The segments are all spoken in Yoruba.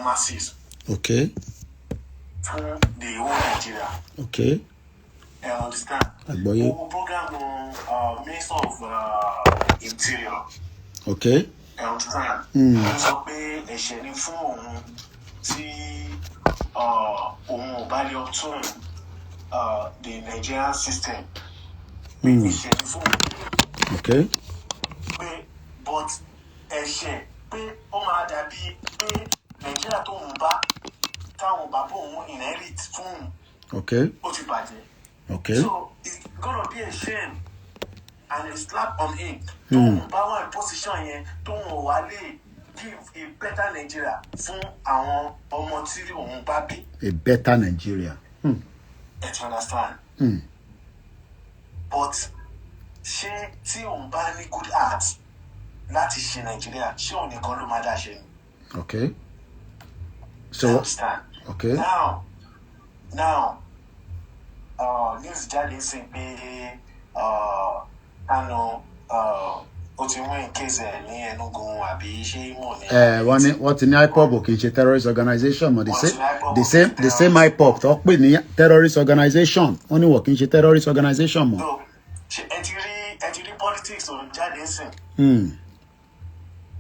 masses. Okay. For the whole Nigeria. Okay. I understand. Agboye. Program Minister of Interior. Okay. I understand. So pé ẹ̀ṣẹ̀ ni fún òun tí òun ò bá lè ọ̀tún the Nigerian system. Ẹ̀ṣẹ̀ ni fún òun. Okay. But ẹ̀ṣẹ̀ pé ó máa dàbí pé Nigeria tó ń bá táwọn bàbá òun inherit fún òun. Okay. Ó ti bàjẹ́. Okay. So it's gonna be a shame and a slap on him. Don't power and position yẹn, don't wale give a better Nigeria fún àwọn ọmọ tí òun bá bí. A better Nigeria. You understand? But ṣé tí òun bá ní good heart láti ṣe Nigeria, ṣé òun nìkan ló máa dá ṣe ni? Okay. So understand? Okay. Now, news jáde sí pé ó ti wọ́n in case ní Enugu àbí ṣé Imo ni. Wọ́n ti ní IPOB kì í ṣe terrorist organization mọ́ the same IPOB tó pè ní terrorist organization wọ́n ní wọ́n kì í ṣe terrorist organization mọ́. Ẹ ti rí politics tó jáde sí.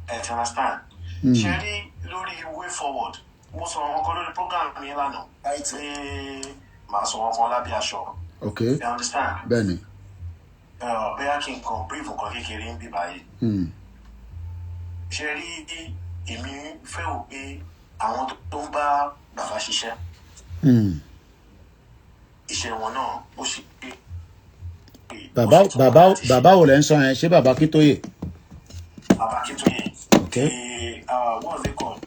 Ẹ ti understand? Ṣé rí lórí way forward mo sọ wọn kan lórí program mi lánàá láìpẹ́ màá sọ wọn kan lábẹ́ aṣọ. Okay. You understand? Bẹ́ẹ̀ni. Bóyá kí n kàn brief kan kékeré ń bí báyìí. Ṣé rí èmi fẹ́ wò pé àwọn tó ń bá bàbá ṣiṣẹ́. Iṣẹ́ wọn náà ó ṣe pé. Bàbá wo lẹ́ ń sọ yẹn ṣé bàbá Kíntóyè? Bàbá Kíntóyè. Okay. What's it called?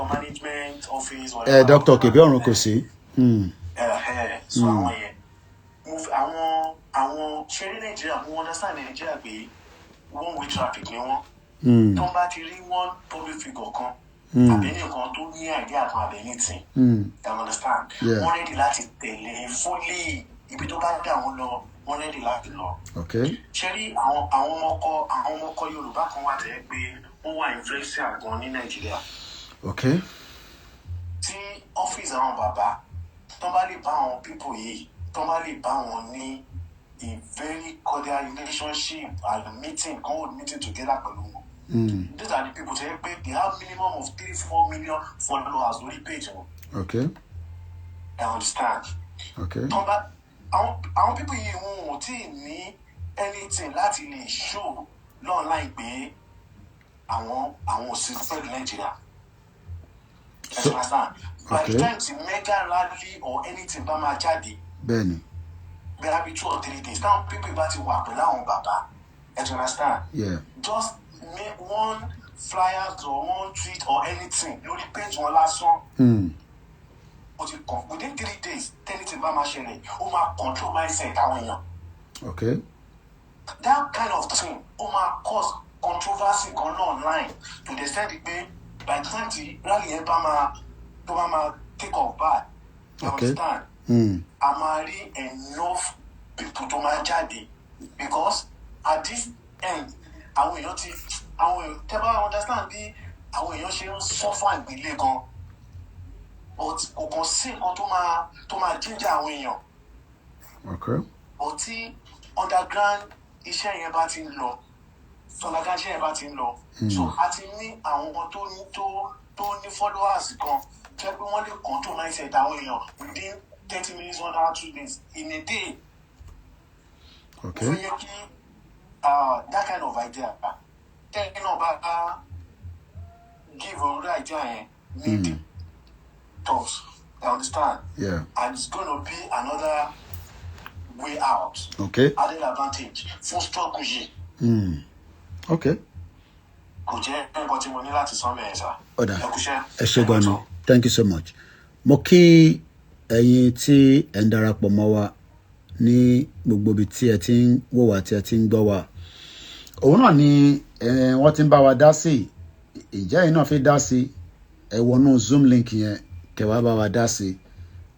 Management office. Dr. Kebe Ọ̀run kò sí. So àwọn yẹn àwọn ṣeré Nàìjíríà mo understand Nàìjíríà pé one way traffic ni wọ́n. Tó ń bá ti rí one public figure kan àbẹ́ni kan tó ní idea kan àbẹ́ni tì. You understand? Wọ́n ready láti tẹ̀lé fully ibi tó bá dà wọ́n lọ wọ́n ready láti lọ. Ṣé rí àwọn ọmọkọ Yorùbá kan wà tẹ́ pé wọ́n wà influential gan ní Nàìjíríà. Okay. Tí ọ́fíìsì àwọn bàbá tó bá lè bá àwọn people yìí tó bá lè bá wọn ní a very cordial relationship and meeting kan hold meeting together pẹ̀lú wọn. These are the people tó yẹ pé they have minimum of 3-4 million followers lórí page wọn. Okay. I understand. Okay. Tó bá àwọn people yìí wọn ò tí ì ní anything láti lè show online pé àwọn òṣèlú pẹ̀lú Nàìjíríà. So, by the time the mega rally or anything bá máa jáde. Bẹ́ẹ̀ni. There be 2 or 3 days. Now people bá ti wà pẹ̀lú àwọn bàbá. You understand? Yeah. Just make one flyer or one tweet or anything lórí page wọn lásán. Within 3 days, anything bá máa ṣẹlẹ̀, ó máa control mindset àwọn èèyàn. Okay. That kind of thing ó máa cause controversy gan online to the extent pé by the time the rally yẹn bá máa take off back. You understand? A máa rí enough people tó máa jáde because at this end àwọn èèyàn tẹ́ bá understand bí àwọn èèyàn ṣe ń suffer ìgbélé gan but kò kàn sí nǹkan tó máa ginger àwọn èèyàn. Okay. But tí underground iṣẹ́ yẹn bá ti ń lọ so a ti ní àwọn tó ní followers kan jẹ́ pé wọ́n lè control mindset àwọn èèyàn within 30 minutes 1 hour 2 days in a day. Okay. So you keep that kind of idea. Then you know about give a idea need thoughts. You understand? Yeah. And it's gonna be another way out. Okay. Added advantage for struggle. Okay. Thank you so much. Mo kí ẹ̀yin tí ẹ ń darapọ̀ mọ́ wa ní gbogbo ibi tí ẹ ti ń wò wá tí ẹ ti ń gbọ́ wa. Òun náà ni wọ́n ti ń bá wa dá sí. Ìjẹ́ ẹ̀yin náà fi dá sí ẹ wọnú Zoom link yẹn kẹ́ wá bá wa dá sí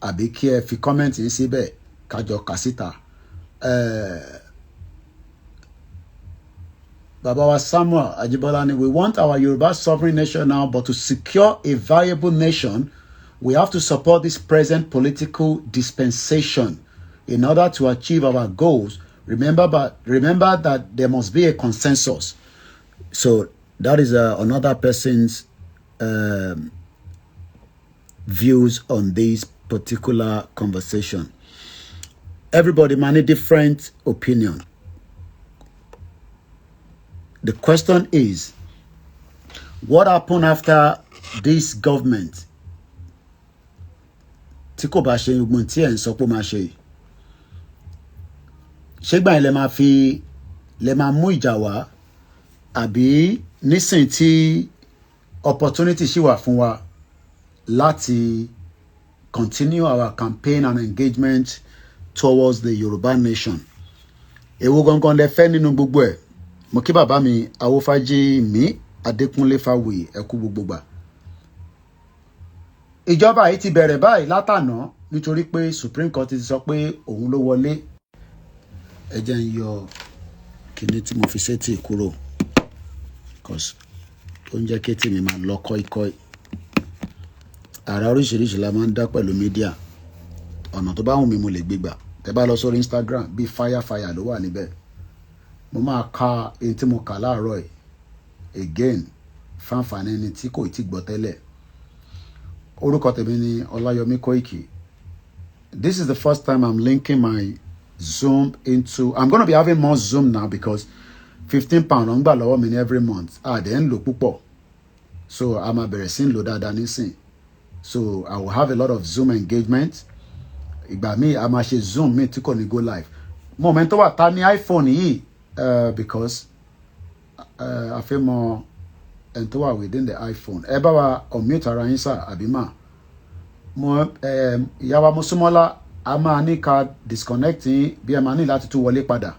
àbí kí ẹ fi comment yín síbẹ̀ kájọ kà síta. Babawa Samuel Ajibolani, we want our Yoruba sovereign nation now, but to secure a viable nation, we have to support this present political dispensation in order to achieve our goals. Remember that there must be a consensus. So that is another person's views on this particular conversation. Everybody many different opinion. The question is, what happened after this government? Tí kò bá ṣe gbogbo tí ẹ̀ ń sọ pé máa ṣe. Ṣé gbà lẹ máa fi lẹ máa mú ìjà wá àbí nísìn tí opportunity ṣì wà fún wa láti continue our campaign and engagement towards the Yoruba nation. Èwo gangan lẹ fẹ́ nínú gbogbo ẹ̀. Mo kí bàbá mi Awófájí mi Adékúnlé Fáwì ẹ kú gbogbo gbà. Ìjọba yìí ti bẹ̀rẹ̀ báyìí látàná nítorí pé Supreme Court ti sọ pé òun ló wọlé. Ẹ jẹ́ n yọ kíní tí mo fi sétí kúrò cause ó ń jẹ́ kétí mi máa lọ kọ́ikọ́i. Àrà oríṣiríṣi la máa ń dá pẹ̀lú mídíà. Ọ̀nà tó bá wù mí mo lè gbégbà. Tẹ́ bá lọ sórí Instagram bí fire ló wà níbẹ̀. Mo máa ka èyí tí mo kà láàárọ̀ ẹ̀ again fáǹfààní ẹni tí kò tí gbọ́ tẹ́lẹ̀. Orúkọ tèmi ni Ọláyọmí Kóìkì. This is the first time I'm linking my Zoom into. I'm going to be having more Zoom now because £15 ń gbà lọ́wọ́ mi ní every month. Dẹ̀ ń lò púpọ̀. So a máa bẹ̀rẹ̀ sí ń lò dáadáa nísìn. So I will have a lot of Zoom engagement. Ìgbà míì a máa ṣe Zoom míì tí kò ní go live. Moment tó wà ta ní iPhone yìí because a fẹ́ mọ ẹni tó wà within the iPhone. Ẹ bá wa unmute ara yín sà àbí mà. Ìyá wa Mọ́súnmọ́lá a máa ní ká disconnect yín bí ẹ máa ní láti tún wọlé padà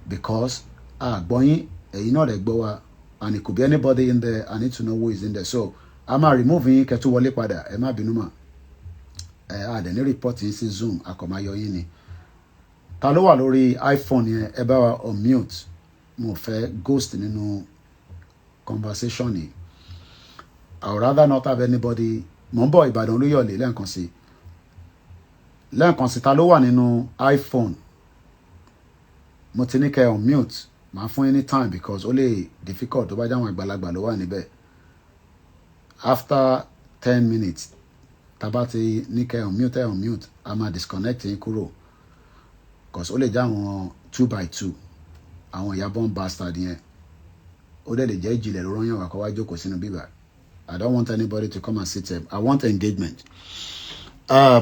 because gbọ́ yín ẹ̀yin náà rẹ̀ gbọ́ wa and it could be anybody in there. I need to know who is in there. So a máa remove yín kẹ́ tún wọlé padà ẹ má bínú mà. Dẹ̀ ní report yín sí Zoom akọ̀mọ̀ ayọ̀ yín ni. Ta ló wà lórí iPhone yẹn ẹ bá wa unmute. Mo fẹ́ ghost nínú conversation yìí. I would rather not have anybody. Mo ń bọ̀ Ìbàdàn Olúyọ̀lé lẹ́ẹ̀kan sí. Lẹ́ẹ̀kan sí ta ló wà nínú iPhone. Mo ti ní kẹ́ unmute. Màá fún yín ní time because ó lè difficult tó bá jáwọn àgbàlagbà ló wà níbẹ̀. After 10 minutes tá bá ti ní kẹ́ unmute a máa disconnect yín kúrò because ó lè jáwọn 2x2 àwọn ìyá bomb bastard yẹn. Ó dẹ̀ lè jẹ́ ìjìnlẹ̀ ló rán yàn wá kó wá jókòó sínú bíbá. I don't want anybody to come and sit there. I want engagement.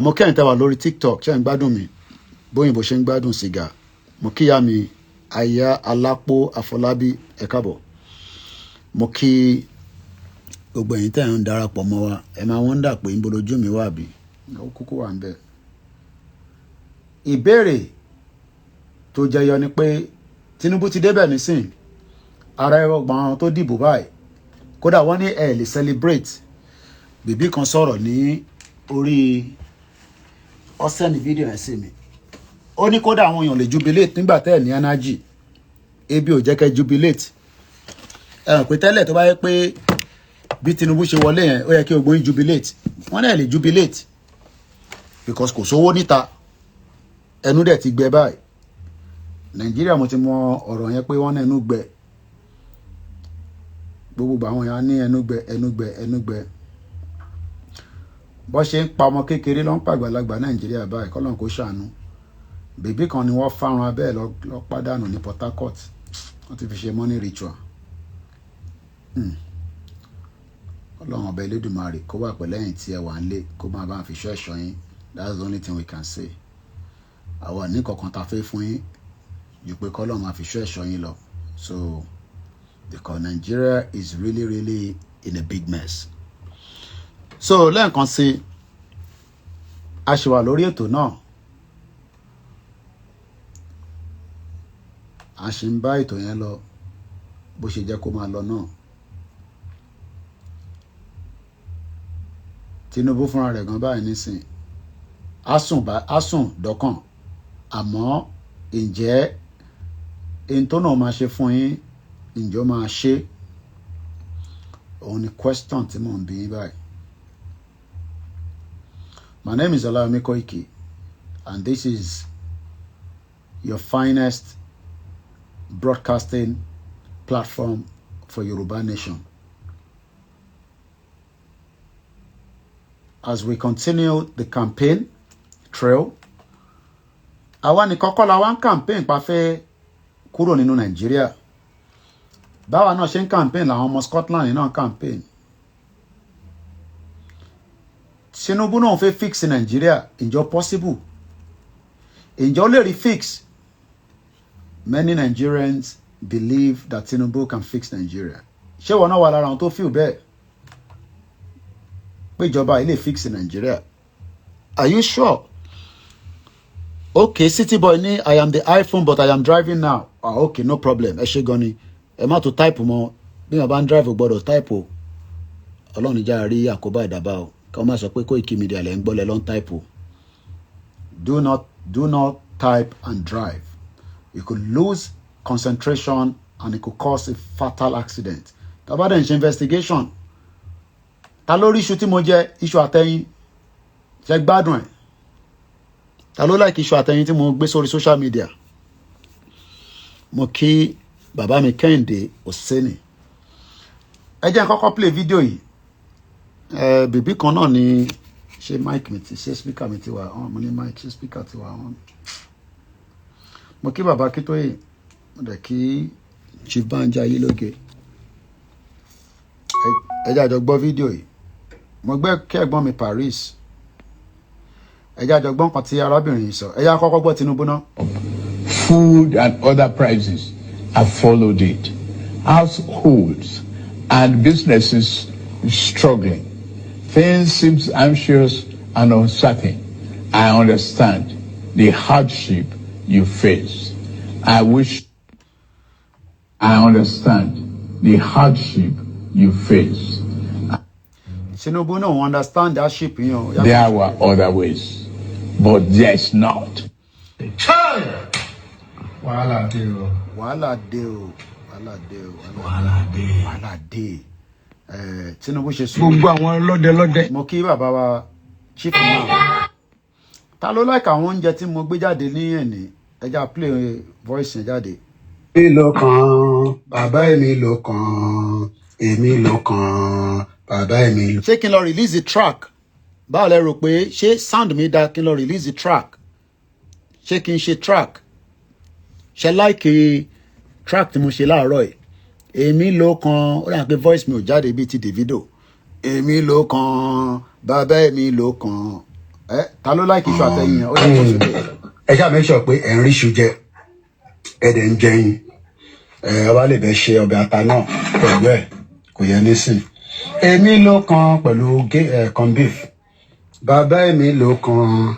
Mo kẹ́yìn tẹ́ wà lórí TikTok ṣé ń gbádùn mi bóyìnbó ṣe ń gbádùn sìgá. Mo kíyà mi Aya Alápò Afọlábí ẹ káàbọ̀. Mo kí gbogbo ẹ̀yin tẹ́ ń darapọ̀ mọ́ wa ẹ máa wọ́ndà pé ń bolójú mi wà bí. Ó kúkú wà ń bẹ̀. Ìbéèrè tó jẹyọ ni pé Tinubu ti débẹ̀ nísìn. Ara ọgbọ̀n tó dìbò báyìí kódà wọ́n ní ẹ lè celebrate. Bèbí kan sọ̀rọ̀ ní orí ọ̀sẹ̀ ní fídíò ẹ̀ sí mi. Ó ní kódà àwọn èèyàn lè jubilate nígbà tẹ́ ẹ̀ ní energy. Ebi ò jẹ́ kẹ́ jubilate. Ẹ pé tẹ́lẹ̀ tó bá yẹ pé bí Tinubu ṣe wọlé yẹn ó yẹ kí ogbon jubilate. Wọ́n náà lè jubilate because kò sówó níta. Ẹnu dẹ̀ ti gbẹ báyìí. Nàìjíríà mo ti mọ ọ̀rọ̀ yẹn pé wọ́n náà ẹnu gbẹ. Gbogbo àwọn èèyàn ní ẹnu gbẹ. Bó ṣe ń pa ọmọ kékeré ló ń pa àgbàlagbà Nàìjíríà báyìí kọ́lọ́n kó ṣàánú. Bèbí kan ni wọ́n fárun abẹ́ lọ pàdánù ní Port Harcourt. Wọ́n ti fi ṣe money ritual. Ọlọ́run ọba Elédùmarè kó wà pẹ̀lẹ́yìn tí ẹ wà ń lé kó máa bá fi ṣọ́ ẹ̀ṣọ́ yín. That's the only thing we can say. Àwọn ní kankan ta fẹ́ fún yín ju pé kọ́lọ́run máa fi ṣọ́ ẹ̀ṣọ́ yín lọ. So because Nigeria is really in a big mess. So lẹ́ẹ̀kan sí a ṣe wà lórí ètò náà. A ṣe ń bá ètò yẹn lọ bó ṣe jẹ́ kó máa lọ náà. Tinubu fúnra rẹ̀ gan báyìí nísìn á sùn dọ́kàn àmọ́ ǹjẹ́ èyí tó náà máa ṣe fún yín ǹjọ́ máa ṣe òun ni question tí mò ń bi báyìí. My name is Olawumi Koiki, and this is your finest broadcasting platform for Yoruba Nation. As we continue the campaign trail, àwa ní kọ́kọ́ la wá ń campaign pa fẹ́ kúrò nínú Nàìjíríà. Báwa náà ṣe ń campaign làwọn ọmọ Scotland náà campaign. Tinubu náà fẹ́ fix Nàìjíríà, ǹjọ́ possible? Ǹjọ́ lè rí fix? Many Nigerians believe that Tinubu can fix Nigeria. Ṣé wọn náà wà lára àwọn tó feel bẹ́ẹ̀ pé ìjọba ilé fix Nigeria? Are you sure? Okay, City Boy ni I am the iPhone but I am driving now. Ah, okay, no problem. Ẹ ṣé gan ni. Ẹ má tó type mọ́. Bí wọ́n bá ń drive gbọ́dọ̀ type o. Ọlọ́run ìjà rí àkóbá ìdàbà o. Kí wọ́n má sọ pé Koiki Media lẹ́ ń gbọ́ lẹ́ lọ́n type o. Do not type and drive. You could lose concentration and it could cause a fatal accident. Tá bá dẹ̀ ń ṣe investigation. Ta ló rí iṣu tí mo jẹ, iṣu àtẹ̀yìn? Ṣé gbádùn ẹ̀? Ta ló like iṣu àtẹ̀yìn tí mo gbé sórí social media? Mo kí bàbá mi Kẹ́hìndé Òsẹ́nì. Ẹ jẹ́ n kọ́kọ́ play video yìí. Bèbí kan náà ni ṣe mic mi ti ṣe speaker mi ti wà on, mo ní mic ṣe speaker ti wà on. Mo kí bàbá Kítóyè, mo dẹ̀ kí Chief Banja Ayélóge. Ẹ jẹ́ àjọ gbọ́ video yìí. Mo gbé kí ẹ̀gbọ́n mi Paris. Ẹ jẹ́ àjọ gbọ́ nǹkan tí arábìnrin yìí sọ. Ẹ jẹ́ àkọ́kọ́ gbọ́ Tinubu náà. Food and other prices have followed it. Households and businesses struggling. Things seem anxious and uncertain. I understand the hardship you face. I understand the hardship you face. Tinubu no understand that hardship, you know. There were other ways, but there is not. Wàhálà dé o. Wàhálà dé. Tinubu ṣe sùn. Gbogbo àwọn lọ́dẹ. Mo kí bàbá wa Chief náà. Ta ló like àwọn oúnjẹ tí mo gbé jáde ní ẹ̀ní? Ẹ já play voice yẹn jáde. Èmi ló kàn, bàbá èmi ló kàn, èmi ló kàn, bàbá èmi ló. Ṣé kí n lọ release the track? Báwo lẹ rò pé ṣé sound mi dá kí n lọ release the track? Ṣé kí n ṣe track? Ṣé like track tí mo ṣe láàárọ̀ yìí? Èmi ló kàn, ó dà pé voice mi ò jáde bíi ti Davido. Èmi ló kàn, bàbá èmi ló kàn. Ta ló like iṣu àtẹ̀yìn yẹn? Ó yẹ kó sókè. Ẹ ṣáà make sure pé ẹ̀ ń rí iṣu jẹ, ẹ̀ dẹ̀ ń jẹyin. Ọba lè bẹ́ ṣe ọbẹ̀ ata náà pẹ̀lú ẹ̀, kò yẹ nísìn. Èmi ló kàn pẹ̀lú corn beef. Bàbá èmi ló kàn.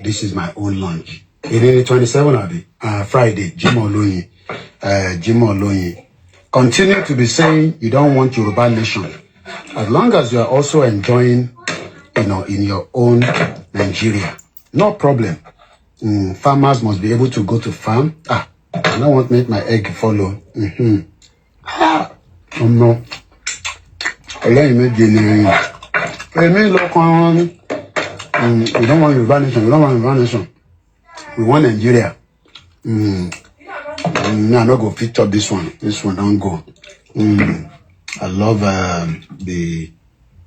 This is my own lunch. It is 27 àbí? Friday, Jimoh Olóyin. Jimoh Olóyin. Continue to be saying you don't want Yoruba nation. As long as you are also enjoying, in your own Nigeria. No problem. Farmers must be able to go to farm. I don't want to make my egg follow. Oh no. Let me look on. We don't want Yoruba nation. We don't want Yoruba nation. We want Nigeria. I'm not going to feature this one. This one don't go. I love the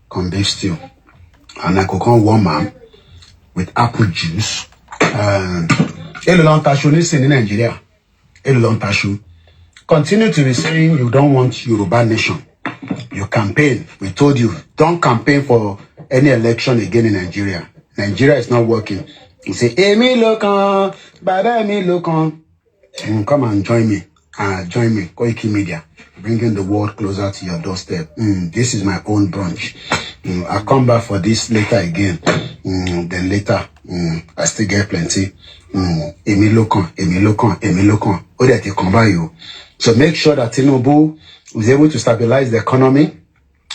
corned beef stew. And I could come warm up with apple juice. In Nigeria. Continue to be saying you don't want Yoruba nation. You campaign. We told you, don't campaign for any election again in Nigeria. Nigeria is not working. You say, Emi Lokan, Baba Emi Lokan. Come and join me. Join me, Koiki Media, bringing the world closer to your doorstep. This is my own brunch. I'll come back for this later again. Then later, I still get plenty. Emi Lokan. Oh, that you come by you. So make sure that Tinubu is able to stabilize the economy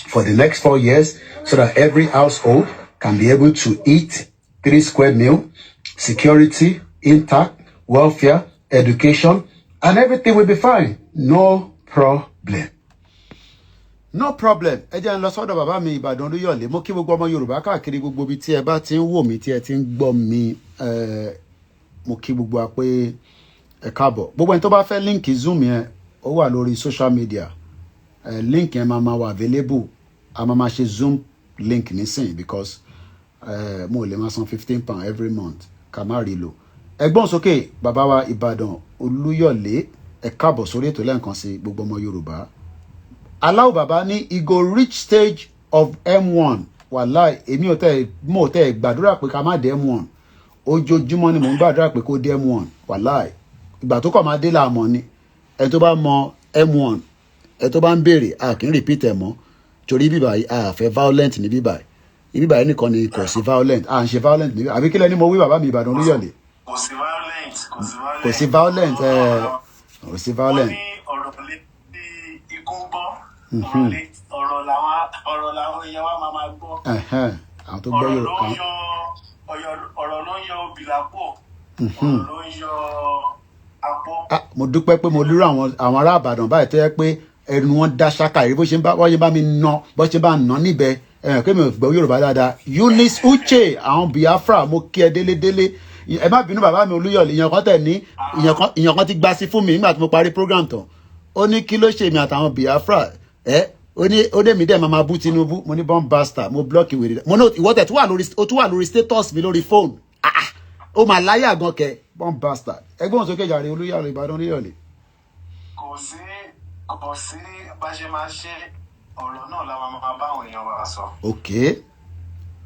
for the next 4 years so that every household can be able to eat 3 square meal, security, intact, welfare, education, and everything will be fine. No problem. No problem. Ẹ jẹ́ n lọ sọ́dọ̀ bàbá mi Ìbàdàn Olúyọ̀lé. Mo kí gbogbo ọmọ Yorùbá káàkiri gbogbo ibi tí ẹ bá ti ń wò mí tí ẹ ti ń gbọ́ mi. Mo kí gbogbo wa pé ẹ káàbọ̀. Gbogbo ẹni tó bá fẹ́ líǹkì Zoom yẹn ó wà lórí social media. Link yẹn máa wà available. A máa ṣe Zoom link nísìnyí because mo lè máa san £15 every month ká má rí lò. Ẹgbọ́n sókè bàbá wa Ìbàdàn Olúyọ̀lé ẹ káàbọ̀ sórí ètò lẹ́ẹ̀kan sí gbogbo ọmọ Yorùbá. Aláwọ̀ bàbá ní e go reach stage of M1 wàláì èmi ò tẹ́ gbàdúrà pé ká má dé M1 ojoojúmọ́ ni mò ń gbàdúrà pé kó dé M1 wàláì ìgbà tó kọ̀ máa dé láàmọ́ ni ẹ tó bá mọ M1 ẹ tó bá ń béèrè a kì í repeat ẹ̀ mọ́ torí bíbà yìí a fẹ́ violent ní bíbà yìí bíbà yìí nìkan ni kò sí violent a ń ṣe violent ní àbí kílẹ̀ ni mo wí bàbá mi Ìbàdàn Olúyọ̀lé kò sí violent kò sí violent kò sí violent. wọ́n ní ọ̀rọ̀ lè bí ikú gbọ́ ọ̀rọ̀ làwọn èèyàn wa máa gbọ́ àwọn tó gbọ́ Yorùbá ọ̀rọ̀ ló ń yọ obì lápò ọ̀rọ̀ ló ń yọ apó. Mo dúpẹ́ pé mo lérò àwọn ará Ìbàdàn báyìí tó yẹ pé ẹnu wọn dá ṣáká rí bó ṣe bá mi ná bó ṣe bá ná níbẹ̀ pé mi ò gbọ́ Yorùbá dáadáa. Eunice Uche àwọn Biafra mo kí ẹ délédélé ẹ má bínú bàbá mi Olúyọ̀lé ìyàn kan ti gbá sí fún mi nígbà tí mo parí program tán ó ní kí ló ṣe mi àtàwọn Biafra ó dé mi dẹ́ máa bú Tinubu mo ní bomb bastard mo block ìwé rẹ̀ mo ní ìwọ́tẹ̀ tó wà lórí status mi lórí phone ó máa láyà gan kẹ bomb bastard ẹgbọ́n sókè jàre Olúyọ̀lé Ìbàdàn Olúyọ̀lé. kò sí bá ṣe máa ṣe ọ̀rọ̀ náà la máa bá àwọn èèyàn wa sọ. ok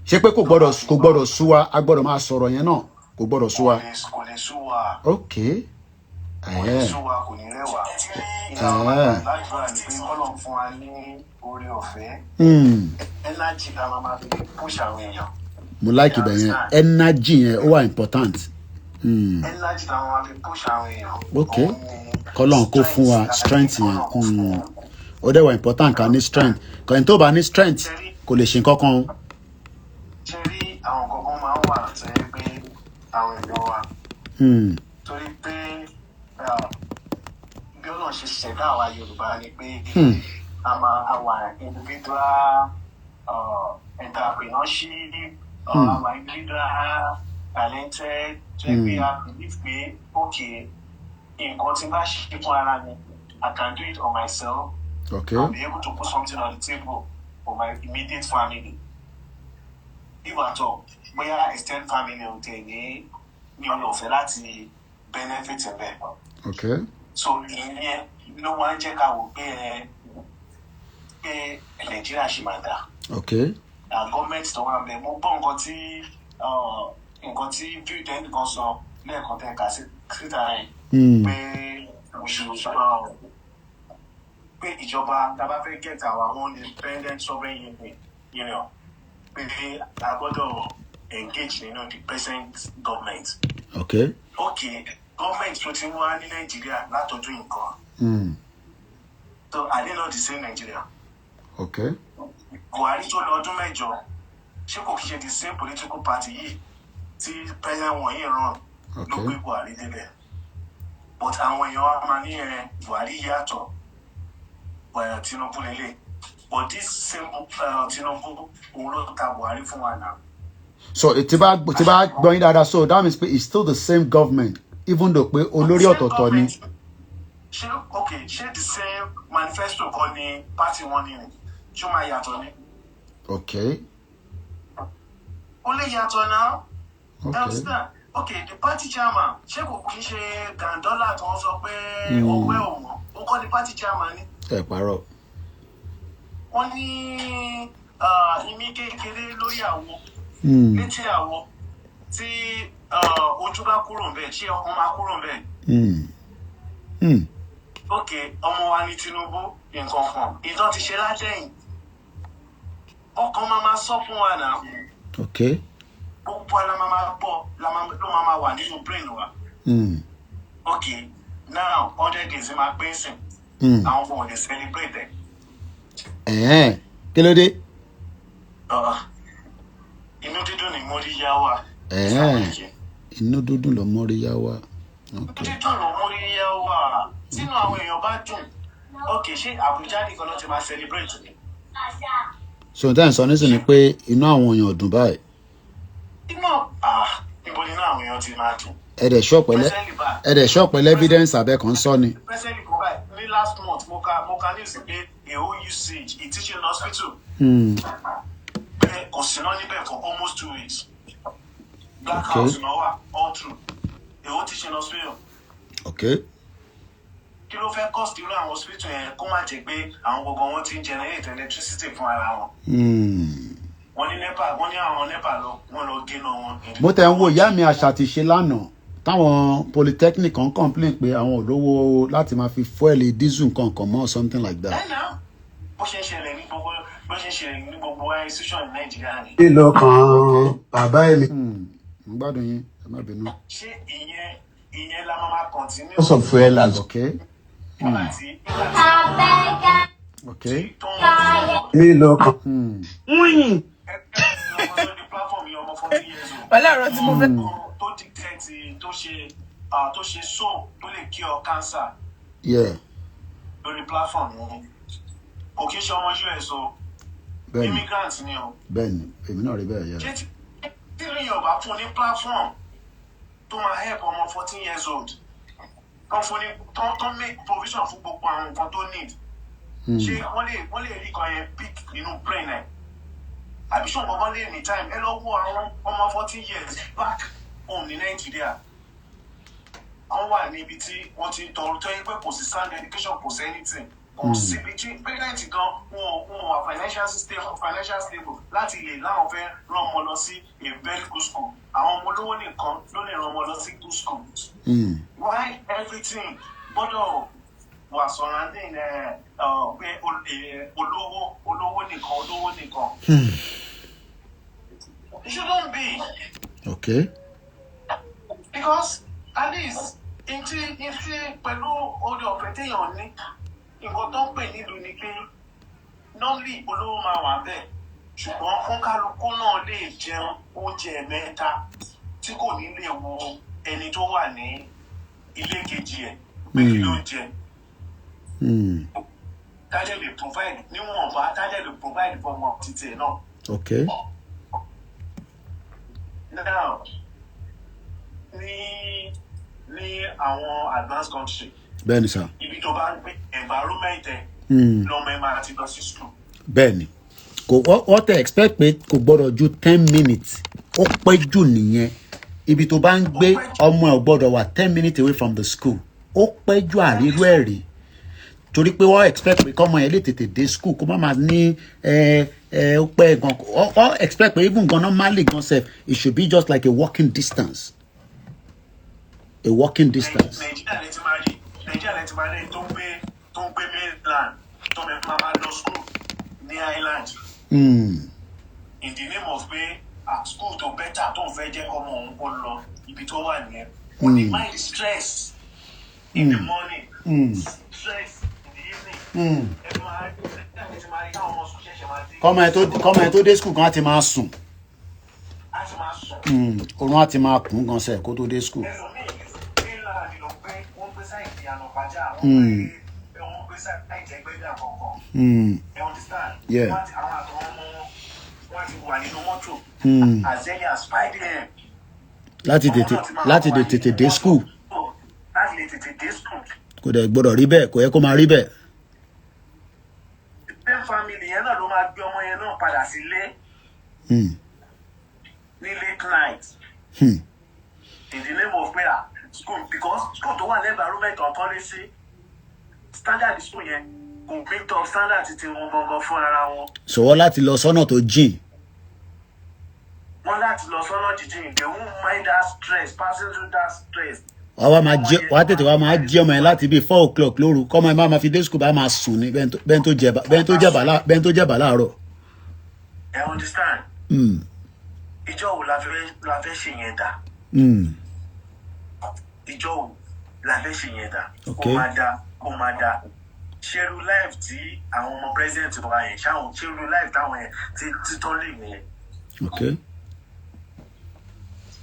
ṣé pé kò gbọ́dọ̀ sú wa a gbọ́dọ̀ máa sọ̀rọ̀ yẹn náà kò gbọ́dọ̀ sú wa. kò lè sú wa. ok kò lè sú wa kò ní rẹwà. ìlànà láìpẹ́ àti pé kọ́lọ̀ fún wa ní oore ọ̀fẹ́. ẹnájì la máa fi push àwọn èèyàn. mo like ibẹ̀ yẹn energy yẹn ó wà important. ẹnájì la máa fi push àwọn èèyàn. ok kọ́lọ́n kó fún wa strength yẹn ó dẹ̀ wà important ká ní strength kọ́ni tó bá ní strength kò lè ṣe nǹkan kan. ṣe rí àwọn kankan máa ń wà tó yẹ pé àwọn èèyàn wa. torí pé bí Ọlọ́run ṣe ṣẹ̀dá àwa Yorùbá ni pé àwa individual entrepreneurship àwa individual talented tó yẹ pé a believe pé okay nǹkan tí n bá ṣe fún ara mi I can do it on myself. Okay. I'll be able to put something on the table for my immediate family. If at all, bóyá extended family ò tẹ̀ ní ọ̀nà ọ̀fẹ́ láti benefit ẹ̀ bẹ́ẹ̀. Okay. So ìyẹn ló wá ń jẹ́ ká wò pé Nàìjíríà ṣì máa dà. Okay. Gọ́ọ̀mẹ̀ntì tó wà ń bẹ̀ mo gbọ́ nǹkan tí president kan sọ lẹ́ẹ̀kan tẹ̀ ká síta yẹn. Pé ìjọba tá a bá fẹ́ get our own independent sovereign union pé a gbọ́dọ̀ engage nínú the present government. Okay. Government tó ti wá ní Nàìjíríà látọdún nǹkan. So are they not the same Nigeria? Okay. Buhari tó lọ ọdún mẹ́jọ ṣé kò ṣe the same political party yìí tí president wọ̀nyí ràn ló gbé Buhari débẹ̀. But àwọn èèyàn wa máa ní Buhari yàtọ̀ Tinubu lélẹ̀. But this same Tinubu òun ló ta Buhari fún wa náà. So tí bá gbọ́ yín dáadáa so that means it's still the same government even though pé olórí ọ̀tọ̀ọ̀tọ̀ ni. Ṣé the same manifesto kan ni party wọn ni ṣé ó máa yàtọ̀ ni. Okay. Ó lè yàtọ̀ náà. Understand? The party chairman ṣé kò kí ṣe Gàndọ́là tí wọ́n sọ pé ọ̀wẹ́ òun ó kọ́ ni party chairman ni. Ẹ parọ́. Wọ́n ní ìmí kékeré lórí àwo létí àwo tí ojú bá kúrò ń bẹ̀ ṣé ọmọ máa kúrò ń bẹ̀. Ọmọ wa ní Tinubu nǹkan kan ìtàn ti ṣe látẹ̀yìn ọkàn máa sọ fún wa náà. Gbogbo ala máa gbọ́ ló máa wà nínú brain wa. Now 100 days máa pé sìn àwọn ọmọ òde celebrate ẹ̀. Kí ló dé? Inú dídùn ni móríyá wà. Inú dídùn ló móríyá wà. Inú dídùn ló móríyá wà. tínú àwọn èèyàn bá dùn okay ṣé Àbújá nìkan náà ti máa celebrate ni. so then sọ nísìnyí pé inú àwọn èèyàn dùn báyìí. Níbo ni inú àwọn èèyàn ti máa dùn. ẹ̀dẹ̀ ṣọ́ọ̀pẹ̀lẹ̀ evidence abẹ́kan sọ ni. Presently kò báyìí ní last month mo ka news pé a whole usage a teaching hospital. Kò sí náà níbẹ̀ for almost 2 weeks. Blackouts náà wà all through a whole teaching hospital. Okay. Kí ló fẹ́ cost irú àwọn hospital yẹn kó má jẹ́ pé àwọn gbogbo wọn ti ń generate electricity fún ara wọn. Wọ́n ní NEPA wọ́n ní àwọn NEPA wọ́n lọ gé náà wọn. mo tẹ̀ ń wo ìyá mi àṣà ti ṣe lánàá táwọn polytechnic kan complain pé àwọn ò lówó láti máa fi fuel diesel nǹkan mọ́ something like that. Bó ṣe ń ṣẹlẹ̀ ní gbogbo institution ní Nàìjíríà ni. Lílo kan bàbá mi. Mo gbádùn yín ẹ má bínú. Ṣé ìyẹn la máa continue. Lots of fuel as Okay. Okay. Lílo kan. Pẹ̀lú ọ̀rọ̀ tí mo fẹ́. Tó dictate tó ṣe so tó lè cure cancer. Yeah. Lórí platform yẹn. Kò kí ṣe ọmọ US o. Immigrant ni o. Bẹ́ẹ̀ni èmi náà rí bẹ́ẹ̀ yẹ. Ṣé tí èèyàn bá fún ní platform tó máa help ọmọ 14 years old kan fún ní tó make provision fún gbogbo àwọn nǹkan tó need. Ṣé wọ́n lè rí kan yẹn pick nínú brain ẹ̀? Àbí ṣé nǹkan lè ní time ẹ lọ wo àwọn ọmọ 14 years back home ní Nàìjíríà. Wọ́n wà níbi tí wọ́n ti ń tọrọ tó yẹ pé kò sí sound education kò sí anything. Kò síbi tí parent gan wọn wà financial stable láti lè láwọn fẹ́ rán ọmọ lọ sí a very good school. Àwọn ọmọ olówó nìkan ló lè rán ọmọ lọ sí good school. Why everything gbọ́dọ̀ wà surrounding pé olówó nìkan. It shouldn't be. Okay. Because at least ntí pẹ̀lú orí ọ̀fẹ́ téèyàn ní nǹkan tó ń pè nílùú ni pé normally olówó máa wà bẹ́ẹ̀ ṣùgbọ́n fún kálukú náà lè jẹun oúnjẹ mẹ́ta tí kò ní lè wo ẹni tó wà ní ilé kejì ẹ̀ pé kí ló ń jẹ. Tájẹ́ lè provide níwọ̀nba tájẹ́ lè provide for ọmọ títì ẹ̀ náà. Okay. Now ní àwọn advanced country. Bẹ́ẹ̀ni sir. Ibi tó bá ń gbé environment ẹ̀ lọ́mọ ẹ̀ máa ti lọ sí school. Bẹ́ẹ̀ni wọ́n tẹ expect pé kò gbọ́dọ̀ ju 10 minutes ó pẹ́ jù nìyẹn ibi tó bá ń gbé ọmọ ẹ̀ ò gbọ́dọ̀ wà 10 minutes away from the school ó pẹ́ jù àrírú ẹ̀ rí torí pé wọ́n expect pé kọ́mọ yẹn lè tètè dé school kó má máa ní ó pẹ́ gan wọ́n expect pé even gan normally gan sef it should be just like a walking distance. Nàìjíríà lè ti máa rí tó ń gbé mainland tó máa lọ school ní island. In the name of pé school tó better tó ń fẹ́ jẹ́ kọ́mọ òun kó lọ ibi tó wà nìyẹn. Kò ní mind stress in the morning, stress in the evening. Kọ́mọ ẹ tó dé school kan á ti máa sùn. Oorun á ti máa kùn gan sẹ̀ kó tó dé school. Yeah. Láti tètè dé school. Kò dẹ̀ gbọ́dọ̀ rí bẹ́ẹ̀ kò yẹ kó máa rí bẹ́ẹ̀. Family yẹn náà ló máa gbé ọmọ yẹn náà padà sílé ní late night. In the name of prayer school because school tó wà ní environment ọ̀kan lé sí standard school yẹn kò meet up standard ti wọn gangan fún ara wọn. Sọ̀wọ́ láti lọ sọ́nà tó jìn. Wọ́n láti lọ sọ́nà jíjìn they won't mind that stress passing through that stress. Wàá tètè wá máa jí ọmọ yẹn láti bíi 4 o'clock lóru kọ́mọ ẹ máa fi dé school bá máa sùn ní bẹ́ẹ̀ tó jẹ̀bà láàárọ̀. I understand. Ìjọ wo la fẹ́ ṣe yẹn dà? Ìjọ wo la fẹ́ ṣe yẹn dà? Kó máa dá. Ṣerú life tí àwọn ọmọ president wa yẹn ṣerú life táwọn yẹn ti tọ́ lè yẹn. Okay.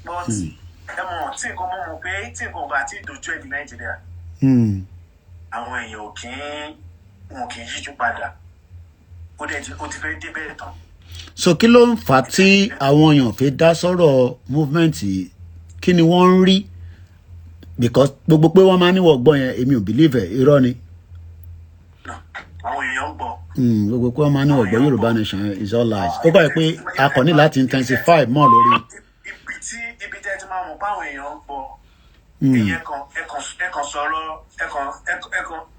But ẹ mọ̀ tí nǹkan mọ̀ pé tí nǹkan bá ti dojú ẹ̀ ní Nàìjíríà. àwọn èèyàn wọn kì í yíjú padà ó ti fẹ́ débẹ̀ tán. So kí ló ń fà á tí àwọn èèyàn fi dá sọ̀rọ̀ movement yìí? Kí ni wọ́n ń rí? Because gbogbo pé wọ́n máa ní wọ́n gbọ́ yẹn èmi ò believe ẹ̀, irọ́ ni. Àwọn èèyàn ń gbọ́. Gbogbo pé wọ́n máa ní wọ́n gbọ́ Yorùbá nation is all lies. Ó báyìí pé a kò ní láti intensify mọ́ lórí. Ibi tẹ́ ti máa mọ̀ báwọn èèyàn ń gbọ́. Ìyẹn kan ẹ̀kan sọ̀rọ̀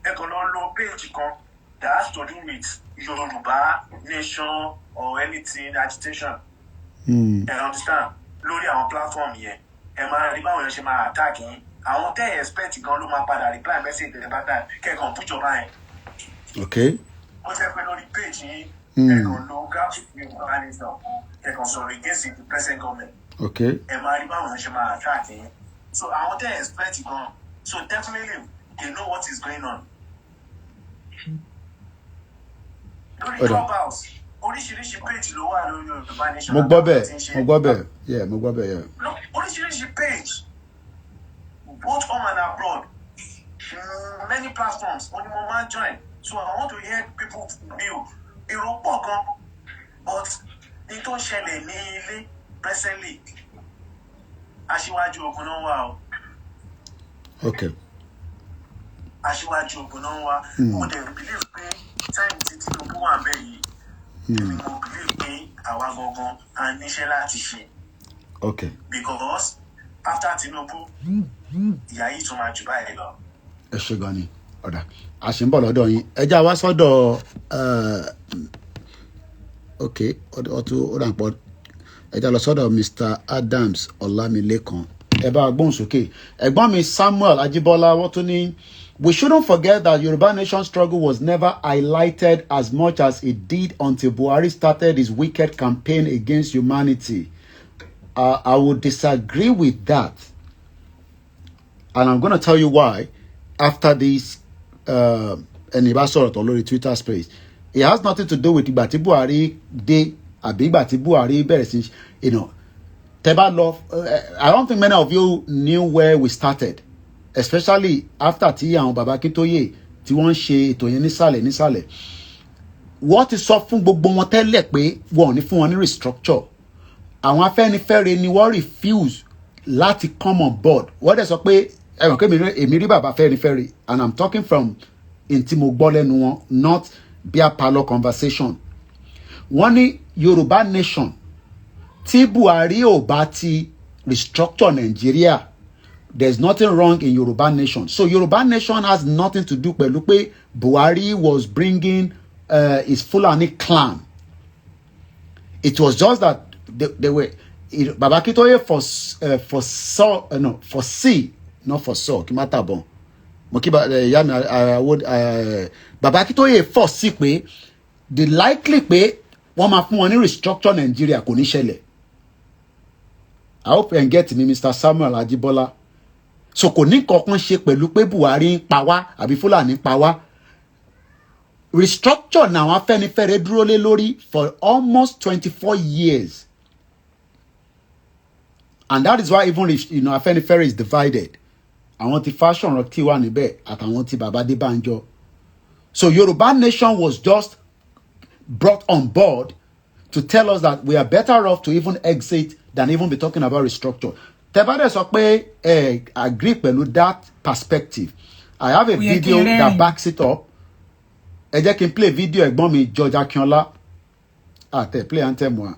ẹ̀kan lọ lo page kan that has to do with Yoruba nation or anything agitation. Understand? Lórí àwọn platform yẹn ẹ máa rí báwọn èèyàn ṣe máa attack yín. Àwọn tẹ́ ẹ̀ expect gan ló máa padà reply message tẹ̀lé bàtà kẹ́kàn bújọba yẹn. Okay. Ó jẹ́ pé lórí page yìí kẹ́kàn lo graphic Yorùbá nation kẹ́kàn sọ̀rọ̀ against the present government. Okay. Ẹ máa rí báwọn èèyàn ṣe máa attack yín. So àwọn tẹ́ ẹ̀ expect gan so definitely they know what is going on. Lórí Clubhouse oríṣiríṣi page ló wà lórí Yorùbá nation. Mo gbọ́ bẹ́ẹ̀ yeah. Oríṣiríṣi page both home and abroad many platforms only mo máa join so I want to hear people view èrò pọ̀ gan but ní tó ṣẹlẹ̀ ní ilé presently aṣíwájú ogun náà wà o. Okay. Aṣíwájú ogun náà wà mo dẹ̀ believe pé time tí Tinubu wà ń bẹ̀ yìí èmi mo believe pé àwa gangan a níṣẹ́ láti ṣe. Okay. Because after Tinubu ìyá yìí tún máa jù báyìí lọ. Ẹ ṣe gan ni ọ̀dà a ṣì ń bọ̀ lọ́dọ̀ yín ẹ já wá sọ́dọ̀ okay ọtún ó dà pọ̀ ẹ já lọ sọ́dọ̀ Mr. Adams Ọlámilékan ẹ bá gbóhùn sókè ẹ̀gbọ́n mi Samuel Ajibola wọ́n tún ní we shouldn't forget that Yoruba nation struggle was never highlighted as much as it did until Buhari started his wicked campaign against humanity. I would disagree with that. And I'm going to tell you why after this ẹni bá sọ̀rọ̀ tán lórí Twitter space. It has nothing to do with ìgbà tí Buhari dé àbí ìgbà tí Buhari bẹ̀rẹ̀ sí tẹ́ bá lọ I don't think many of you knew where we started, especially after tí àwọn baba Akintoye tí wọ́n ń ṣe ètò yẹn nísàlẹ̀ wọ́n ti sọ fún gbogbo wọn tẹ́lẹ̀ pé wọ́n ò ní fún wọn ní restructure. Àwọn Afẹ́nifẹ́re ni wọ́n refuse láti come on board. Wọ́n dẹ̀ sọ pé ẹ̀wọ̀n kí èmi rí bàbá Afẹ́nifẹ́re and I'm talking from ntí mo gbọ́ lẹ́nu wọn not beer parlour conversation. Wọ́n ní Yorùbá nation tí Buhari ò bá ti restructure Nigeria, there's nothing wrong in Yoruba nation. So Yoruba nation has nothing to do pẹ̀lú pé Buhari was bringing his Fulani clan. It was just that they were Baba Akintoye foresee, not foresaw. Kí má tàbọn. Mo kí ìyá mi Baba Akintoye foresee pé the likely pé wọ́n máa fún wọn ní restructure Nigeria kò ní ṣẹlẹ̀. I hope you get me, Mr. Samuel Ajibola. So kò ní kankan ṣe pẹ̀lú pé Buhari ń pa wá àbí Fúlàní pa wá. Restructure náà àwọn Afẹ́nifẹ́re dúró lé lórí for almost 24 years. And that is why even Afẹ́nifẹ́re is divided. Àwọn tí fashion rock tí wà níbẹ̀ àtàwọn tí Baba Adébánjọ. So Yoruba nation was just brought on board to tell us that we are better off to even exit than even be talking about restructure. Tebade sọ pé agree pẹ̀lú that perspective. I have a video that backs it up. Ẹ jẹ́ kí n play video ẹ̀gbọ́n mi George Akínọlá. Tẹ play anthem wa.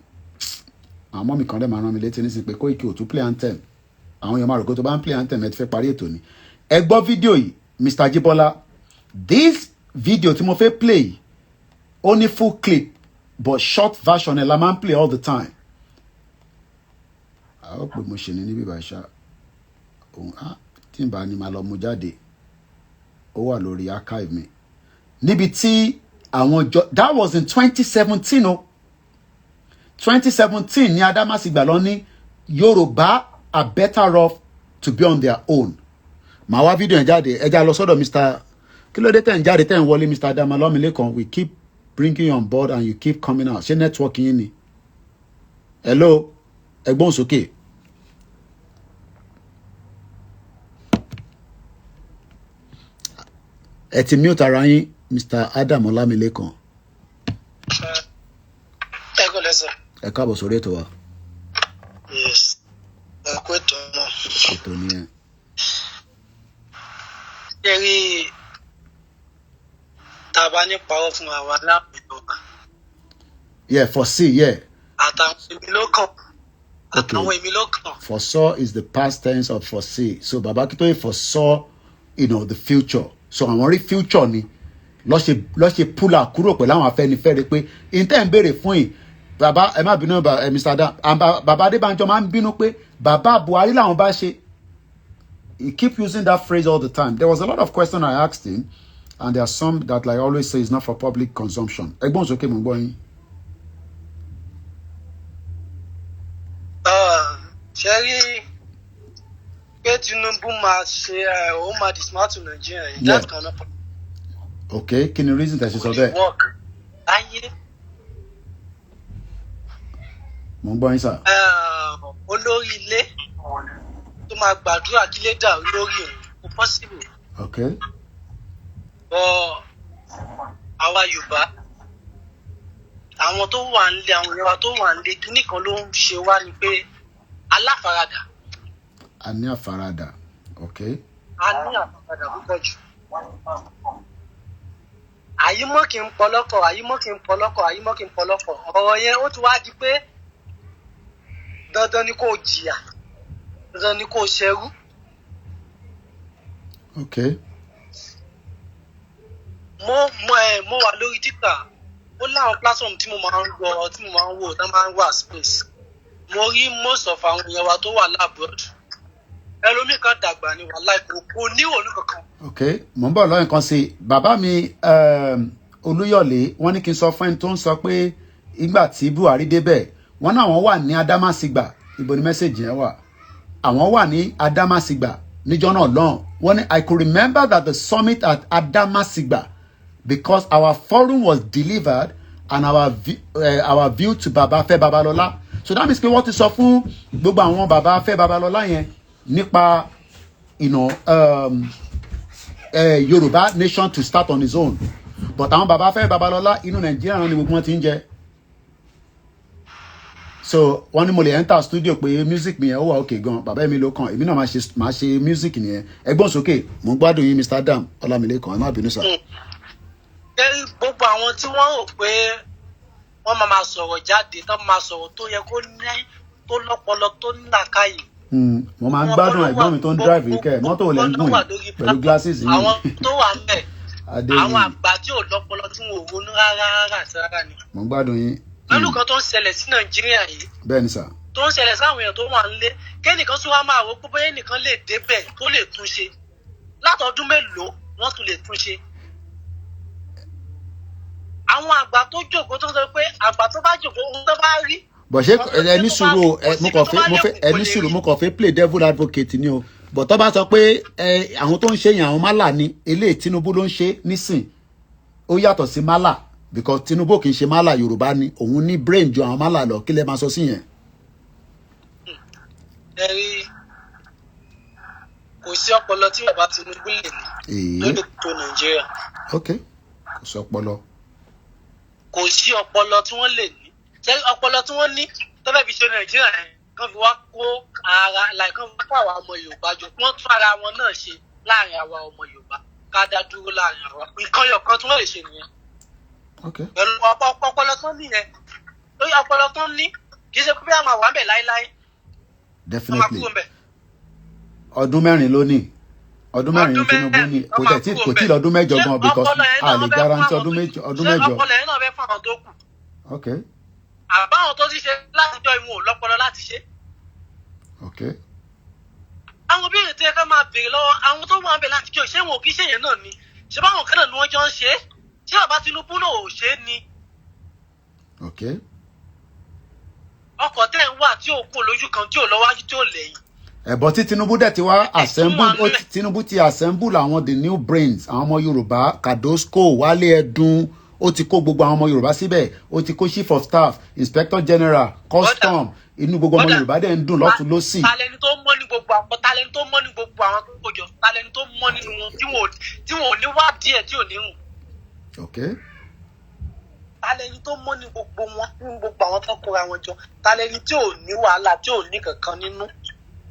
Àwọn ọmọ mi kan dẹ̀ máa rán mi létí nísìnyí pé Koiki ò tún play anthem. Àwọn èèyàn máa rò pé tó bá ń play anthem ẹ ti fẹ́ parí ètò ni. Ẹ gbọ́ video yìí Mr. Ajibola. This video tí mo fẹ́ play only full clip but short version ẹ̀ la máa ń play all the time. I hope mo ṣe ní níbí bàṣà. Tí n bá ní máa lọ mú jáde. Ó wà lórí archive mi. Níbi tí àwọn that was in 2017 o. 2017 ní Adamasingba lọ ní Yorùbá are better off to be on their own. Màá wá fídíò yẹn jáde ẹja lọ sọ́dọ̀ Mr. Kí ló dé tẹ̀ ń jáde tẹ̀ ń wọlé Mr. Adama Ọlámilékan. We keep bringing you on board and you keep coming out. Ṣé network yín ni? Hello ẹgbọ́n sókè. ẹ ti mute ara yín Mr. Adam Olamilekan. Ẹ kò lẹ́sẹ̀. Ẹ káàbọ̀ sórí ètò wa. Yes. Ẹ kú ètò náà. Ètò nìyẹn. Ṣé rí tàbá ní parọ́ fún àwa láàbùdó wa? Yeah, foresee, yeah. Àtàwọn èmi ló kàn. Okay. Àtàwọn èmi ló kàn. Foresaw is the past tense of foresee. So Baba Akintoye foresaw, the future. So àwọn rí future ni lọ ṣe pull out kúrò pẹ̀lú àwọn Afẹ́nifẹ́re pé intẹ́ ń béèrè fún yìí bàbá ẹ má bínú Mr. Adam bàbá Adébánjọ máa ń bínú pé bàbá Buhari làwọn bá ṣe. He keep using that phrase all the time. There was a lot of questions I asked him and there are some that like I always say is not for public consumption. Ẹ̀gbọ́n sókè mo gbọ́ yín. Ṣé rí pé Tinubu máa ṣe ó máa dismantle Nigeria yìí that cannot possible. Okay, kí ni reason tẹ̀sí sọ bẹ́ẹ̀? Work láyé. Mo ń gbọ́ yín sà. Olórí ilé tó máa gbàdúrà kí lè dà lórí òun kò possible. Okay. Àwa Yorùbá àwọn tó wà nílé àwọn Yorùbá tó wà nílé kíní kan ló ń ṣe wá ni pé aláfaradà. A ní àfaradà. Okay. A ní àfaradà púpọ̀ jù. Àyímọ́ kì í pọlọ́kọ̀ ọ̀rọ̀ yẹn ó ti wá di pé dandan ni kò jìyà dandan ni kò ṣẹrú. Okay. Mo wà lórí Twitter ó láwọn platform tí mo máa ń gbọ́ tí mo máa ń wò tá máa ń wà space mo rí most of àwọn èèyàn wa tó wà labroad ẹlòmíì kan dàgbà ní wàhálà kò ní òòlù kankan. Okay, mo ń bọ̀ lọ́yìn kan sí bàbá mi Olúyọ̀lé wọ́n ní kí n sọ fún ẹni tó ń sọ pé ìgbà tí Buhari débẹ̀ wọ́n náà wọ́n wà ní Adamasingba ibo ni mẹ́sẹ̀gì yẹn wà àwọn wà ní Adamasingba níjọ́ náà lọ́hùn wọ́n ní I could remember that the summit at Adamasingba because our forum was delivered and our view to Baba Fẹ́ Babalọ́lá so that means pé wọ́n ti sọ fún gbogbo àwọn Baba Fẹ́ Babalọ́lá yẹn nípa Yoruba nation to start on his own but àwọn Baba Fẹ́ Babalọ́lá inú Nàìjíríà náà ni gbogbo wọn ti ń jẹ so wọ́n ní mo lè enter studio pé music mi yẹn ó wà okay gan bàbá mi ló kàn èmi náà máa ṣe music nìyẹn ẹgbọ́n sókè mo ń gbádùn yín Mr. Adam Olamilekan ẹ má bínú sá. Gbogbo àwọn tí wọ́n rò pé wọ́n máa sọ̀rọ̀ jáde tó máa sọ̀rọ̀ tó yẹ kó ní tó lọ́pọlọ tó ní làákàyè. mo máa ń gbádùn ẹ̀gbọ́n mi tó ń drive kẹ́ mọ́tò ò lẹ́ ń gùn yìí pẹ̀lú glasses yìí. àwọn tó wà ń bẹ̀ àwọn àgbà tí ò lọ́pọlọ tí wọn ò ronú rárá ni. mo ń gbádùn yín. pẹ̀lú kan tó ń ṣẹlẹ̀ sí Nàìjíríà yìí. bẹ́ẹ̀ ni sà. tó ń ṣẹlẹ̀ sáwọn èèyàn tó wà nílé kẹ́nìkan tún wá máa wò pé bóyá ẹnìkan lè débẹ̀ tó lè tún ṣe látọdún mélòó wọ́n tún lè tún ṣe. àwọn àgbà tó jókòó tó sọ pé àgbà tó bá jókòó ohun tó bá rí. bọ̀ ṣé ẹni sùúrù mo kàn fẹ́ play devil advocate ni o bọ̀ tó bá sọ pé àwọn tó ń ṣe yẹn àwọn málà ni eléyìí Tinubu ló ń ṣe nísìn ó yàtọ̀ sí málà because Tinubu kì í ṣe málà Yorùbá ni òun ní brain ju àwọn málà lọ kí lẹ máa sọ sí yẹn. ẹ rí kò sí ọpọlọ tí bàbá Tinubu lè ní lórí tó Nàìjíríà. ok kò sí ọpọlọ. kò sí ọpọlọ tí wọ́n lè ní ṣé ọpọlọ tí wọ́n ní tó fẹ́ fi ṣe Nàìjíríà yẹn kàn fi wá kó ara kàn fi kó àwa ọmọ Yorùbá jọ wọ́n tún ara wọn náà ṣe láàrin àwa ọmọ Yorùbá ká dá dúró láàrin àwa nǹkan yọ̀kan tí wọ́n lè ṣe nìyẹn. pẹ̀lú ọpọlọ tó ní yẹn lórí ọpọlọ tó ní kì í ṣe pé àwọn àwọn àbẹ̀ láéláé. definitely ọdún mẹ́rin ló ní ọdún mẹ́rin ní Tinubu ní kò tí lọ́dún mẹ́jọ gan because a lè guarantee ọdún mẹ́jọ. ọpọlọ yẹn náà fẹ́ fún àwọn tó kù. ok. àbáwọn tó ti ṣe látijọ́ ìwọ̀n ò lọ́pọlọ láti ṣe. ok. àwọn béèrè tí ẹ fẹ́ máa béèrè lọ́wọ́ àwọn tó wà ń bẹ̀ látijọ́ ṣé wọn ò kí ṣe yẹn náà ni ṣé báwọn kan náà ni wọ́n jọ ń ṣe é ṣé bàbá Tinubu náà ò ṣe é ni. ok. ọkọ̀ tẹ̀ ń wà tí ò kú lójú kan tí ò lọ́wájú tí ò lẹ́yìn. ẹ̀bọ̀ tí Tinubu dẹ̀ ti wá Tinubu ti assemble àwọn the new brains àwọn ọmọ Yorùbá Kadosco Wálé Ẹdùn ó ti kó gbogbo àwọn ọmọ Yorùbá síbẹ̀, ó ti kó chief of staff, inspector general, custom, inú gbogbo ọmọ Yorùbá dẹ̀ ń dùn lọ́tún lọ́sì. talẹni tó mọ̀ ní gbogbo àwọn tó kójọ, talẹni tó mọ̀ nínú wọn tí wọn ò ní wá díẹ̀ tí ò ní rùn. Okay. Talẹni tó mọ̀ ní gbogbo wọn, nínú gbogbo àwọn tó kóra wọn jọ, talẹni tí ò ní wàhálà, tí ò ní kankan nínú,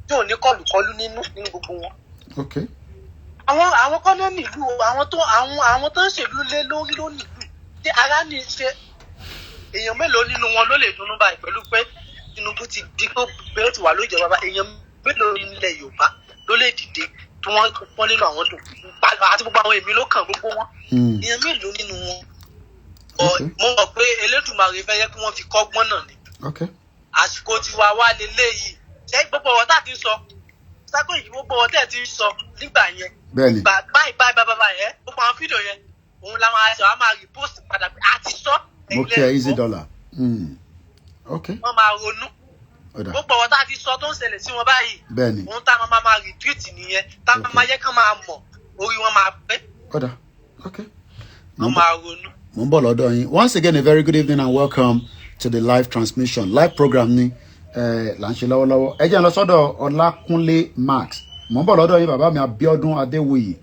tí ò ní kọlùkọlù nínú gbogbo wọn. Okay. Àwọn kọ́nà nílùú, àwọn tó ń ṣèlú lé lórí ló nílùú. Tí ara ní ṣe èèyàn mélòó nínú wọn ló lè dunnú báyìí pẹ̀lú pé Tinubu ti di tó bẹ́ẹ̀ ti wà lójú ìjọba, èèyàn mélòó nílẹ̀ Yorùbá ló lè dìde tí wọ́n pọ́n nínú àwọn dùn àti gbogbo àwọn èmi ló kàn gbogbo wọn. Èèyàn mélòó nínú wọn. Mo mọ̀ pé Elédùmarè fẹ́ yẹ kí wọ́n fi kọ́gbọ́n náà ni. Àsìkò tiwa wá lélẹ́yìí. Ṣé gbogbo ọ̀rọ̀ tá a ti sọ? Sákò yìí gbogbo ọ̀rọ̀ tẹ̀ ti sọ nígbà yẹn. Bẹ́ẹ̀ni. Báyìí yẹn, gbogbo àwọn fídíò yẹn, òun la máa repost padà pé a ti sọ. Mo kí ẹ easy dollar. Okay. Wọ́n máa ronú. Gbogbo ọ̀rọ̀ tá a ti sọ tó ń ṣẹlẹ̀ sí wọn báyìí. Bẹ́ẹ̀ni. Òun tá a máa retweet nìyẹn. Tá a máa yẹ kán máa mọ̀, orí wọn máa pẹ́. Okay. Wọ́n máa ronú. Mo ń bọ̀ lọ́dọ̀ yín. Once again, a very good evening and welcome to the live transmission. Live program ni là ń ṣe lọ́wọ́lọ́wọ́. Ẹ jẹ́ n lọ sọ́dọ̀ Ọlákúnlé Max. Mo ń bọ̀ lọ́dọ̀ yín bàbá mi Abíọ́dún Adéwòyè.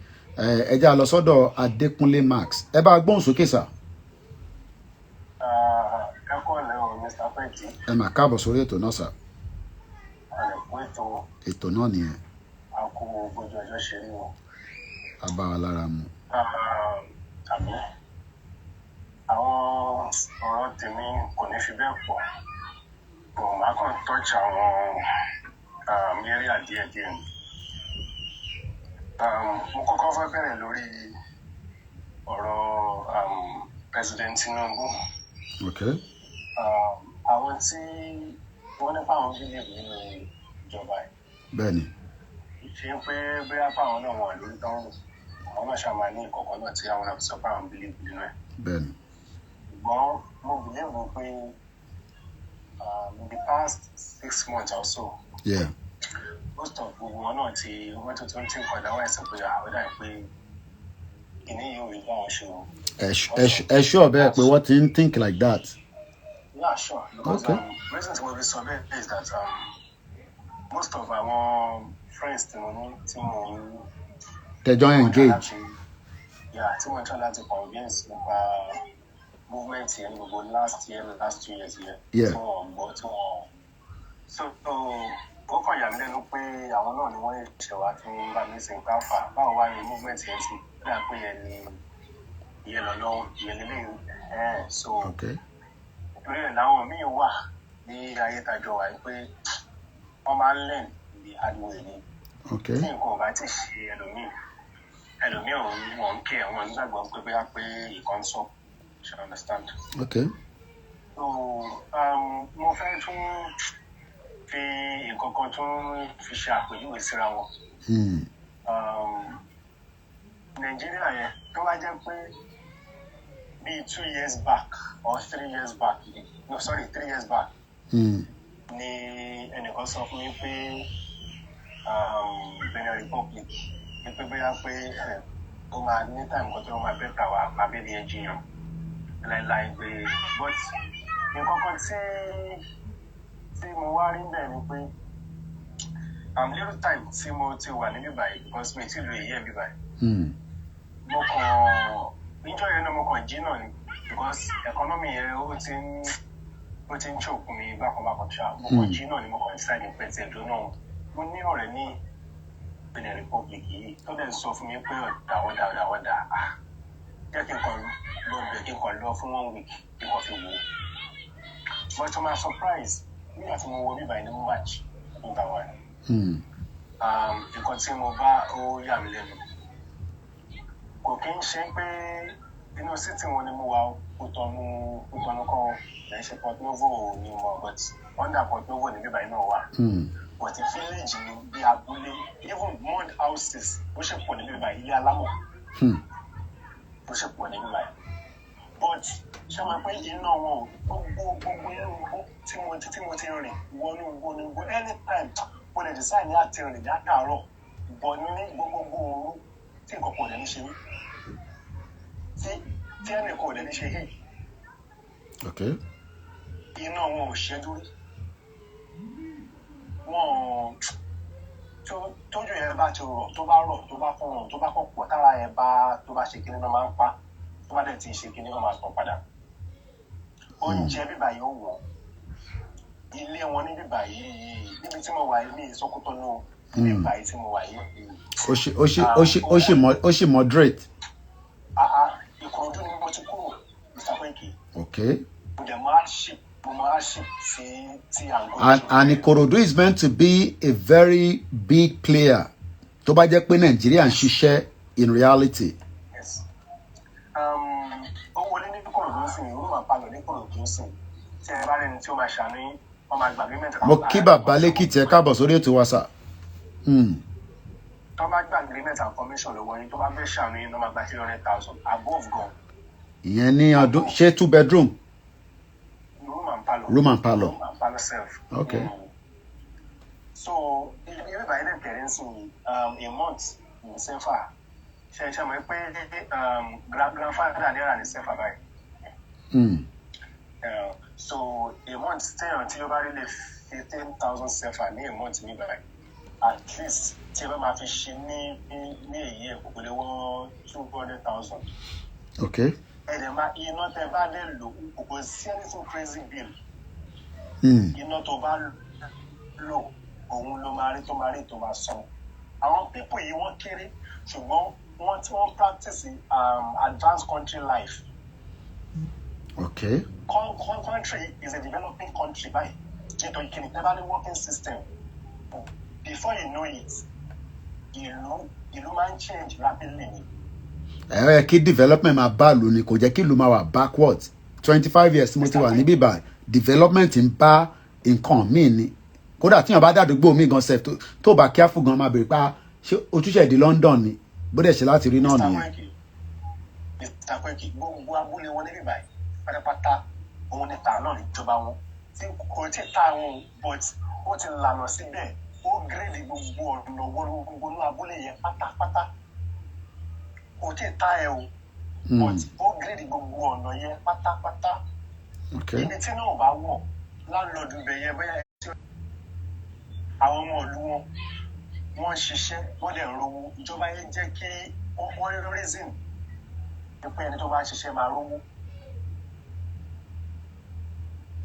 Ẹ jẹ́ lọ sọ́dọ̀ Adékúnlé Max. Ẹ bá gbóhùn sókè sà. Ẹ mà káàbọ̀ sórí ètò náà sà. Ètò náà nìyẹn. A bá wa lára mu. Àwọn ọ̀rọ̀ tèmi kò ní fi bẹ́ẹ̀ pọ̀. Màá kàn touch àwọn area díẹ̀díẹ̀ ni. Mo kọ́kọ́ fẹ́ bẹ̀rẹ̀ lórí ọ̀rọ̀ President Tinubu. Okay. Àwọn tí wọ́n nípa àwọn bílíọ̀nù nínú ìjọba ẹ̀. Bẹ́ẹ̀ni. Ṣé pé bóyá fáwọn náà wọ̀n lórí tọ́rùn, àwọn náà ṣàmà ní ìkọ̀kọ̀ náà tí àwọn náà fi sọ pé àwọn bílíọ̀nù nínú ẹ̀. Bẹ́ẹ̀ni. Ṣùgbọ́n mo believe pé in the past 6 months or so. Yeah. Most of gbogbo wọn náà ti wọ́n tó ń tí nǹkan dáwọ́ ẹ̀sìn pé àwọn dà pé kìíní yóò rí báwọn ṣe o. Ẹ ṣọ́ bẹ́ẹ̀ pé wọ́n ti ń think like that. Yeah, sure. Because reason tí mo fi sọ bẹ́ẹ̀ is that most of our friends tí mo ní tí mo ń tẹjọ engage. Tí mo ń try láti convince nípa movement yẹn gbogbo last 2 years yẹn. Yeah. Tí wọ́n gbọ́ tí wọ́n. So ó kàn yà mí lẹ́nu pé àwọn náà ni wọ́n ṣe wá tí wọ́n bá mi sìn ká fà báwo wá ní movement yẹn sí bí a pé yẹn ni ìyẹn lọ́lọ́ ìyẹn lélẹ́yìn so torí ẹ̀ láwọn míì wà ní ayé tajọ wà pé wọ́n máa ń learn the hard way ni tí nǹkan ò bá ti ṣe ẹlòmíì wọ́n ń kẹ́ wọn nígbàgbọ́ pé bóyá pé ìkan sọ ṣe understand. So mo fẹ́ tún fi nǹkan kan tún fi ṣe àpèjúwe síra wọn. Nàìjíríà yẹn tó bá jẹ́ pé bíi 2 years back or 3 years back 3 years back ni ẹnìkan sọ fún mi pé Benin Republic ní pé bóyá pé ó máa ní time kan tí wọ́n máa bẹ́ẹ̀ wá abẹ́lé ẹnjìyàn láìláì pé but nǹkan kan tí mo wá rí bẹ́ẹ̀ ni pé little time tí mo ti wà níbí báyìí because mi ti lo èyí ẹ̀ bí báyìí. Mo kàn níjọ́ yẹn náà mo kàn jí náà ni because economy yẹn ó ti ń choke mi bákan ṣá. Mo kàn jí náà ni mo kàn decide pé ti ẹ̀dùn náà mo ní ọ̀rẹ́ ní Benin Republic yìí tó dẹ̀ sọ fún mi pé ọ̀dà jẹ́ kí n kàn lọ bẹ̀ kí n kàn lọ fún 1 week kí n kàn fi wò ó. But to my surprise nígbà tí mo wọ bíbá ẹni March 2001 nǹkan tí mo bá ó yà mí lẹ́nu kò kí ń ṣe pé inú city wọn ni mo wà Kútọ̀nù kan ẹ̀ ṣe Port Novo ni mo but under Port Novo ni bíbá iná wà but village ni bí abúlé even mud houses ó ṣe pọ̀ ní bíbá ilé alámọ̀ ó ṣe pọ̀ ní bíbá but ṣe máa pẹ́ iná wọn gbogbo inú tí mo ti rìn wọnú anytime mo lè decide ní àti rìn látàárọ̀ bọ̀ ní gbogbo òru tí nǹkan pọ̀ lẹ́nu ṣe mí tí tí ẹnì kan ò lè ní ṣe yìí. Okay. Iná wọn ò ṣẹ́jú rí. Wọ́n tójú yẹn bá ti rọ̀ tó bá rọ̀ tó bá kún tó bá kọ̀ pọ̀ tára yẹn tó bá ṣe kíní náà máa ń pa tó bá dẹ̀ ti ṣe kíní náà máa tàn padà. Oúnjẹ bíbà yìí ó wọ̀. Ilé wọn ní bíbà yìí níbi tí mo wà ní Sókótó náà bíbà yìí tí mo wà yìí. Ó ṣe moderate. Ìkòròdú ni mo ti kúrò ìsàpẹ́kì. Okay. And Ikorodu is meant to be a very big player. Tó bá jẹ́ pé Nigeria ń ṣiṣẹ́ in reality. Yes. Owó ní Ikorodu sí ni Roma Palo ní Ikorodu sí. Tí ẹ bá rẹni tí ó máa ṣàní ọmọ àgbà agreement. Mo kí bàbá Lẹ́kìtì ẹ káàbọ̀ sórí ètò wa sà. Tó bá gba agreement and commission lọ́wọ́ yín tó bá fẹ́ ṣàní ọmọ àgbà 300,000 above gan. Ìyẹn ní ọdún ṣé 2 bedroom? Room and parlor. Self. Okay. So, if you buy the parents a month in Sefa, she may pay grandfather there and Sefa by. So, a month stay until you buy 15,000 Sefa near a month me by. At least, Tiba Mafish near a year, 200,000. Okay. And you not a bad look, because see anything crazy bill. Iná tó bá lò òun ló máa rí tó máa san. Àwọn people yìí wọ́n kéré ṣùgbọ́n wọ́n practice advanced country life. Okay. Country is a developing country báyìí. Nítorí kìíní tẹ́ bá ní working system. Before you know it, ìlú máa ń change rapidly ni. Kí development máa bá lò ní kò jẹ́ kí ìlú máa wà backward. 25 years mo ti wà níbí báyìí. Development ń bá nǹkan míì ni kódà tíyàn bá dàdúgbò míì gan sef tó bá careful gan máa bèrè pa ṣé ojúṣe di London ni bó dẹ̀ ṣe láti rí náà nìyẹn. Mr. Kweki gbogbo abúlé wọn níbí báyìí pátápátá òun ni tà náà níjọba wọn tí kò tí ta wọn but ó ti lànà síbẹ̀ ó gírèdì gbogbo ọ̀nà gbogbo ní abúlé yẹn pátápátá kò tí ta ẹ o but ó gírèdì gbogbo ọ̀nà yẹn pátápátá. Okay. Ibi tí náà bá wọ̀ láńlọ́ọ̀dù bẹ̀yẹ bẹ́ẹ̀ àwọn ọmọ ìlú wọ́n ṣiṣẹ́ wọ́n dẹ̀ rówó ìjọba yẹn jẹ́ kí wọ́n reason pé ẹni tó bá ṣiṣẹ́ máa rówó.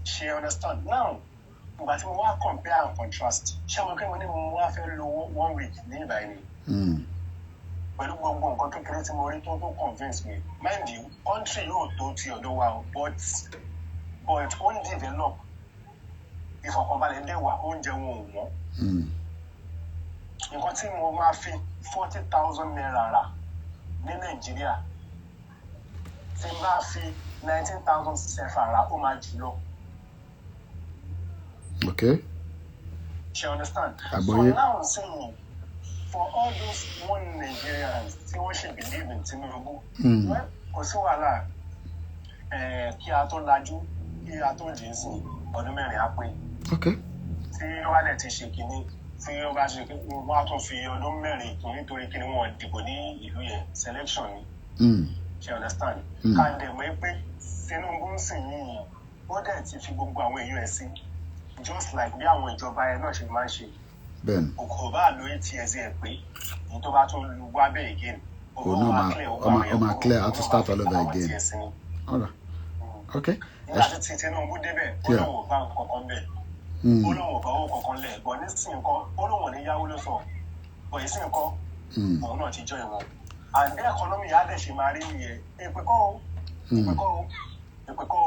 Ṣé understand? Now, ìgbà tí mo wá compare and contrast ṣé mo kí mo ní mo wá fẹ́ lo 1 week ní ìbáyìí ni. Pẹ̀lú gbogbo nǹkan kékeré tí mo rí tó convince me. Mind you, country yóò tó ti ọ̀dọ̀ wa o but ó ń develop ìfọ̀kànbalẹ̀ dẹ̀ wà oúnjẹ wọn ò wọ́n. Nǹkan tí mo máa fi 40,000 naira rà ní Nàìjíríà tí n bá fi 19,000 Sefa rà ó máa jù lọ. Okay. You understand? Aboye. So now I'm saying for all those one Nigerians tí wọ́n ṣe believe in Tinubu, kò sí wàhálà kí a tó lajú kí a tó jìn sí ọdún mẹ́rin á pé. Okay. Tí ó wá dẹ̀ ti ṣe kínní tí ó bá ṣe wọ́n á tún fi ọdún mẹ́rin kún nítorí kí ni wọ́n dìbò ní ìlú yẹn selection ni. You understand? Ká dẹ̀ mọ̀ pé Tinubu ń sìn yìí ó dẹ̀ ti fi gbogbo àwọn èèyàn ẹ̀ sí just like bí àwọn ìjọba ẹ̀ náà ṣe máa ń ṣe. Bẹ́ẹ̀ni. Òkò bá lo ATS ẹ̀ pé ní tó bá tún lu wá bẹ́ẹ̀ again. Ó máa clear how to start all over again. All right. Okay. Nígbà tí Tinubu débẹ̀ ó lóun ò bá nǹkan kan bẹ̀. Ó lóun ò bá owó kankan lẹ̀ bọ̀ nísìnyí nǹkan ó lóun ò ní yáwó ló sọ bọ̀ yìí sí nǹkan òun náà ti jọ ìwọ̀n. And bí ẹ̀kọ́nọ́mì yà á dẹ̀ ṣe máa rí nìyẹn èpè kọ́ o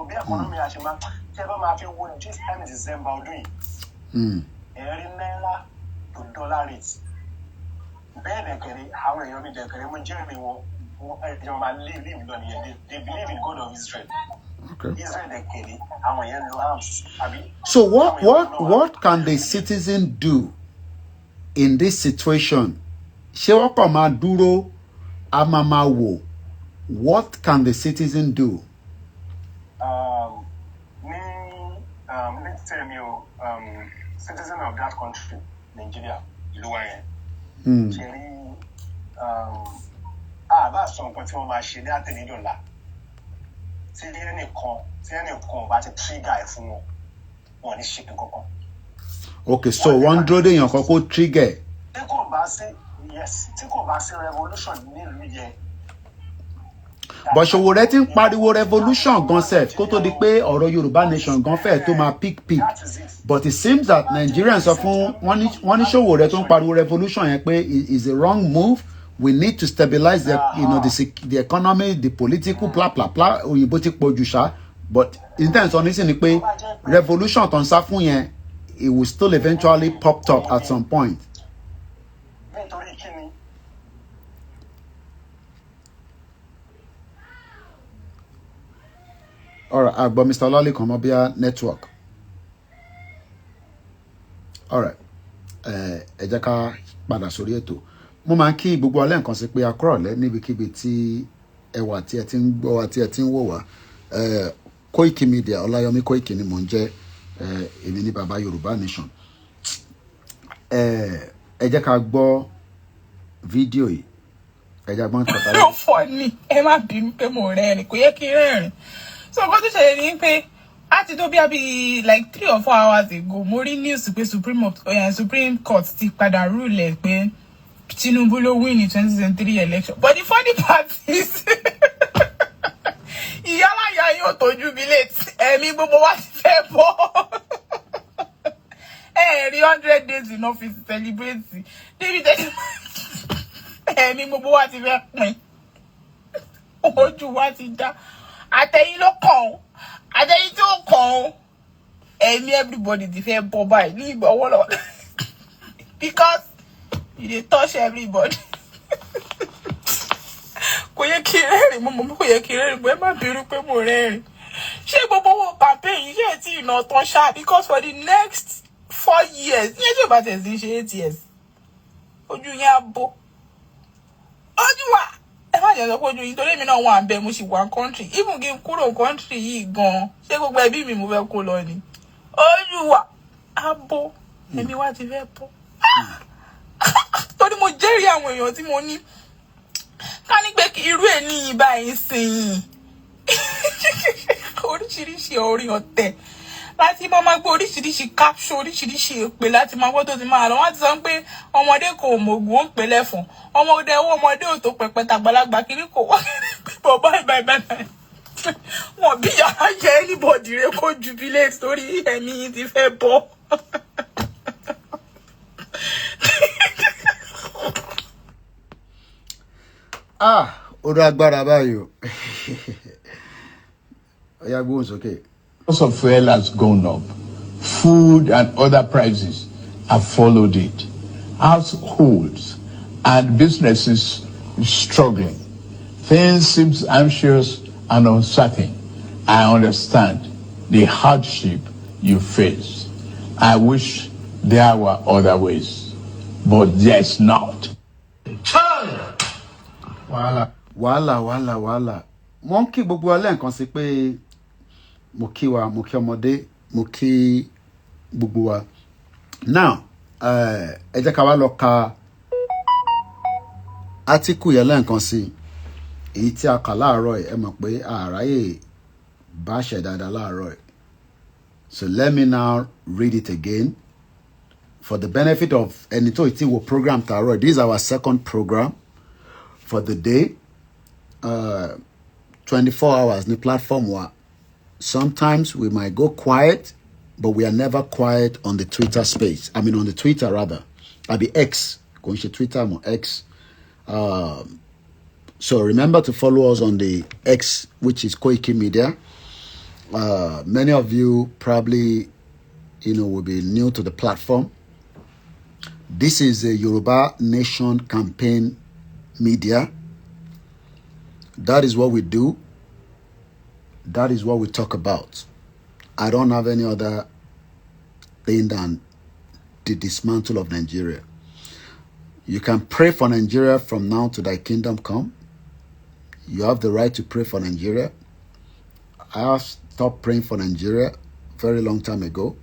bí ẹ̀kọ́nọ́mì yà á ṣe máa tí ẹ bá máa fi wo this time December ọdún yìí ẹ̀rí náírà to dollar rate bẹ́ẹ̀ dẹ̀kẹ̀rẹ̀ àwọn èèyàn mi dẹ̀kẹ̀rẹ̀ mo jẹ́rìí wọn ẹ̀jọ̀ máa live lọ nìyẹn they believe in God of Israel. Okay. Israel dẹ̀kẹ̀rẹ̀ àwọn èèyàn lo arms àbí. So what can the citizen do in this situation? Ṣé wọ́n kàn máa dúró a máa wò? What can the citizen do? Let's tell you, citizen of that country, Nigeria, ìlú wa yẹn. Ṣẹ̀rí bá sọ nǹkan tí wọ́n máa ṣe ní àtẹ̀nídọ̀la tí ẹnìkan bá ti trigger ẹ̀ fún wọn wọn ní ṣe kankan. Okay, so one dúró de èèyàn kan kó trigger. tí kò bá sí revolution nílùú yẹn. But Sowore ti ń pariwo revolution gan sef kó tó di pé ọ̀rọ̀ Yorùbá nation gan fẹ́ tó máa pick. But it seems that Nigerians sọ fún wọ́n ní Sowore tó ń pariwo revolution yẹn pé is a wrong move. We need to stabilize the economy, the political blah blah blah. Òyìnbó ti pọ̀ jù ṣá. But in terms of this ni pé revolution tó ń sá fún yẹn, it will still eventually pop up at some point. Alright, but Mr. Lolly Komobia network. Alright. Ẹ jẹ́ ká padà sórí ètò. Mo máa ń kí gbogbo alẹ́ nǹkan sí pé a kúrọ̀lẹ́ níbikíbi tí ẹ wà tí ẹ ti ń gbọ́ wa tí ẹ ti ń wò wá. Koiki Media, Ọláyọmí Koiki ni mò ń jẹ́. Èmi ní bàbá Yorùbá Nation. Ẹ jẹ́ ká gbọ́ fídíò yìí. Ẹ jẹ́ gbọ́n tọ́ta yìí. Ó fọ́ ni, ẹ má bínú pé mo rẹ́rìn, kò yẹ kí n rẹ́rìn. So nǹkan tó ṣẹlẹ̀ ni pé àti tó bí like 3 or 4 hours ago mo rí news pé Supreme Court ti padà rule pé Tinubu ló win ní 2023 election. But the funny part is ìyálàyà yóò tó jubilate ẹ̀mí gbogbo wa ti fẹ́ bọ́. Rí 100 days in office celebrate débi tẹ́lẹ̀ ẹ̀mí gbogbo wa ti fẹ́ pin ojú wa ti dá. Àtẹ̀yìn ló kàn ó àtẹ̀yìn tí ó kàn ó ẹ̀mí everybody ti fẹ́ bọ́ báyìí ní ìgbà ọwọ́ lọ́wọ́ because you dey touch everybody. Kò yẹ kí rẹ́rìn mo mọ̀ kò yẹ kí rẹ́rìn mo ẹ má bínú pé mo rẹ́rìn. Ṣé gbogbo owó campaign yìí ṣe tí ìnà tán ṣá because for the next 4 years ní ẹjọ́ ìbá tẹ̀sí ṣe 8 years ojú yẹn á bó ojú wa. Ẹ má jẹ́ sọ pé ojú yín torí èmi náà wà ń bẹ mo sì wà country even kí n kúrò country yìí gan ṣé gbogbo ẹbí mi mo fẹ́ kó lọ ni ojú wa abo èmi wá ti fẹ́ bọ́ torí mo jẹ́rìí àwọn èèyàn tí mo ní ká ní pé kí irú ẹ̀ ní ìbá yìí sìn oríṣiríṣi orin ọ̀tẹ̀ láti máa gbọ́ oríṣiríṣi caption oríṣiríṣi èpè láti máa gbọ́ tó ti máa lọ wọ́n ti sọ pé ọmọdé kò mọ̀gùn ó ń pè lẹ́fọ̀n ọmọdé ò tó pẹpẹ tàgbàlagbà kiri kò wá bọ̀ báyìí wọn bí yàrá jẹ anybody rẹ kó jubilate torí ẹ̀mí yìí ti fẹ́ bọ́. Orí agbára báyìí o. Ọ̀yá gbóhùn sókè. Cost of fuel has gone up. Food and other prices have followed it. Households and businesses struggling. Things seem anxious and uncertain. I understand the hardship you face. I wish there were other ways, but there's not. Wàhálà. Wọ́n kí gbogbo alẹ́ nǹkan sí pé mo kí wa, mo kí ọmọdé, mo kí gbogbo wa. Now, ẹ jẹ́ ká wá lọ ka átíkù yẹn lẹ́ẹ̀kan sí èyí tí a kà láàárọ̀ ẹ̀ mọ̀ pé àráyè bá ṣẹ̀ dáadáa láàárọ̀ ẹ̀. So let me now read it again for the benefit of ẹni tó ti wo program tààrọ̀. This is our second program for the day. 24 hours ní platform wa. Sometimes we might go quiet, but we are never quiet on the Twitter space. I mean, on the Twitter rather. I'll be X. Go on Twitter, I'm on X. So remember to follow us on the X, which is Koiki Media. Many of you probably, will be new to the platform. This is a Yoruba Nation campaign media. That is what we do. That is what we talk about. I don't have any other thing than the dismantle of Nigeria. You can pray for Nigeria from now to thy kingdom come. You have the right to pray for Nigeria. I have stopped praying for Nigeria very long time ago.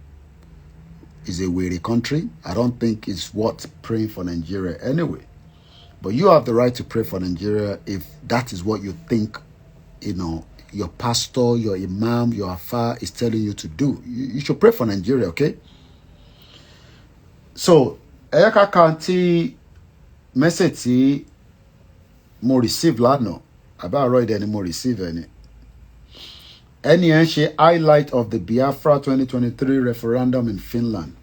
It's a weary country. I don't think it's worth praying for Nigeria anyway. But you have the right to pray for Nigeria if that is what you think, your pastor, your imam, your afar is telling you to do. You should pray for Nigeria, okay? So, Eka Kanti message mo receive lano. About right any more receive any. Any highlight of the Biafra 2023 referendum in Finland.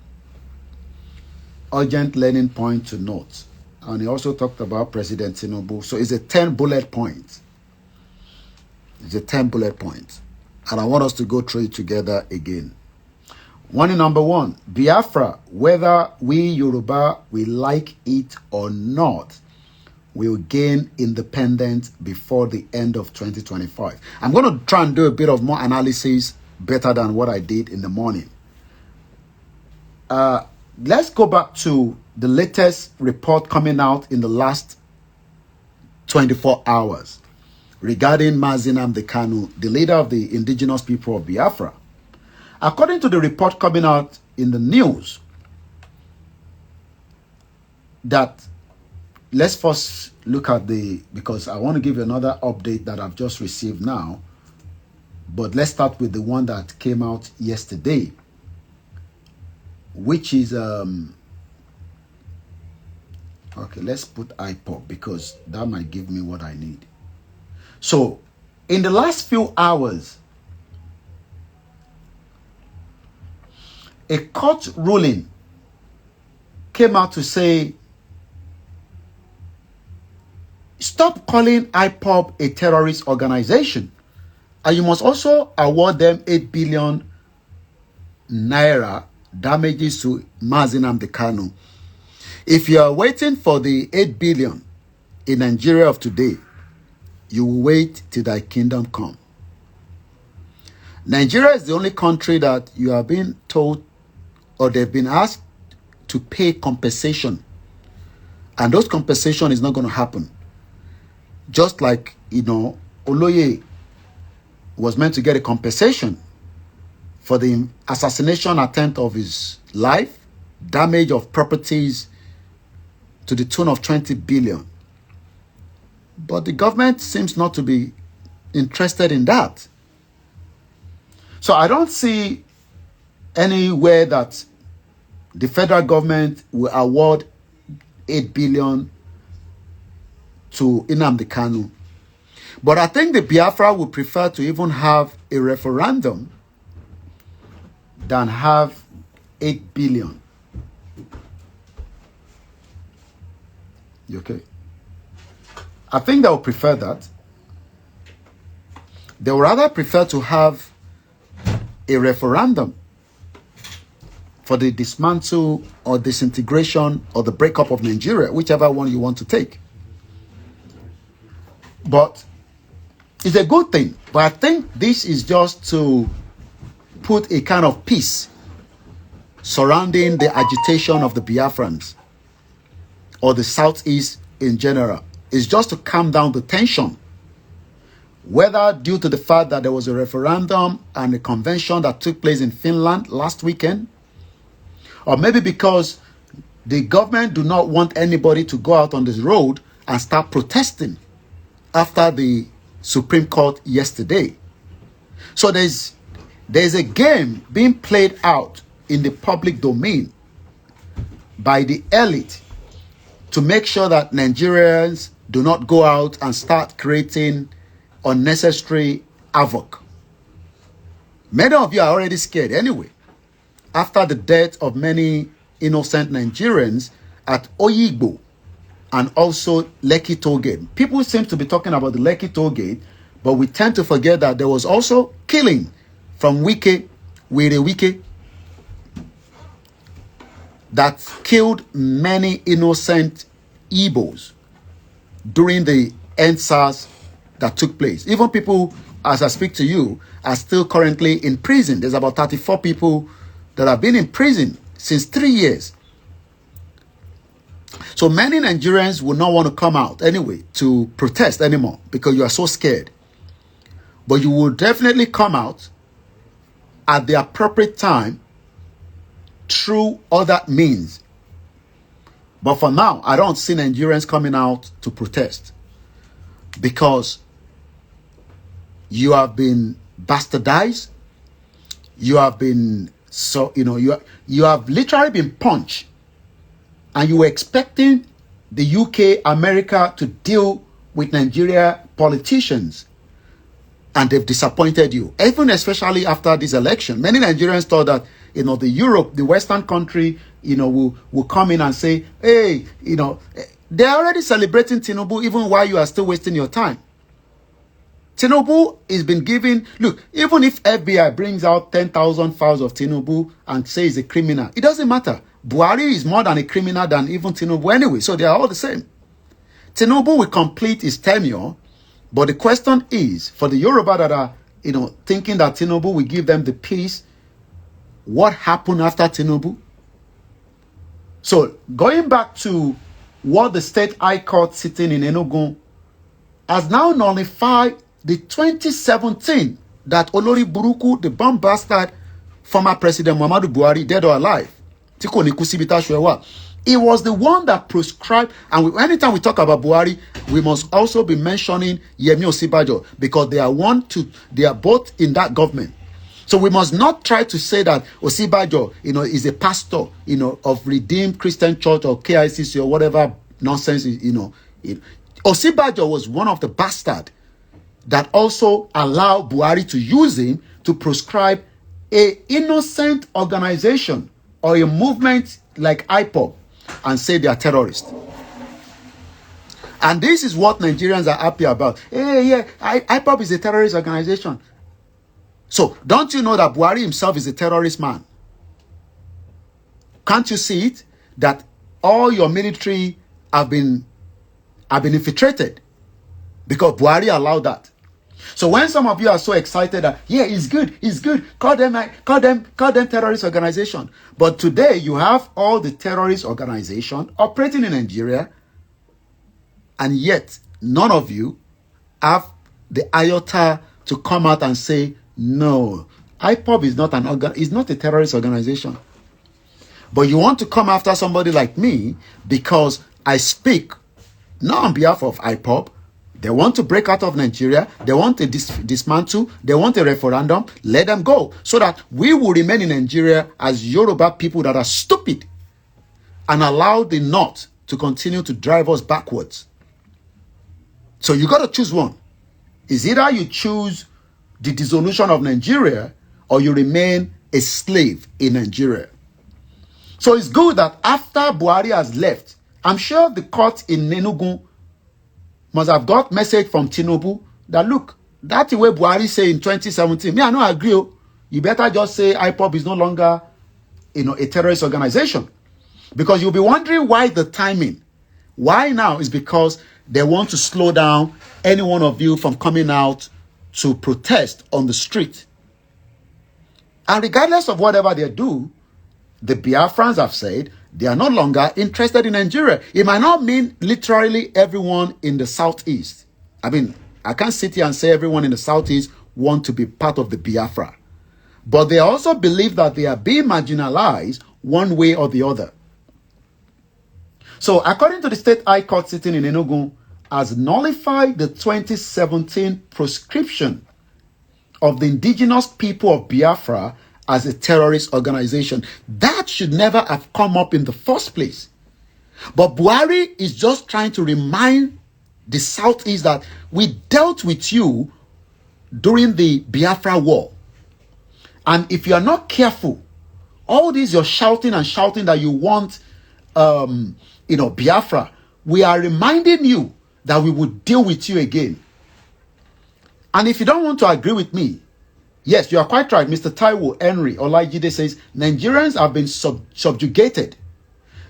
Urgent learning point to note. And he also talked about President Tinubu. So it's a 10 bullet points. It's a 10 bullet points. And I want us to go through it together again. Number one, Biafra, whether we Yoruba, we like it or not, will gain independence before the end of 2025. I'm going to try and do a bit of more analysis better than what I did in the morning. Let's go back to the latest report coming out in the last 24 hours regarding Mazi Nnamdi Kanu, the leader of the indigenous people of Biafra. According to the report coming out in the news, that let's first look at because I want to give you another update that I've just received now. But let's start with the one that came out yesterday, which is, okay, let's put IPOP because that might give me what I need. So, in the last few hours, a court ruling came out to say, stop calling IPOB a terrorist organization. And you must also award them 8 billion naira damages to Mazi Nnamdi Kanu. If you are waiting for the 8 billion in Nigeria of today, you will wait till thy kingdom come. Nigeria is the only country that you have been told or they've been asked to pay compensation. And those compensation is not going to happen. Just like, Oloye was meant to get a compensation for the assassination attempt of his life, damage of properties to the tune of 20 billion. But the government seems not to be interested in that. So I don't see anywhere that the federal government will award 8 billion to Nnamdi Kanu. But I think the Biafra would prefer to even have a referendum than have 8 billion. You okay? I think they would prefer that. They would rather prefer to have a referendum for the dismantle or disintegration or the breakup of Nigeria, whichever one you want to take. But it's a good thing. But I think this is just to put a kind of peace surrounding the agitation of the Biafrans or the Southeast in general. It's just to calm down the tension. Whether due to the fact that there was a referendum and a convention that took place in Finland last weekend, or maybe because the government do not want anybody to go out on this road and start protesting after the Supreme Court yesterday. So there's a game being played out in the public domain by the elite to make sure that Nigerians do not go out and start creating unnecessary havoc. Many of you are already scared anyway. After the death of many innocent Nigerians at Oyigbo and also Lekki Tollgate. People seem to be talking about the Lekki Tollgate, but we tend to forget that there was also killing from Wike that killed many innocent Igbos during the EndSARS that took place. Even people, as I speak to you, are still currently in prison. There's about 34 people that have been in prison since 3 years. So many Nigerians will not want to come out anyway to protest anymore because you are so scared. But you will definitely come out at the appropriate time through other means. But for now, I don't see Nigerians coming out to protest because You have been bastardized. You have been, you have literally been punched. And you were expecting the UK, America to deal with Nigeria politicians. And they've disappointed you. Even especially after this election. Many Nigerians thought that, the Europe, the Western country, will come in and say, hey, they're already celebrating Tinubu even while you are still wasting your time. Tinubu has been given, look, even if FBI brings out 10,000 files of Tinubu and says he's a criminal, it doesn't matter. Buhari is more than a criminal than even Tinubu anyway, so they are all the same. Tinubu will complete his tenure, but the question is, for the Yoruba that are, thinking that Tinubu will give them the peace, what happened after Tinubu? So, going back to what the State High Court sitting in Enugu has now nullified the 2017 that Olori Buruku, the bomb bastard, former President Muhammadu Buhari, dead or alive, he was the one that prescribed, and anytime we talk about Buhari, we must also be mentioning Yemi Osinbajo, because they are both in that government. So we must not try to say that Osinbajo, is a pastor, of Redeemed Christian Church or KICC or whatever nonsense, Osinbajo was one of the bastards that also allowed Buhari to use him to proscribe a innocent organization or a movement like IPOB and say they are terrorists. And this is what Nigerians are happy about. Hey, yeah, IPOB is a terrorist organization. So, don't you know that Buhari himself is a terrorist man? Can't you see it? That all your military have been infiltrated because Buhari allowed that. So when some of you are so excited that, yeah, it's good, call them terrorist organization. But today you have all the terrorist organization operating in Nigeria, and yet none of you have the iota to come out and say, no, IPOB is not a terrorist organization. But you want to come after somebody like me because I speak not on behalf of IPOB. They want to break out of Nigeria. They want to dismantle. They want a referendum. Let them go. So that we will remain in Nigeria as Yoruba people that are stupid and allow the North to continue to drive us backwards. So you got to choose one. Is either you choose the dissolution of Nigeria or you remain a slave in Nigeria. So it's good that after Buhari has left, I'm sure the court in Enugu must have got message from Tinubu that, look, that's the way Buhari say in 2017. Me, I don't agree. You better just say IPOB is no longer, a terrorist organization. Because you'll be wondering why the timing. Why now is because they want to slow down any one of you from coming out to protest on the street. And regardless of whatever they do, the Biafrans have said they are no longer interested in Nigeria. It might not mean literally everyone in the Southeast. I mean, I can't sit here and say everyone in the Southeast want to be part of the Biafra. But they also believe that they are being marginalized one way or the other. So, according to the State High Court sitting in Enugu, has nullified the 2017 proscription of the indigenous people of Biafra as a terrorist organization. That should never have come up in the first place. But Buhari is just trying to remind the Southeast that we dealt with you during the Biafra war. And if you are not careful, all this you're shouting and shouting that you want, Biafra, we are reminding you that we will deal with you again. And if you don't want to agree with me, yes, you are quite right. Mr. Taiwo Henry Olajide says, Nigerians have been subjugated.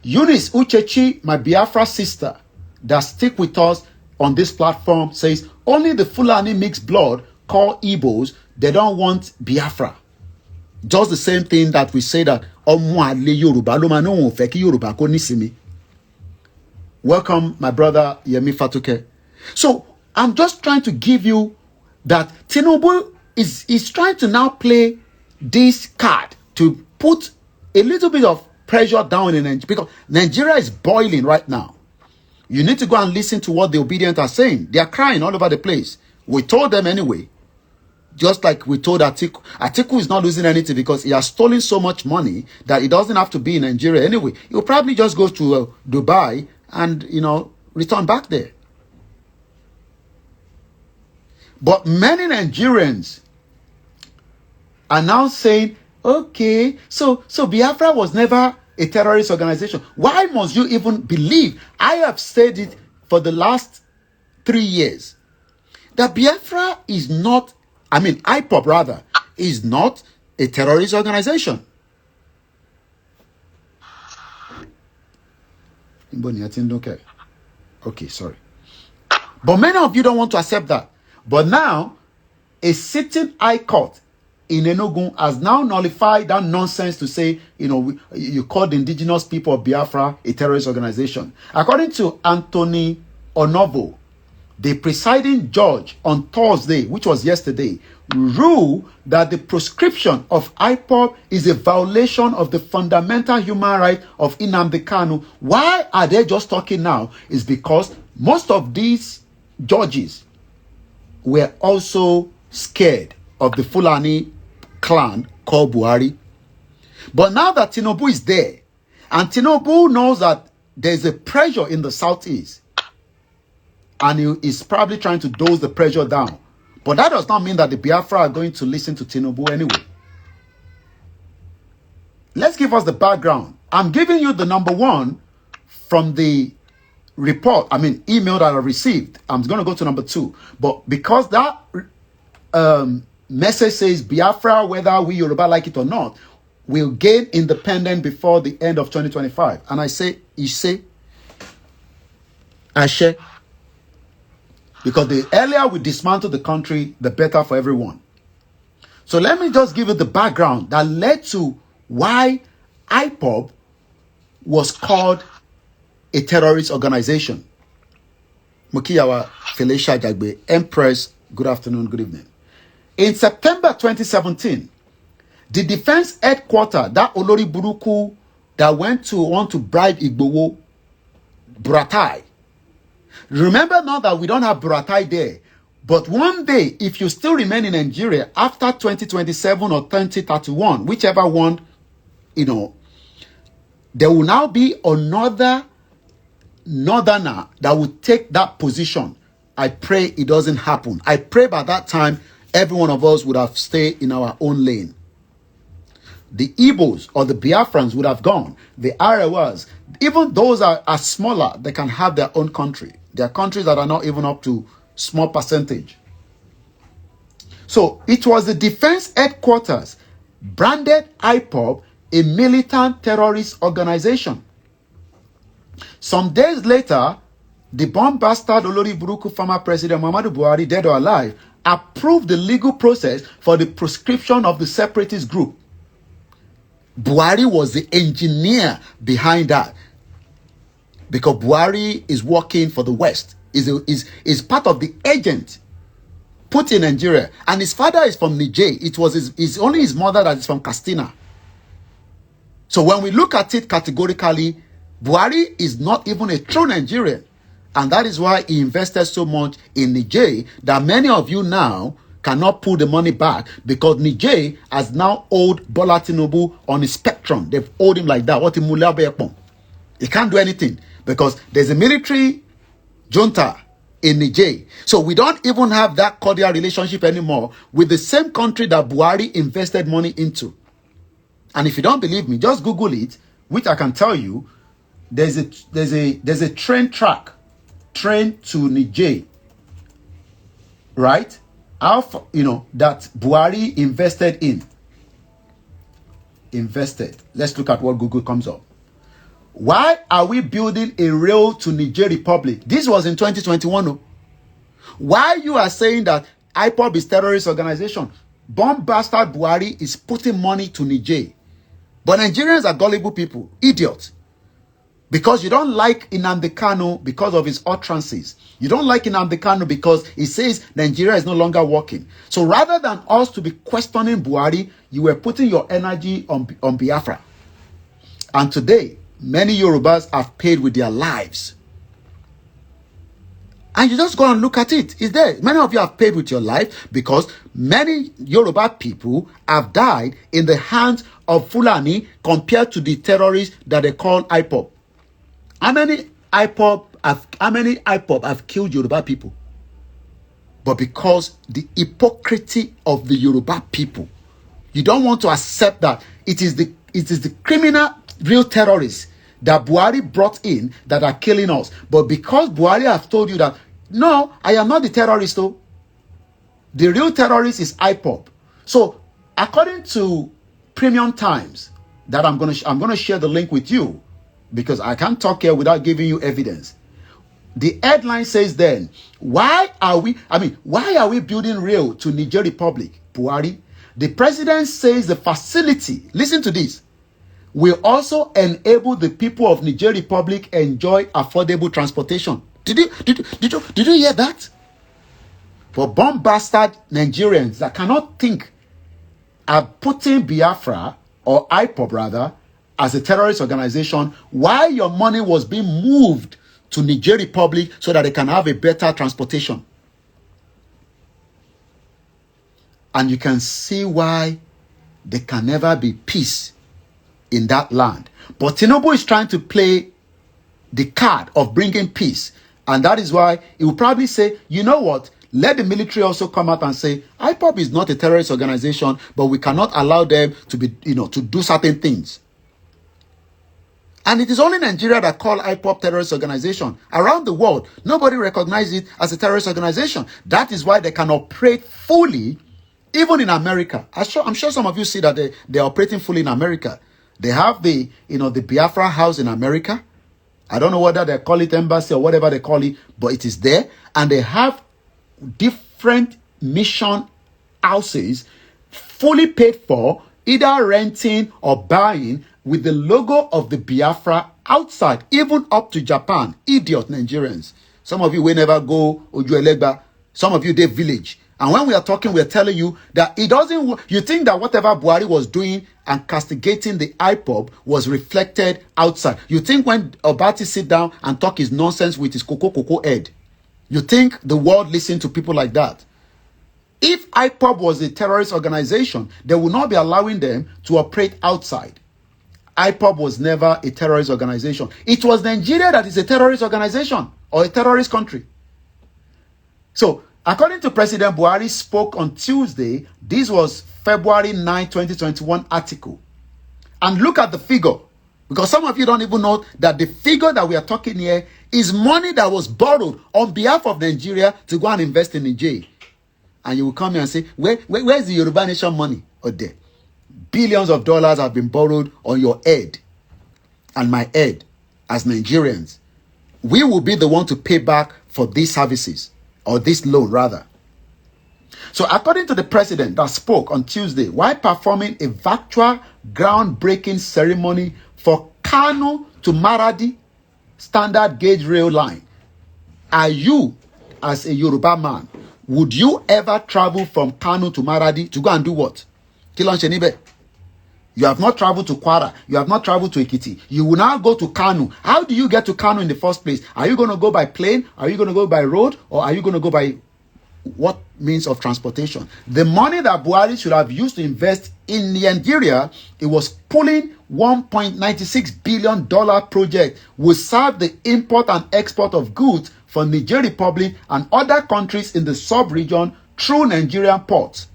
Eunice Uchechi, my Biafra sister, that stick with us on this platform, says, only the Fulani mixed blood called Igbos, they don't want Biafra. Just the same thing that we say that, welcome, my brother Yemi Fatuke. So, I'm just trying to give you that Tinubu is trying to now play this card to put a little bit of pressure down in Nigeria, because Nigeria is boiling right now. You need to go and listen to what the obedient are saying. They are crying all over the place. We told them anyway. Just like we told Atiku. Atiku is not losing anything because he has stolen so much money that he doesn't have to be in Nigeria anyway. He'll probably just go to Dubai and, return back there. But many Nigerians are now saying, okay, so Biafra was never a terrorist organization. Why must you even believe? I have said it for the last 3 years that Biafra is not, IPOB rather, is not a terrorist organization. Okay, sorry. But many of you don't want to accept that. But now, a sitting high court in Enugu has now nullified that nonsense to say, you called the indigenous people of Biafra a terrorist organization. According to Anthony Onovo, the presiding judge on Thursday, which was yesterday, ruled that the proscription of IPOB is a violation of the fundamental human right of Nnamdi Kanu. Why are they just talking now? Is because most of these judges were also scared of the Fulani clan called Buhari. But now that Tinubu is there, and Tinubu knows that there's a pressure in the southeast, and he is probably trying to dose the pressure down. But that does not mean that the Biafra are going to listen to Tinubu anyway. Let's give us the background. I'm giving you the number one from the report, email that I received. I'm going to go to number two. But because that message says Biafra, whether we Yoruba like it or not, will gain independence before the end of 2025. And I say, Ashe. Because the earlier we dismantle the country, the better for everyone. So let me just give you the background that led to why IPOB was called a terrorist organization. Mukiyawa Felicia Jagbe, Empress, good afternoon, good evening. In September 2017, the defense headquarters, that Olori Buruku that want to bribe Igbowo, Buratai. Remember now that we don't have Buratai there. But one day, if you still remain in Nigeria after 2027 or 2031, whichever one, there will now be another northerner that will take that position. I pray it doesn't happen. I pray by that time, every one of us would have stayed in our own lane. The Igbos or the Biafrans would have gone. The Arewas, even those are smaller, they can have their own country. There are countries that are not even up to small percentage. So it was the defense headquarters branded IPOB a militant terrorist organization. Some days later, the bomb bastard Olori Buruku former President Muhammadu Buhari, dead or alive, approved the legal process for the proscription of the separatist group. Buhari was the engineer behind that. Because Buhari is working for the West, is part of the agent put in Nigeria. And his father is from Niger. It was only his mother that is from Castina. So when we look at it categorically, Buhari is not even a true Nigerian. And that is why he invested so much in Niger that many of you now cannot pull the money back because Niger has now owed Bola Tinubu on his spectrum. They've owed him like that. He can't do anything. Because there's a military junta in Niger. So we don't even have that cordial relationship anymore with the same country that Buhari invested money into. And if you don't believe me, just Google it, which I can tell you, there's a train to Niger, right? That Buhari invested in. Let's look at what Google comes up. Why are we building a rail to Niger Republic? This was in 2021. No? Why you are saying that IPOB is terrorist organization? Bomb bastard Buhari is putting money to Niger. But Nigerians are gullible people, idiots. Because you don't like Nnamdi Kanu because of his utterances. You don't like Nnamdi Kanu because he says Nigeria is no longer working. So rather than us to be questioning Buhari, you were putting your energy on Biafra. And today, many Yorubas have paid with their lives. And you just go and look at it. It's there. Many of you have paid with your life because many Yoruba people have died in the hands of Fulani compared to the terrorists that they call IPOB. How many IPOB have killed Yoruba people? But because the hypocrisy of the Yoruba people, you don't want to accept that it is the criminal real terrorists that Buhari brought in that are killing us. But because Buhari has told you that, no, I am not the terrorist, though. The real terrorist is IPOB. So, according to Premium Times, that I'm gonna share the link with you, because I can't talk here without giving you evidence. The headline says then, why are we building rail to Niger Republic, Buhari? The president says the facility, listen to this, will also enable the people of Niger Republic enjoy affordable transportation. Did you hear that? For bomb bastard Nigerians that cannot think of putting Biafra, or IPOB rather, as a terrorist organization, why your money was being moved to Niger Republic so that they can have a better transportation. And you can see why there can never be peace in that land. But Tinubu is trying to play the card of bringing peace. And that is why he will probably say, you know what? Let the military also come out and say, IPOB is not a terrorist organization, but we cannot allow them to be, to do certain things. And it is only Nigeria that call IPOB terrorist organization. Around the world, nobody recognizes it as a terrorist organization. That is why they can operate fully, even in America. I'm sure some of you see that they're operating fully in America. They have the Biafra house in America. I don't know whether they call it embassy or whatever they call it, but it is there. And they have different mission houses fully paid for, either renting or buying, with the logo of the Biafra outside, even up to Japan. Idiot Nigerians. Some of you will never go Ojuelegba. Some of you they village. And when we are talking, we are telling you that it doesn't. You think that whatever Buhari was doing and castigating the IPOB was reflected outside. You think when Obati sit down and talk his nonsense with his cocoa head, you think the world listened to people like that? If IPOB was a terrorist organization, they would not be allowing them to operate outside. IPOB was never a terrorist organization. It was Nigeria that is a terrorist organization or a terrorist country. So, according to President Buhari spoke on Tuesday, this was February 9, 2021 article. And look at the figure. Because some of you don't even know that the figure that we are talking here is money that was borrowed on behalf of Nigeria to go and invest in Nigeria. And you will come here and say, where's the Yoruba nation money? Or there. Billions of dollars have been borrowed on your head and my head as Nigerians. We will be the one to pay back for these services, or this loan rather. So according to the president that spoke on Tuesday while performing a virtual groundbreaking ceremony for Kano to Maradi standard gauge rail line, are you, as a Yoruba man, would you ever travel from Kano to Maradi to go and do what? Kilon Shenibe. You have not traveled to Kwara. You have not traveled to Ekiti. You will now go to Kano. How do you get to Kano in the first place? Are you going to go by plane? Are you going to go by road? Or are you going to go by what means of transportation? The money that Buhari should have used to invest in Nigeria, it was pulling $1.96 billion project will serve the import and export of goods from Niger Republic and other countries in the sub-region through Nigerian ports.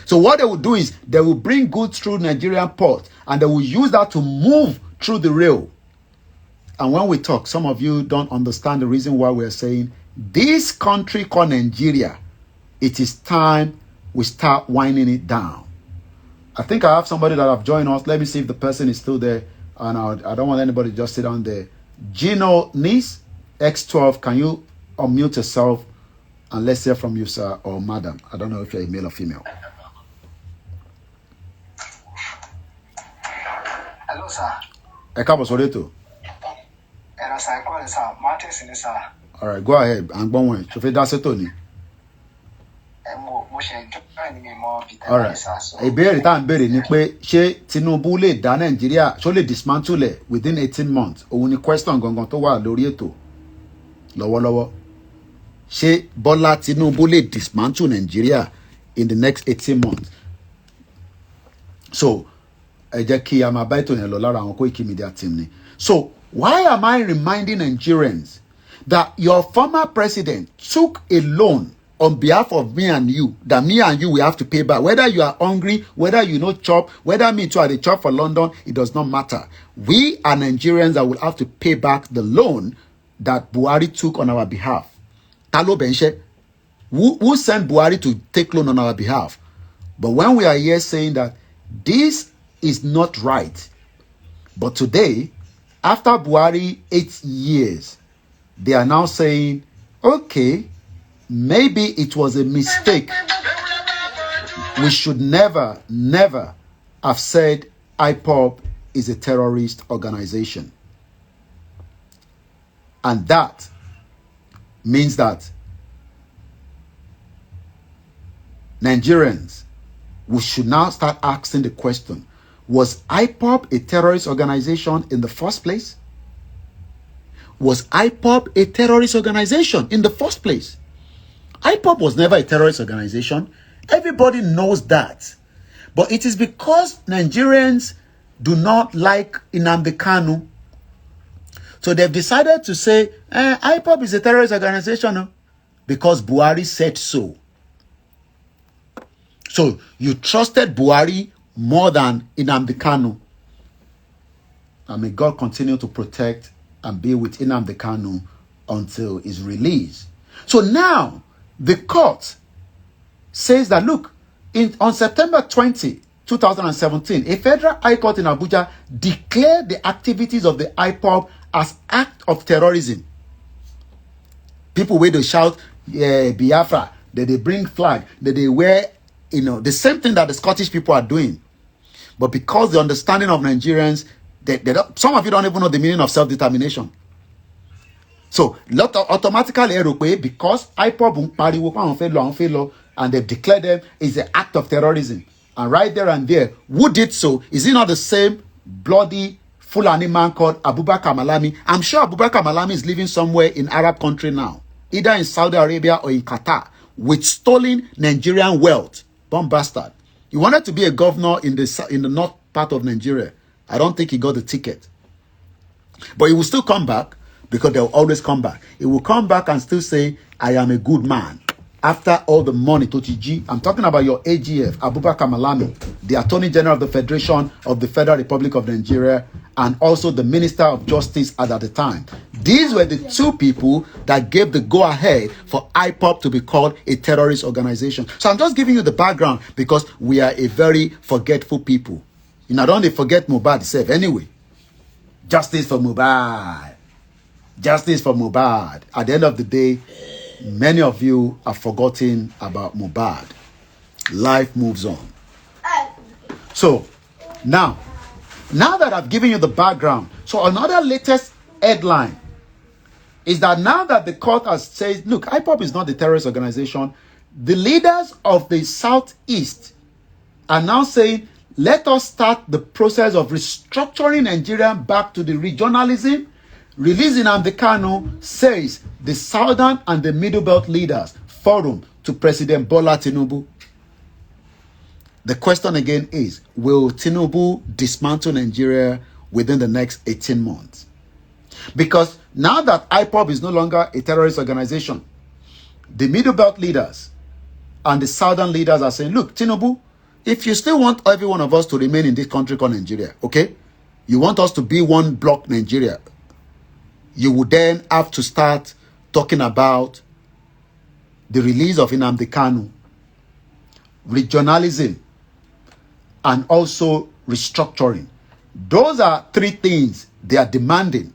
So what they will do is they will bring goods through Nigerian ports and they will use that to move through the rail. And when we talk, some of you don't understand the reason why we're saying this country called Nigeria, it is time we start winding it down. I think I have somebody that have joined us. Let me see if the person is still there. And I don't want anybody to just sit down there. Gino Nice, X12, can you unmute yourself and let's hear from you, sir or madam? I don't know if you're a male or female. Hello, sir. All right, go ahead. I'm going to say that's it, Tony. All right. Ìbéèrè tá ń béèrè ni pé ṣé Tinubu lè dá Nàìjíríà ṣó lè dismantle within 18 months? Òun ni question gangan tó wà lórí ètò lọ́wọ́lọ́wọ́. ṣé Bọ́lá Tinubu lè dismantle Nigeria in the next 18 months? So ẹ jẹ́ kí a máa bá ètò yẹn lọ lára àwọn Koiki Media team ni. So why am I reminding Nigerians that your former president took a loan on behalf of me and you, that me and you will have to pay back? Whether you are hungry, whether you no chop, whether me too are the chop for London, it does not matter. We are Nigerians that will have to pay back the loan that Buhari took on our behalf. Talo Benche, who sent Buhari to take loan on our behalf? But when we are here saying that this is not right, but today, after Buhari 8 years, they are now saying, okay, maybe it was a mistake. We should never, never have said IPOB is a terrorist organization. And that means that Nigerians, we should now start asking the question, was IPOB a terrorist organization in the first place? Was IPOB a terrorist organization in the first place? IPOB was never a terrorist organization. Everybody knows that. But it is because Nigerians do not like Nnamdi Kanu. So they've decided to say, IPOB is a terrorist organization because Buhari said so. So you trusted Buhari more than Nnamdi Kanu. And may God continue to protect and be with Nnamdi Kanu until his release. So now, the court says that, look, on September 20, 2017, a federal high court in Abuja declared the activities of the IPOB as act of terrorism. People where they shout, Biafra, that they bring flag, that they wear, the same thing that the Scottish people are doing. But because the understanding of Nigerians, some of you don't even know the meaning of self-determination. So, automatically, because IPOB and they've declared them is an act of terrorism. And right there and there, who did so? Is it not the same bloody Fulani man called Abubakar Malami? I'm sure Abubakar Malami is living somewhere in Arab country now, either in Saudi Arabia or in Qatar, with stolen Nigerian wealth. Bomb bastard. He wanted to be a governor in the north part of Nigeria. I don't think he got the ticket. But he will still come back, because they'll always come back. He will come back and still say, I am a good man. After all the money, Totiji, I'm talking about your AGF, Abubakar Malami, the Attorney General of the Federation of the Federal Republic of Nigeria, and also the Minister of Justice at the time. These were the two people that gave the go-ahead for IPOB to be called a terrorist organization. So I'm just giving you the background because we are a very forgetful people. You know, don't they forget Mohbad itself anyway. Justice for Mohbad. Justice for Mohbad. At the end of the day, many of you have forgotten about Mohbad. Life moves on. So, now that I've given you the background, so another latest headline is that now that the court has said, look, IPOB is not a terrorist organization, the leaders of the Southeast are now saying, let us start the process of restructuring Nigeria back to the regionalism. Releasing Nnamdi Kanu, says the Southern and the Middle Belt leaders forum to President Bola Tinubu. The question again is, will Tinubu dismantle Nigeria within the next 18 months? Because now that IPOB is no longer a terrorist organization, the Middle Belt leaders and the Southern leaders are saying, look, Tinubu, if you still want every one of us to remain in this country called Nigeria, okay? You want us to be one block Nigeria, you would then have to start talking about the release of Nnamdi Kanu, regionalism, and also restructuring. Those are three things they are demanding.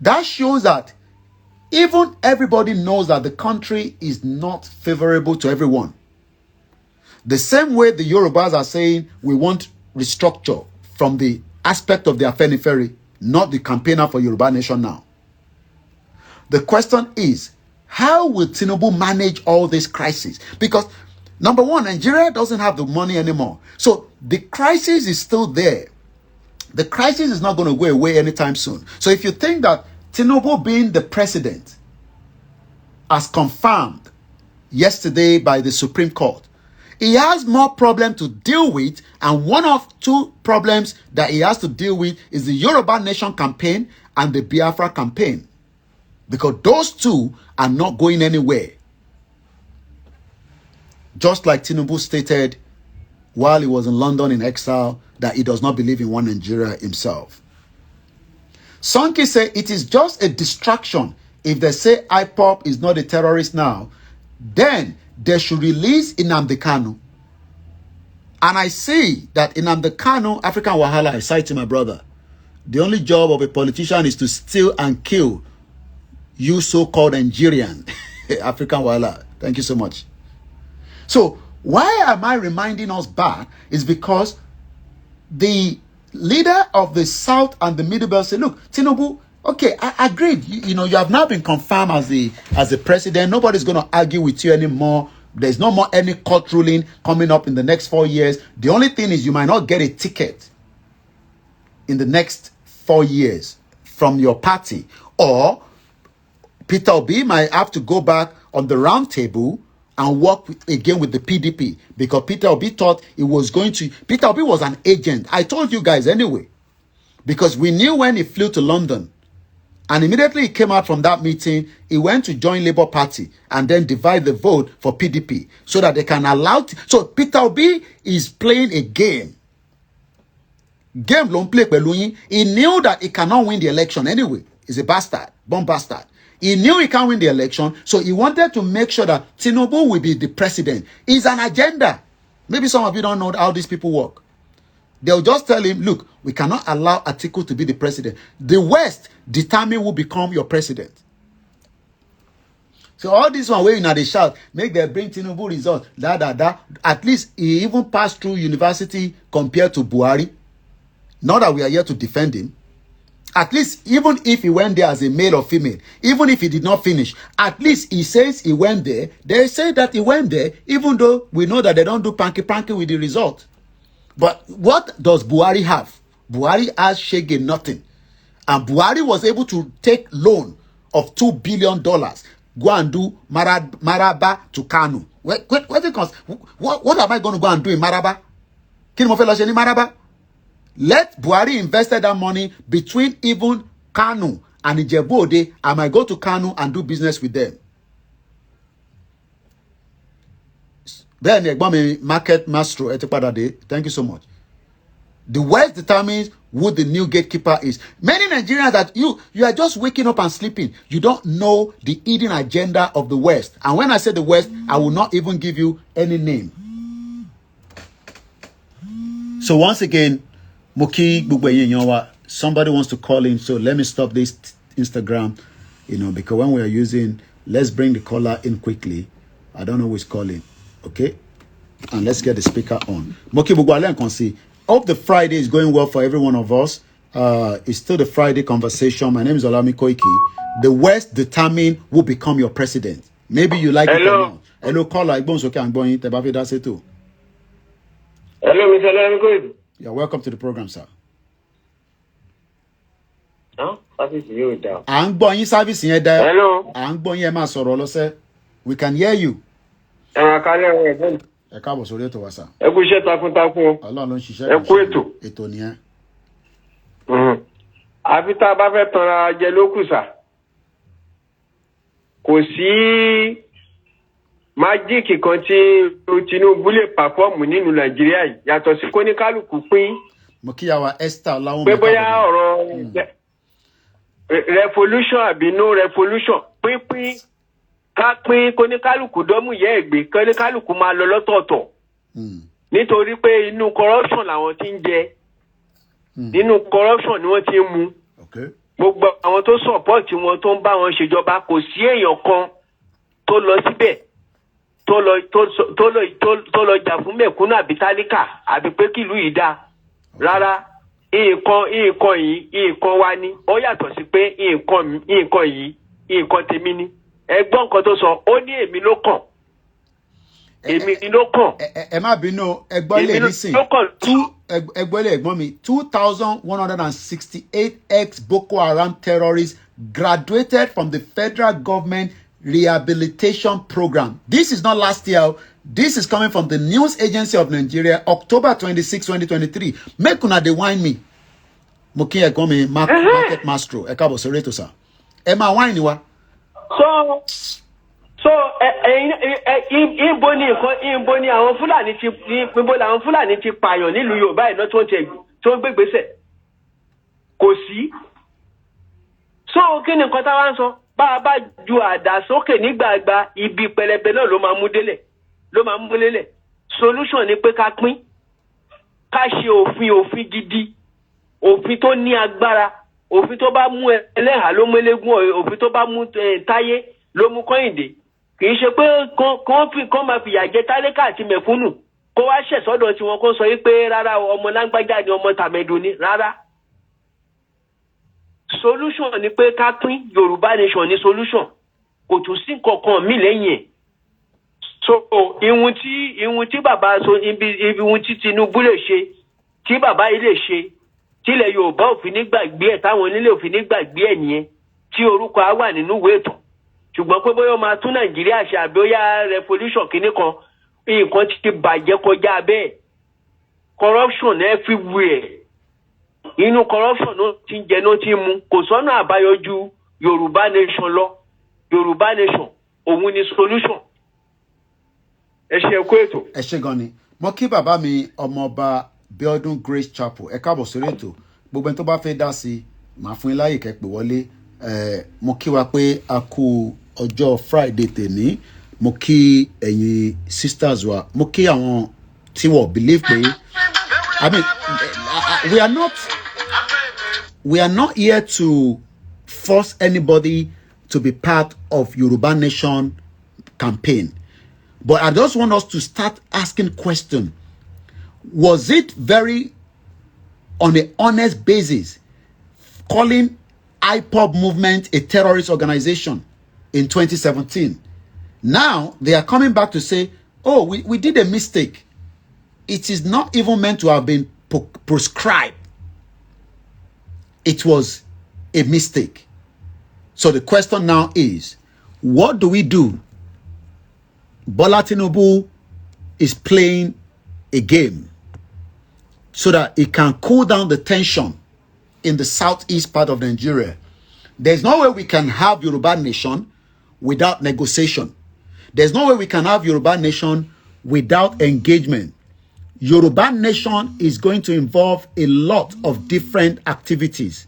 That shows that even everybody knows that the country is not favorable to everyone. The same way the Yorubas are saying we want restructure from the aspect of the F1RE, not the campaigner for Yoruba Nation now. The question is, how will Tinubu manage all this crisis? Because, number one, Nigeria doesn't have the money anymore. So the crisis is still there. The crisis is not going to go away anytime soon. So if you think that Tinubu being the president as confirmed yesterday by the Supreme Court. He has more problems to deal with, and one of two problems that he has to deal with is the Yoruba Nation campaign and the Biafra campaign. Because those two are not going anywhere. Just like Tinubu stated while he was in London in exile that he does not believe in one Nigeria himself. Sonke said it is just a distraction. If they say IPOP is not a terrorist now, then they should release Nnamdi Kanu. And I see that Nnamdi Kanu, African Wahala, I cite to my brother, the only job of a politician is to steal and kill you so-called Nigerian. African Wahala. Thank you so much. So why am I reminding us back is because the leader of the South and the Middle Belt said, look, Tinubu, okay, I agreed. You have now been confirmed as the president. Nobody's going to argue with you anymore. There's no more any court ruling coming up in the next 4 years. The only thing is you might not get a ticket in the next 4 years from your party. Or Peter Obi might have to go back on the round table and work again with the PDP, because Peter Obi thought he was going to... Peter Obi was an agent. I told you guys anyway, because we knew when he flew to London, and immediately he came out from that meeting, he went to join Labour Party and then divide the vote for PDP so that they can allow... So Peter Obi is playing a game. Game don't play Pelunyi. He knew that he cannot win the election anyway. He's a bastard, bomb bastard. He knew he can't win the election, so he wanted to make sure that Tinubu will be the president. It's an agenda. Maybe some of you don't know how these people work. They'll just tell him, look, we cannot allow Atiku to be the president. The West determine who will become your president. So all this one where they shout, make them bring Tinubu results, At least he even passed through university compared to Buhari. Not that we are here to defend him. At least, even if he went there as a male or female, even if he did not finish, at least he says he went there. They say that he went there, even though we know that they don't do panky with the result. But what does Buhari have? Buhari has shege nothing. And Buhari was able to take loan of $2 billion. Go and do Maraba to Kanu. What am I going to go and do in Maraba? Maraba? Let Buhari invested that money between even Kanu and Ijebu-Ode. I might go to Kanu and do business with them. Then market master. Thank you so much. The West determines who the new gatekeeper is. Many Nigerians that you are just waking up and sleeping. You don't know the hidden agenda of the West. And when I say the West, I will not even give you any name. So once again, Moki Bugwe, somebody wants to call in, so let me stop this Instagram, because when we are using, let's bring the caller in quickly. I don't know who is calling, okay? And let's get the speaker on. Moki Bugwe, can see. Hope the Friday is going well for every one of us. It's still the Friday conversation. My name is Olami Koiki. The West determine who will become your president. Maybe you like it or not. Hello, caller. Hello, Mr. Olami Koiki. You're welcome to the program, sir. Service you down. Service here down. Hello. We can hear you. Ẹ káàbọ̀ sórí ètò wa sà. Ẹ kú iṣẹ́ takuntakun. Ọlọ́run ló ń ṣiṣẹ́. Ẹ kú ètò. Ètò nìyẹn. Àfi tá a bá fẹ́ tanra jẹ lókù sà. Kò sí májíìkì kan tí Tinubu lè pàfọ́ọ̀mù nínú Nàìjíríà yìí yàtọ̀ sí kóníkálùkù pín. Mo kíyàwó Esther Ọláwọ́n. Pé bóyá ọ̀rọ̀ revolution àbí no revolution pínpín. Ká pín kóníkálùkù dọ́mù yẹ́ ẹ̀gbẹ́ kóníkálùkù máa lọ lọ́tọ̀ọ̀tọ̀. Nítorí pé inú corruption làwọn ti ń jẹ. Nínú corruption ni wọ́n ti ń mu. Gbogbo àwọn tó support wọn tó ń bá wọn ṣèjọba kò sí èèyàn kan tó lọ síbẹ̀ tó lọ jà fún mẹ̀kúnnù àbí tálíkà àbí pé kìlú yìí dá. Rárá, nǹkan wa ni. Ó yàtọ̀ sí pé nǹkan yìí nǹkan tèmi ni. Ẹgbọ́n nǹkan tó sọ, ó ní èmi ló kàn. Èmi ló kàn. Ẹ má bínú, ẹgbọ́n lè nísìn. Ẹgbọ́n lè ẹ̀gbọ́n mi, 2,168 ex-Boko Haram terrorists graduated from the federal government rehabilitation program. This is not last year. This is coming from the News Agency of Nigeria, October 26, 2023. Make una dey wine me. Moki Egomi, Market Mastro, Ekabo Soreto, sir. Emma wine wa. So, ìbò ni àwọn Fúlàní ti pààyàn nílùú Yorùbá iná tó ń gbé gbèsè. Kò sí. So, kí ni nǹkan táwa ń sọ? Bá a bá ju àdá sókè nígbàgbà ibi pẹlẹbẹ náà ló máa mú lélẹ̀. Solution ni pé ká pín. Ká ṣe òfin gidi. Òfin tó ní agbára. Òfin tó bá mú ẹlẹ́hà ló mú elégún. Òfin tó bá mú táyé ló mú Kọ́hìndé. Kì í ṣe pé kán máa fìyà jẹ tálákà àti mẹ̀kúnnù kó wá ṣẹ̀sọ́dọ̀ tí wọn kó sọ pé rárá ọmọ lágbájá ni ọmọ tàmẹ̀dù ni rárá. Solution ni pé ká pín. Yorùbá nation ni solution. Kò tún sí kankan mí lẹ́yìn ẹ̀. So ìhun tí bàbá sọ ìhun tí Tinubu lè ṣe tí bàbá yìí lè ṣe tílẹ̀ Yorùbá òfin nígbàgbé ẹ̀ táwọn onílé òfin nígbàgbé ẹ̀ nìyẹn tí orúkọ á wà nínú ìwé ìtàn. Ṣùgbọ́n pé bóyá máa tún Nàìjíríà ṣe àbí ó yá revolution kìíní kan nǹkan ti bàjẹ́ kọjá bẹ́ẹ̀. Corruption everywhere. Inú corruption ló ti ń jẹ ló ti ń mu. Kò sọ́nà àbáyọ ju Yorùbá nation lọ. Yorùbá nation òun ni solution. Ẹ ṣe ẹ̀kọ́ ètò. Ẹ ṣe gan ni. Mo kí bàbá mi ọmọọba Bíọ́dún Grace Chapel. Ẹ káàbọ̀ sórí ètò. Gbogbo ẹni tó bá fẹ́ dá sí màá fún yín láyè kẹ́ pè wọlé. Mo kí wa pé a kú ọjọ́ Friday tèní. Mo kí ẹ̀yin sisters wa. Mo kí àwọn tí wọ́n believe pé I mean we are not here to force anybody to be part of Yoruba Nation campaign. But I just want us to start asking questions. Was it very on an honest basis calling IPOB movement a terrorist organization in 2017? Now they are coming back to say, oh, we did a mistake. It is not even meant to have been prescribed. It was a mistake. So the question now is, what do we do? Bola Tinubu is playing a game so that it can cool down the tension in the southeast part of Nigeria. There's no way we can have Yoruba nation without negotiation. There's no way we can have Yoruba nation without engagement. Yoruba nation is going to involve a lot of different activities.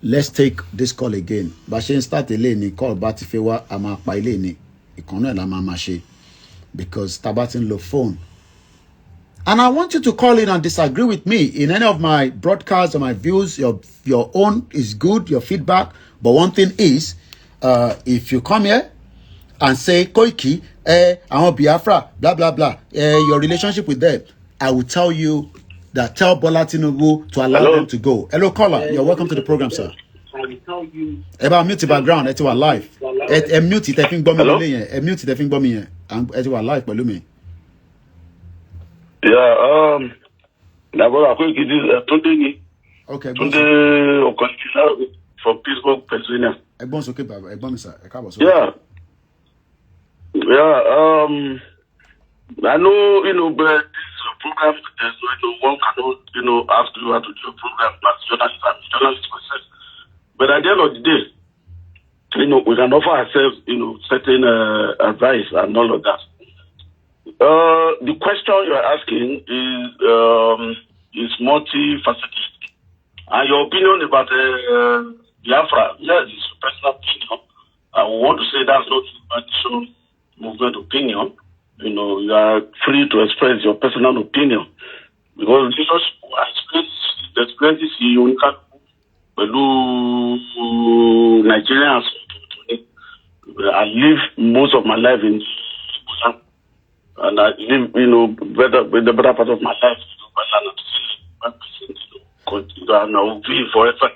Let's take this call again. Bashin start ni call Batifewa ama pa ile ni ikono la mama she because tabatin lo phone. And I want you to call in and disagree with me in any of my broadcasts or my views. Your own is good, your feedback. But one thing is, if you come here and say Koiki, I want Biafra, blah blah blah, your relationship with them, I will tell you that tell Bola Tinubu to allow them to go. Hello, caller. You're welcome to the program, sir. I will tell you. About mute the background. It's our live. Mute it. I think bomb me. Mute it. I think bomb me. And it's our live. Balumi. Yeah. Okay. Tunde from Pittsburgh, Pennsylvania. Okay, Baba. Sir. Yeah. Yeah. I know, but this program, one cannot, ask you how to do a program, but journalist process. But at the end of the day, we can offer ourselves, certain advice and all of that. The question you're asking is multifaceted. And your opinion about Biafra, yes, it's a personal opinion. I want to say that's not a movement opinion. You are free to express your personal opinion. Because the experiences you can Nigerians. I live most of my life in Busan. And I live, the better part of my life and I will be forever.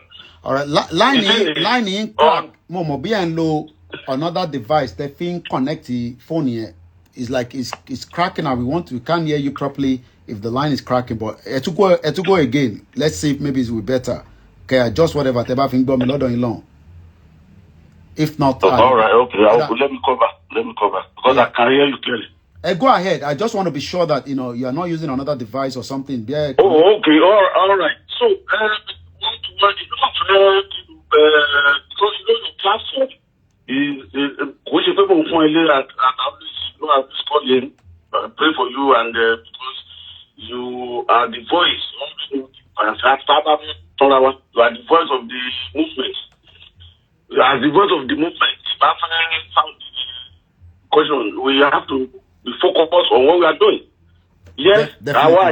All right, line crack. Momo be and low another device. The thing connect the phone here is like it's cracking. And we can't hear you properly if the line is cracking. But to go again. Let's see if maybe it will be better. Okay, adjust whatever. Teba thing bomb long. If not, all right, okay. Let me cover because I can hear you clearly. Go ahead. I just want to be sure that you are not using another device or something. Yeah. Oh, okay. All right. So, because your platform is which people and I just call him, pray for you, and because you are the voice of you are the voice of the movement. You are the voice of the movement. Question: we have to be focused on what we are doing. Yes, Biafra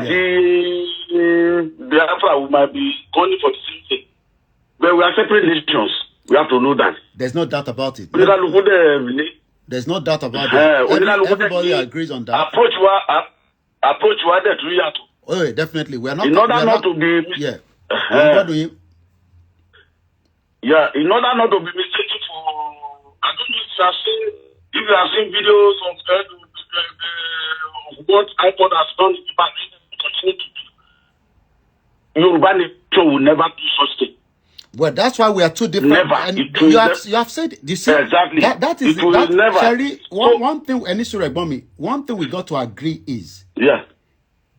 we might be going for the same thing, but we are separate nations. We have to know that. There's no doubt about it. There's no doubt about it. Everybody agrees on that. Approach what that we have to. Oh, definitely. We are not. In order not to be. Yeah. Yeah. In order not to be mistaken for. I don't know if you have seen videos of what iPod has done in the past. Continue to do. Yoruba nation will never do such thing. Well, that's why we are two different. Never. And you have said the same. Exactly. That is it. Never. Sherry, one thing, one thing we got to agree is,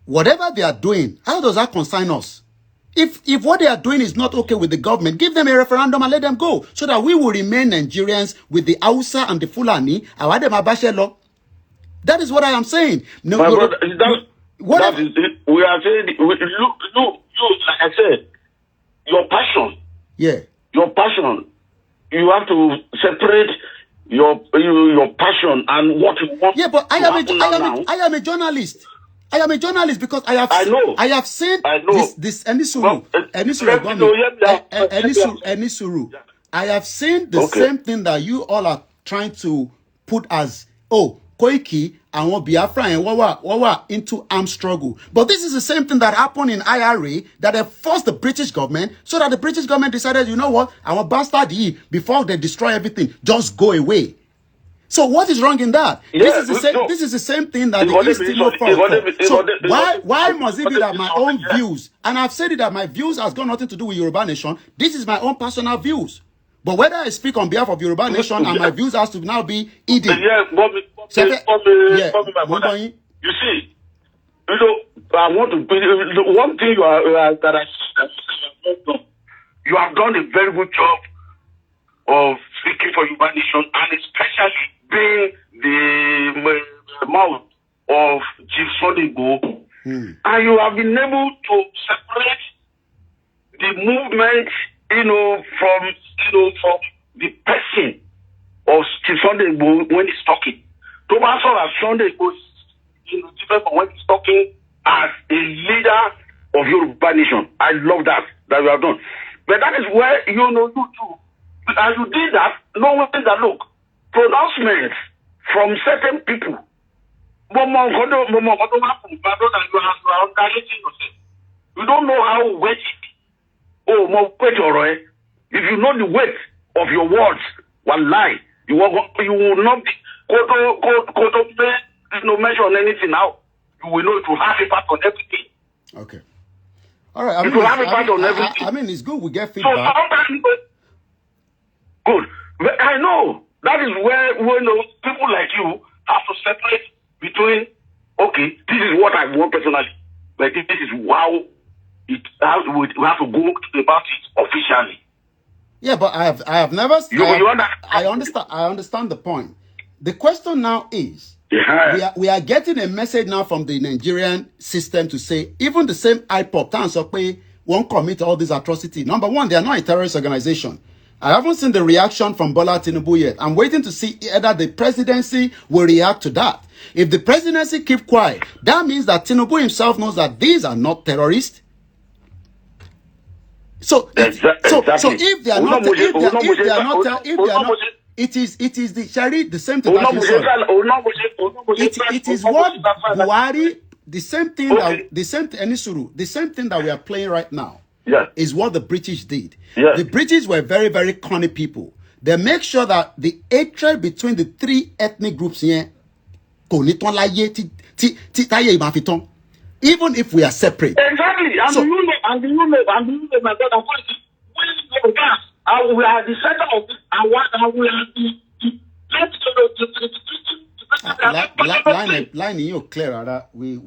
whatever they are doing, how does that concern us? If what they are doing is not okay with the government, give them a referendum and let them go, so that we will remain Nigerians with the Hausa and the Fulani. That is what I am saying. No, my brother, that is it. We are saying, look, like I said, your passion. Yeah. Your passion. You have to separate your passion and what you want. Yeah, but I am a journalist. I am a journalist because I have seen this Enisuru. I have seen the same thing that you all are trying to put as Koiki and Biafra and Wawa into armed struggle. But this is the same thing that happened in F1RE, that they forced the British government, so that the British government decided, you know what, our bastard before they destroy everything, just go away. So what is wrong in that? Yeah, this is the same thing that the East Timor fought. So why must it be that my own views, and I've said it that my views has got nothing to do with Yoruba Nation. This is my own personal views. But whether I speak on behalf of Yoruba Nation and my views has to now be hidden. You see, I want to. The one thing you have done a very good job of speaking for Yoruba Nation, and especially being the mouth of Chief Sunday Igboho, and you have been able to separate the movement, from the person of Chief Sunday Igboho when he's talking. To answer as Sunday Igboho, different from when he's talking as a leader of Yoruba Nation. I love that you have done. But that is where you too. And you did that, knowing that look, pronouncements from certain people. You don't know how weight. If you know the weight of your words, wallahi, you will not be mention anything now. You will know it will have impact on everything. Okay. All right. I mean, it's good we get feedback. So sometimes, good. But I know that is where people like you have to separate between, okay, this is what I want personally, but this is how we have to go about it officially. Yeah, but I have never. I understand the point. The question now is, we are getting a message now from the Nigerian system to say even the same IPOP won't commit all these atrocities. Number one, they are not a terrorist organization. I haven't seen the reaction from Bola Tinubu yet. I'm waiting to see either the presidency will react to that. If the presidency keep quiet, that means that Tinubu himself knows that these are not terrorists. So if they are not, it is the Shari, the same thing that you said. It is what Buhari, the same thing that we are playing right now. Is what the British did. The British were very, very cunning people. They make sure that the hatred between the three ethnic groups here, even if we are separate. Exactly. And so, my brother, we are the center of it, and we are the line you clear ara we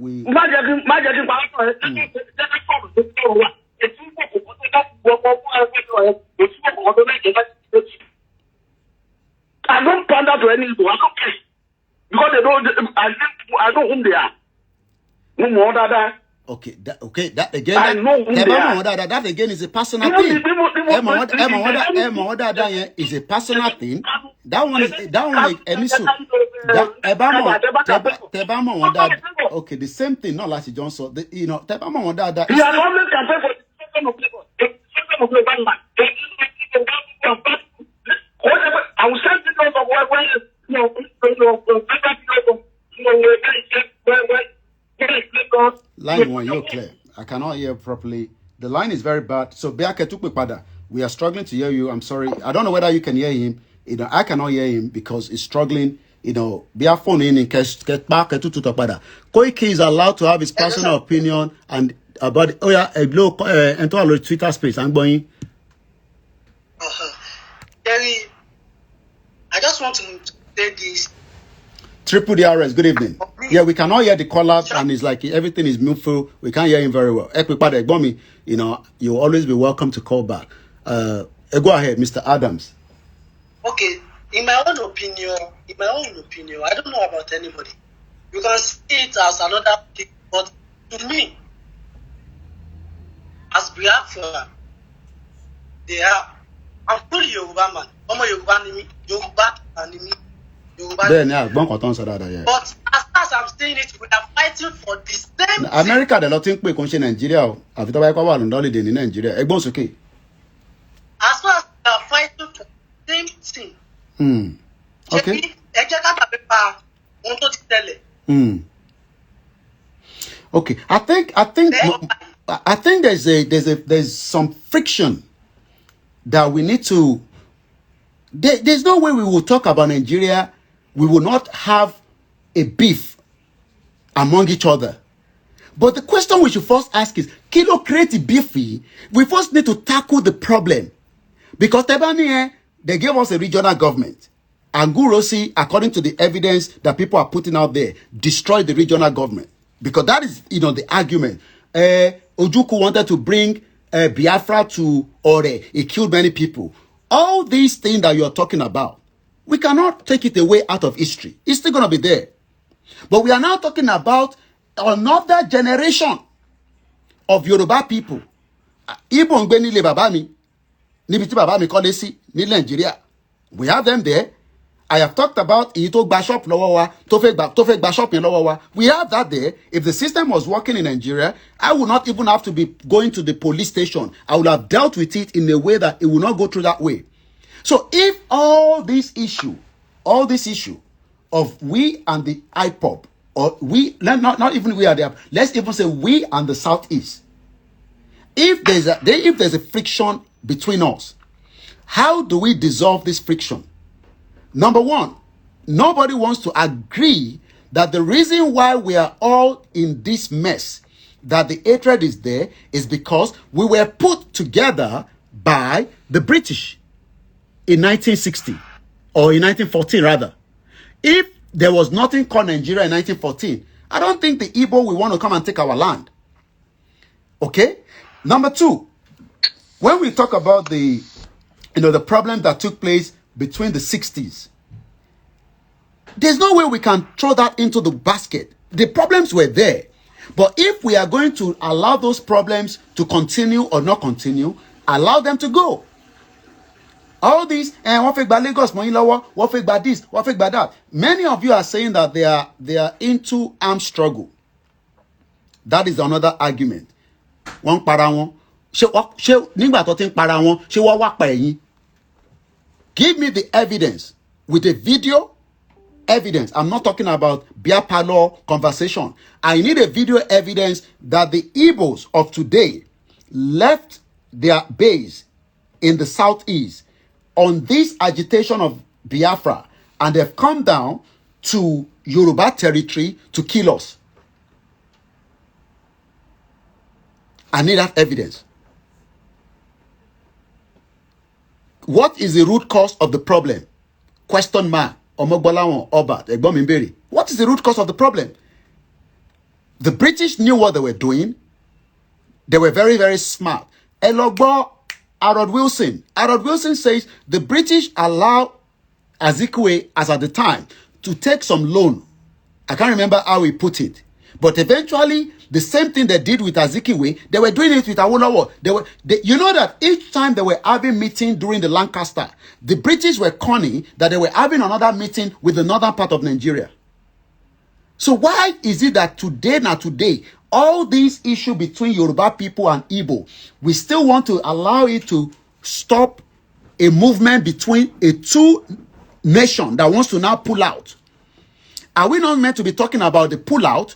I don't pander to any people. I don't care. Because they don't, I know whom they are. No more that. Okay, that again. I know whom they are. That again is a personal thing. That is a personal thing. That one is any so. Okay, the same thing. Not like Johnson. You know, Tebama that. You are always campaign for the system of labor. The system of labor. I will send because of where line one, you're clear. I cannot hear properly. The line is very bad. So Beake Tukpepada, we are struggling to hear you. I'm sorry. I don't know whether you can hear him. You know, I cannot hear him because he's struggling. You know, be a phone in Koiki is allowed to have his personal opinion and about enter our Twitter space. I'm going. Terry, I just want to say this. Triple DRS, good evening. Yeah, we cannot hear the caller and it's like everything is muffled. We can't hear him very well. You know, you'll always be welcome to call back. Go ahead, Mr. Adams. Okay, in my own opinion, I don't know about anybody. You can see it as another thing, but to me, as Biafra, they are. I'm fully Yoruba man. I'm a Yoruba anime. But as far as I'm saying it, we are fighting for the same America, the lot think we can Nigeria. After I go on holiday in Nigeria, okay. As far as we are fighting for the same thing. Okay. Okay. I think there's some friction that we need to. There's no way we will talk about Nigeria. We will not have a beef among each other. But the question we should first ask is, Kilo create a beefy? We first need to tackle the problem. Because Tebani, they gave us a regional government. And Gurosi, according to the evidence that people are putting out there, destroyed the regional government. Because that is, the argument. Ojukwu wanted to bring Biafra to Ore. He killed many people. All these things that you're talking about, we cannot take it away out of history. It's still going to be there. But we are now talking about another generation of Yoruba people. Ibon Gbeni le Babami, Nibiti Babami Kolesi, ni Nigeria. We have them there. I have talked about Ito Bashop Lowawa, Tofek Bashop in Lowawa. We have that there. If the system was working in Nigeria, I would not even have to be going to the police station. I would have dealt with it in a way that it will not go through that way. So if all this issue of we and the IPOP, or we, not even we are there, let's even say we and the Southeast, if there's a friction between us, how do we dissolve this friction? Number one, nobody wants to agree that the reason why we are all in this mess, that the hatred is there, is because we were put together by the British in 1960, or in 1914 rather. If there was nothing called Nigeria in 1914, I don't think the Igbo will want to come and take our land. Okay? Number two, when we talk about the problem that took place between the 60s, there's no way we can throw that into the basket. The problems were there. But if we are going to allow those problems to continue or not continue, allow them to go. All these, what fake bad Lagos, what fake bad this, what fake bad that. Many of you are saying that they are into armed struggle. That is another argument. One para won. Nígbà tó tin para won, ṣé wọ́n wá pa ẹ̀yin? Give me the evidence with a video evidence. I'm not talking about beer parlor conversation. I need a video evidence that the Igbos of today left their base in the southeast on this agitation of Biafra, and they've come down to Yoruba territory to kill us. I need that evidence. What is the root cause of the problem? Question mark. Omogbolawan Oba. What is the root cause of the problem? The British knew what they were doing. They were very, very smart. Elogbo Harold Wilson. Harold Wilson says the British allowed Azikiwe, as at the time, to take some loan. I can't remember how he put it. But eventually, the same thing they did with Azikiwe, they were doing it with Awolowo. You know that each time they were having meeting during the Lancaster, the British were conning that they were having another meeting with the northern part of Nigeria. So why is it that today, all these issues between Yoruba people and Igbo, we still want to allow it to stop a movement between a two nation that wants to now pull out? Are we not meant to be talking about the pull out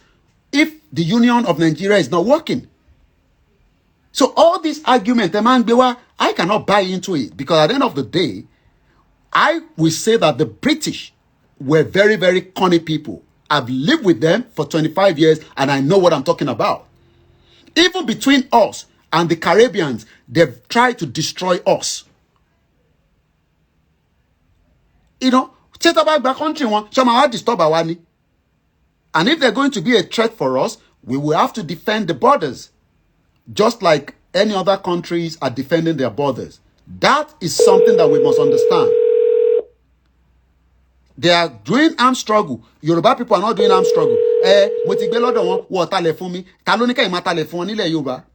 if the union of Nigeria is not working? So all these arguments, I cannot buy into it, because at the end of the day, I will say that the British were very, very cunning people. I've lived with them for 25 years and I know what I'm talking about. Even between us and the Caribbeans, they've tried to destroy us. You know, country one, disturb our. And if they're going to be a threat for us, we will have to defend the borders, just like any other countries are defending their borders. That is something that we must understand. They are doing armed struggle. Yoruba people are not doing armed struggle.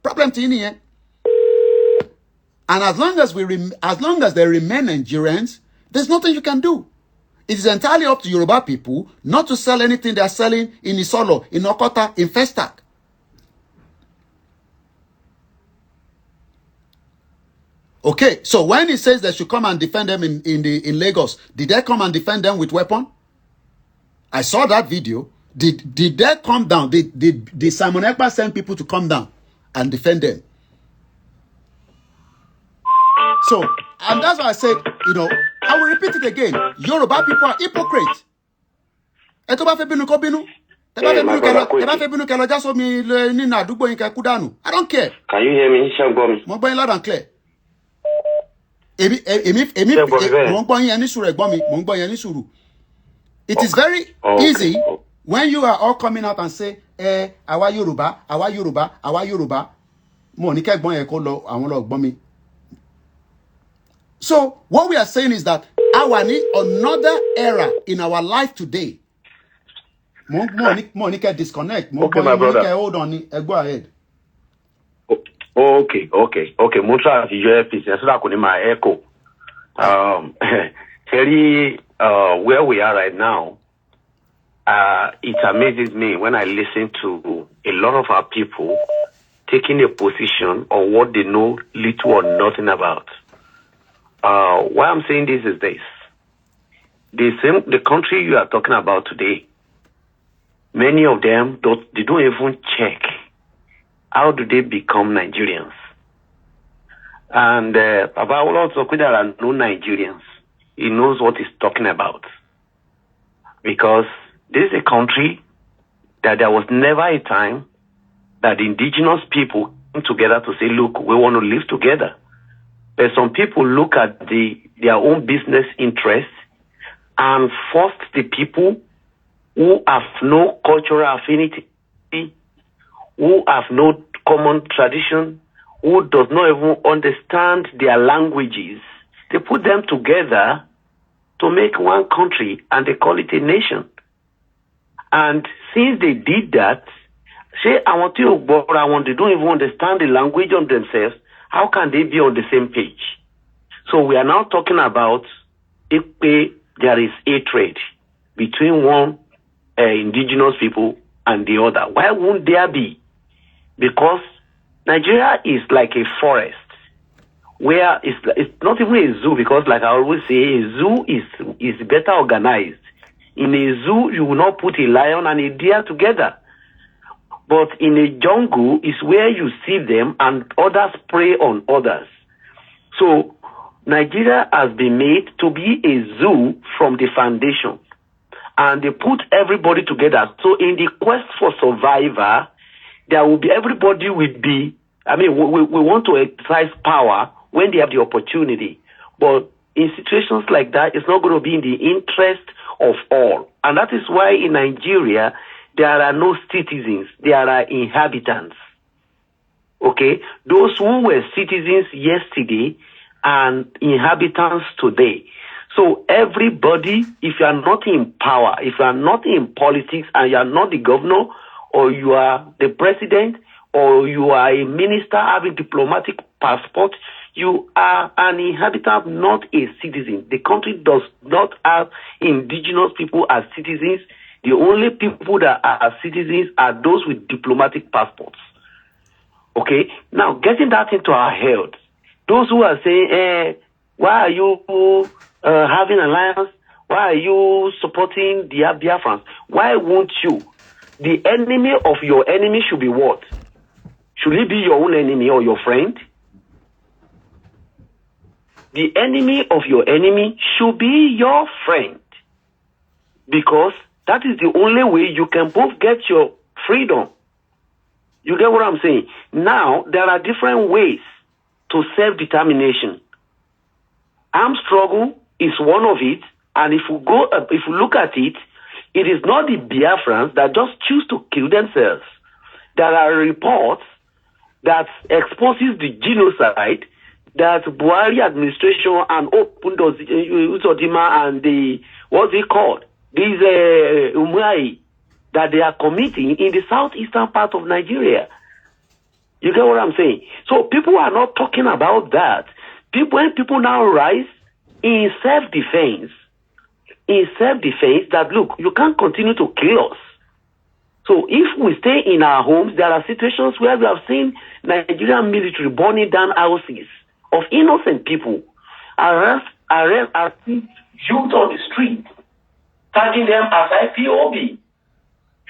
Problem to you. And as long as they remain Nigerians, there's nothing you can do. It is entirely up to Yoruba people not to sell anything they are selling in Isolo, in Okota, in Festac. Okay, so when he says they should come and defend them in Lagos, did they come and defend them with weapon? I saw that video. Did they come down? Did Simon Ekpa send people to come down and defend them? So, and that's why I said, you know, I will repeat it again. Yoruba people are hypocrites. I don't care. Can you hear me? Loud and clear. It is very easy when you are all coming out and say, our Yoruba. So what we are saying is that our need another era in our life today. Monica disconnect. Okay, my brother. Hold on, go ahead. Okay. Mutra is so that could my echo. Where we are right now, it amazes me when I listen to a lot of our people taking a position on what they know little or nothing about. Why I'm saying this is this. The country you are talking about today, many of them don't even check how do they become Nigerians. And about also there are no Nigerians. He knows what he's talking about. Because this is a country that there was never a time that the indigenous people came together to say, look, we want to live together. But some people look at their own business interests and force the people who have no cultural affinity, who have no common tradition, who does not even understand their languages. They put them together to make one country, and they call it a nation. And since they did that, say, they don't even understand the language of themselves, how can they be on the same page? So we are now talking about if there is hatred between one indigenous people and the other. Why won't there be? Because Nigeria is like a forest where it's not even a zoo, because like I always say, a zoo is better organized. In a zoo, you will not put a lion and a deer together. But in a jungle is where you see them and others prey on others. So Nigeria has been made to be a zoo from the foundation. And they put everybody together. So in the quest for survivor, there will be, everybody will be, we want to exercise power when they have the opportunity. But in situations like that, it's not going to be in the interest of all. And that is why in Nigeria, there are no citizens, there are inhabitants. Okay? Those who were citizens yesterday and inhabitants today. So everybody, if you are not in power, if you are not in politics and you are not the governor, or you are the president, or you are a minister having diplomatic passport, you are an inhabitant, not a citizen. The country does not have indigenous people as citizens. The only people that are citizens are those with diplomatic passports. Okay? Now, getting that into our head, those who are saying, why are you having alliance? Why are you supporting the Biafrans? Why won't you? The enemy of your enemy should be what? Should he be your own enemy or your friend? The enemy of your enemy should be your friend. Because that is the only way you can both get your freedom. You get what I'm saying? Now, there are different ways to self-determination. Armed struggle is one of it, and if you look at it, it is not the Biafrans that just choose to kill themselves. There are reports that exposes the genocide that Buhari administration and Uzodima and the, what's it called? These Umai, that they are committing in the southeastern part of Nigeria. You get what I'm saying? So people are not talking about that. When people now rise in self-defense, that look, you can't continue to kill us. So if we stay in our homes, there are situations where we have seen Nigerian military burning down houses of innocent people, arrest youth on the street, tagging them as IPOB.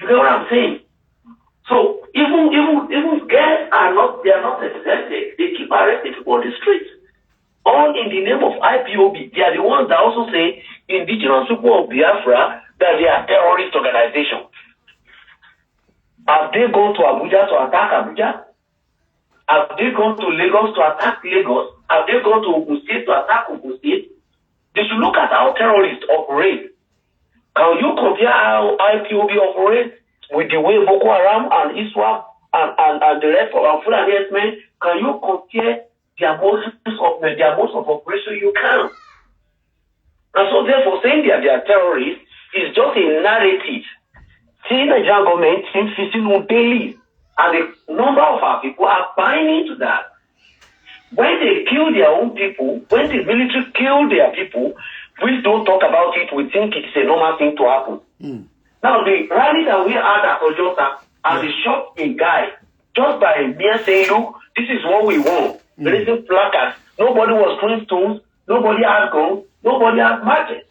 You get what I'm saying? So even girls they are not exempted. They keep arresting people on the street. All in the name of IPOB. They are the ones that also say indigenous people of Biafra that they are terrorist organizations. Have they gone to Abuja to attack Abuja? Have they gone to Lagos to attack Lagos? Have they gone to Ogun State to attack Ogun State? They should look at how terrorists operate. Can you compare how IPOB operates with the way Boko Haram and ISWAP and the rest of our Fulani men? Can you compare their modes of operation? You can. And so therefore saying that they are terrorists is just a narrative. See, the Nigerian government seems facing on daily, and the number of our people are buying into that. When they kill their own people, when the military kill their people, we don't talk about it. We think it's a normal thing to happen. Now, the rally that we had at Ojota, and they shot a guy just by mere saying, look, this is what we want. Raising placards. Nobody was throwing stones. Nobody had guns. Nobody had matches.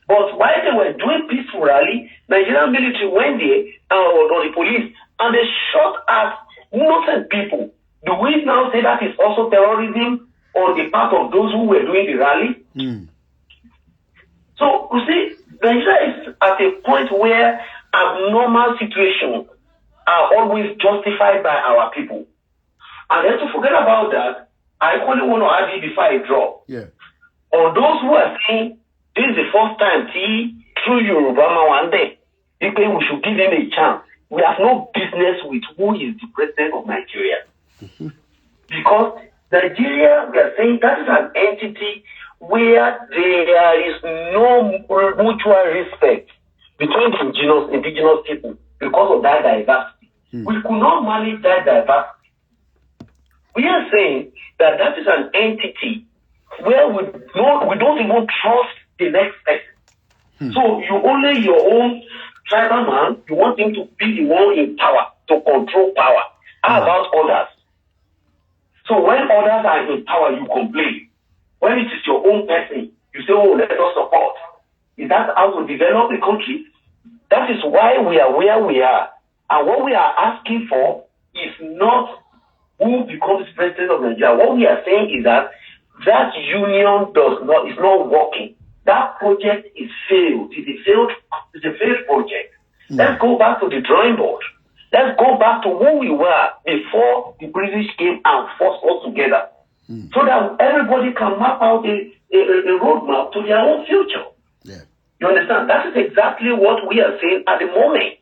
But while they were doing peaceful rally, Nigerian military went there, or the police, and they shot at innocent people. Do we now say that is also terrorism on the part of those who were doing the rally? So, you see, Nigeria is at a point where abnormal situations are always justified by our people. And then to forget about that, I only want to add it before I drop. On those who are saying, this is the first time through Yoruba one day, people we should give him a chance. We have no business with who is the president of Nigeria. Because Nigeria, we are saying that is an entity where there is no mutual respect between the indigenous people because of that diversity. We could not manage that diversity. We are saying that that is an entity where we don't even trust the next person. So you only your own tribal man, you want him to be the one in power, to control power. How about others? So when others are in power, you complain. When it is your own person, you say, oh, let us support. Is that how to develop the country? That is why we are where we are. And what we are asking for is not who becomes president of Nigeria. What we are saying is that union is not working. That project is failed. It's a failed project. Let's go back to the drawing board. Let's go back to who we were before the British came and forced us together. so that everybody can map out a roadmap to their own future. Yeah. You understand? That is exactly what we are saying at the moment.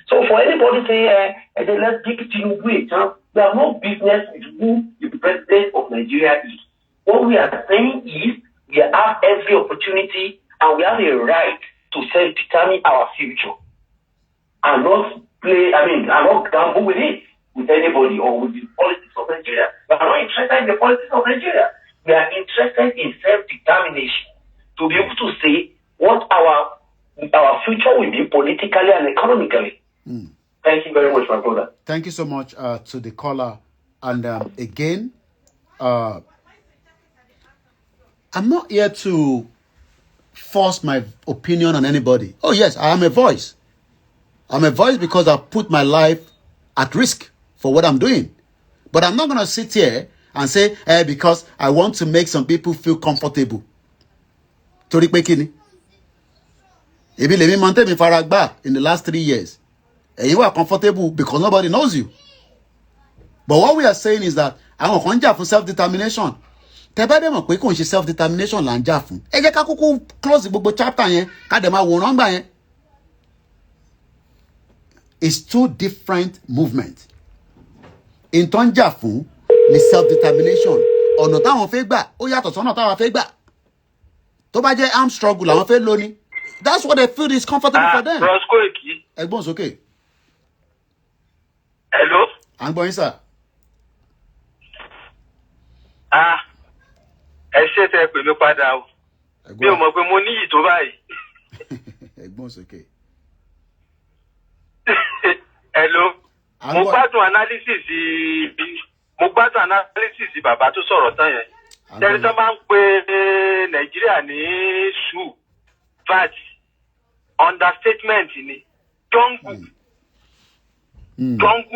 So for anybody saying, let's take Tinubu, we have no business with who the president of Nigeria is. What we are saying is we have every opportunity and we have a right to self-determine our future and not gamble with it, with anybody or with the politics of Nigeria. We are not interested in the politics of Nigeria. We are interested in self-determination to be able to say what our future will be politically and economically. Thank you very much, my brother. Thank you so much to the caller. And again, I'm not here to force my opinion on anybody. Oh, yes, I am a voice. I'm a voice because I put my life at risk for what I'm doing. But I'm not going to sit here and say, because I want to make some people feel comfortable. Torí pé kíni? Ebi lèmi mọ̀ tèmi fara gbà in the last 3 years. You are comfortable because nobody knows you. But what we are saying is that àwọn kan jà fún self-determination. Tẹ́ bá dé mọ̀ pé kò ń ṣe self-determination là ń jà fún. Ẹ jẹ́ ká kúkú close gbogbo chapter yẹn ká dẹ̀ máa wòran gbà yẹn. It's two different movements. In tó ń jà fún ni self-determination. Ọ̀nà táwọn fẹ́ gbà ó yàtọ̀ sọ́nà táwọn fẹ́ gbà. Tó bá jẹ́ armed struggle làwọn fẹ́ lò ní. That's what they feel is comfortable for them. Ẹ̀gbọ́n sókè. Hello. À ń gbọ́ yín sà. Ẹ ṣe tẹ pè mí padà o. Mi ò mọ̀ pé mo níyì tó báyìí. Ẹ̀gbọ́n sókè. Hello. Mo gbádùn analysis bàbá tó sọ̀rọ̀ tán yẹn. Tẹ́lẹ̀ tó máa ń pe Nàìjíríà ní ṣù VAT understatement ni jungle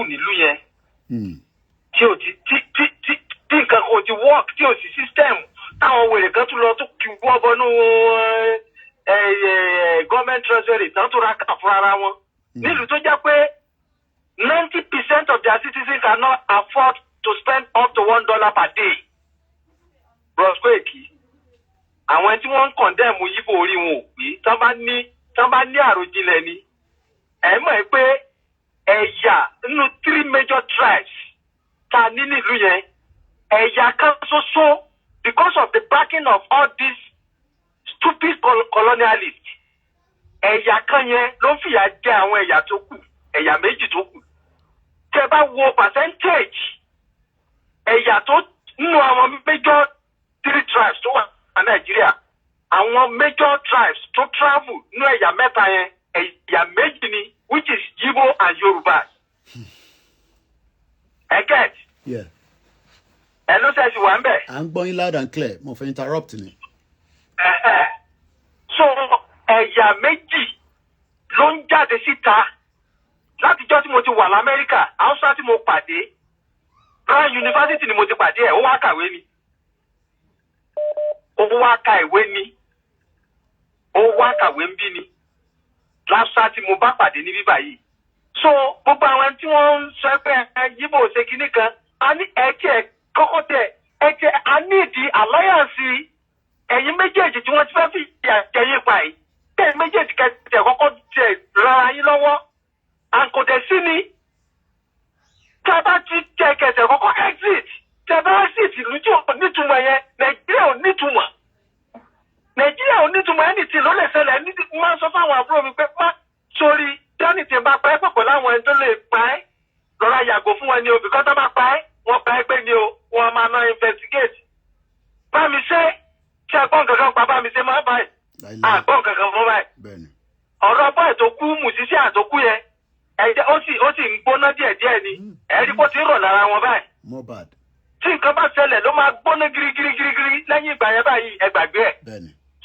nílùú yẹn tí ò ti tí nǹkan kò ti work tí ò sí system táwọn wèrè kan tún lọ tó kí wọ́n bọ́nú government treasury tán tó ra kà fún ara wọn nílùú tó jẹ́ pé 90% of their citizens cannot afford to spend up to $1 per day. Brosqueki àwọn tí wọ́n ń condemn yíbo orí wọn ò pé tán bá ní àròjinlẹ̀ ni ẹ mọ̀ pé ẹ̀yà nínú 3 major tribes ta ní nílùú yẹn ẹ̀yà kan ṣoṣo because of the backing of all these stupid colonialists ẹ̀yà kan yẹn ló ń fìyà jẹ àwọn ẹ̀yà tó kù ẹ̀yà méjì tó kù tẹ́ bá wo percentage ẹ̀yà tó nínú àwọn major 3 tribes tó wà ní Nàìjíríà àwọn major tribes tó travel nínú ẹ̀yà mẹ́ta yẹn ẹ̀yà méjì ni which is Igbo and Yoruba. I get. Yeah. Ẹ ló ṣe ti wà ń bẹ̀. À ń gbọ́ yín loud and clear. Mo fẹ́ interrupt ni. So ẹ̀yà méjì ló ń jáde síta látijọ́ tí mo ti wà l'Amẹ́ríkà Hausa tí mo pàdé Brown University ni mo ti pàdé ẹ̀ ó wá kàwé ni. Ó wá ka ìwé ni. Ó wá kàwé ń bí ni. Láṣà tí mo bá pàdé ní bíbá yìí. So gbogbo àwọn tí wọ́n ń sọ pé yíbo ṣe kinní kan a ní ẹ̀jẹ̀ kọ́kọ́ tẹ̀ ẹ̀jẹ̀ a ní ìdí alliance ẹ̀yin méjèèjì tí wọ́n ti fẹ́ fi àjẹyìn pa yìí tẹ̀ méjèèjì kẹtẹ̀ kọ́kọ́ tẹ̀ rárá yín lọ́wọ́ àǹkọ̀dẹ̀ sí ni tẹ́ bá ti tẹ̀ kẹtẹ̀ kọ́kọ́ exit tẹ́ bá exit ìlú tí ò nítumọ̀ yẹn Nàìjíríà ò nítumọ̀ anything ló lè ṣẹlẹ̀ ní máa sọ fáwọn àbúrò mi pé má sórí tẹ́nì tí bá pa ẹ́ pọ̀ pẹ̀lú àwọn ẹni tó lè pa ẹ́ lọ́ra yàgò fún wọn ni o bìkọ́ tó bá pa ẹ́ wọ́n pa ẹ́ pé ni o wọ́n máa ná investigate. Bá mi ṣe ṣe àgbọ̀n kankan pa bá mi ṣe máa báyìí àgbọ̀n kankan mọ́ báyìí. Ọ̀rọ̀ bọ́ọ̀ tó kú mùsíṣẹ́ àtòkú yẹn ẹ̀jẹ̀ ó sì ń gbóná díẹ̀díẹ̀ ni ẹ̀rí bó ti rọ̀ lára wọn báyìí. Tí nǹkan bá ṣẹlẹ̀ ló máa gbóná girigirigiri lẹ́yìn ìgbà yẹn báyìí ẹ gbàgbé ẹ̀.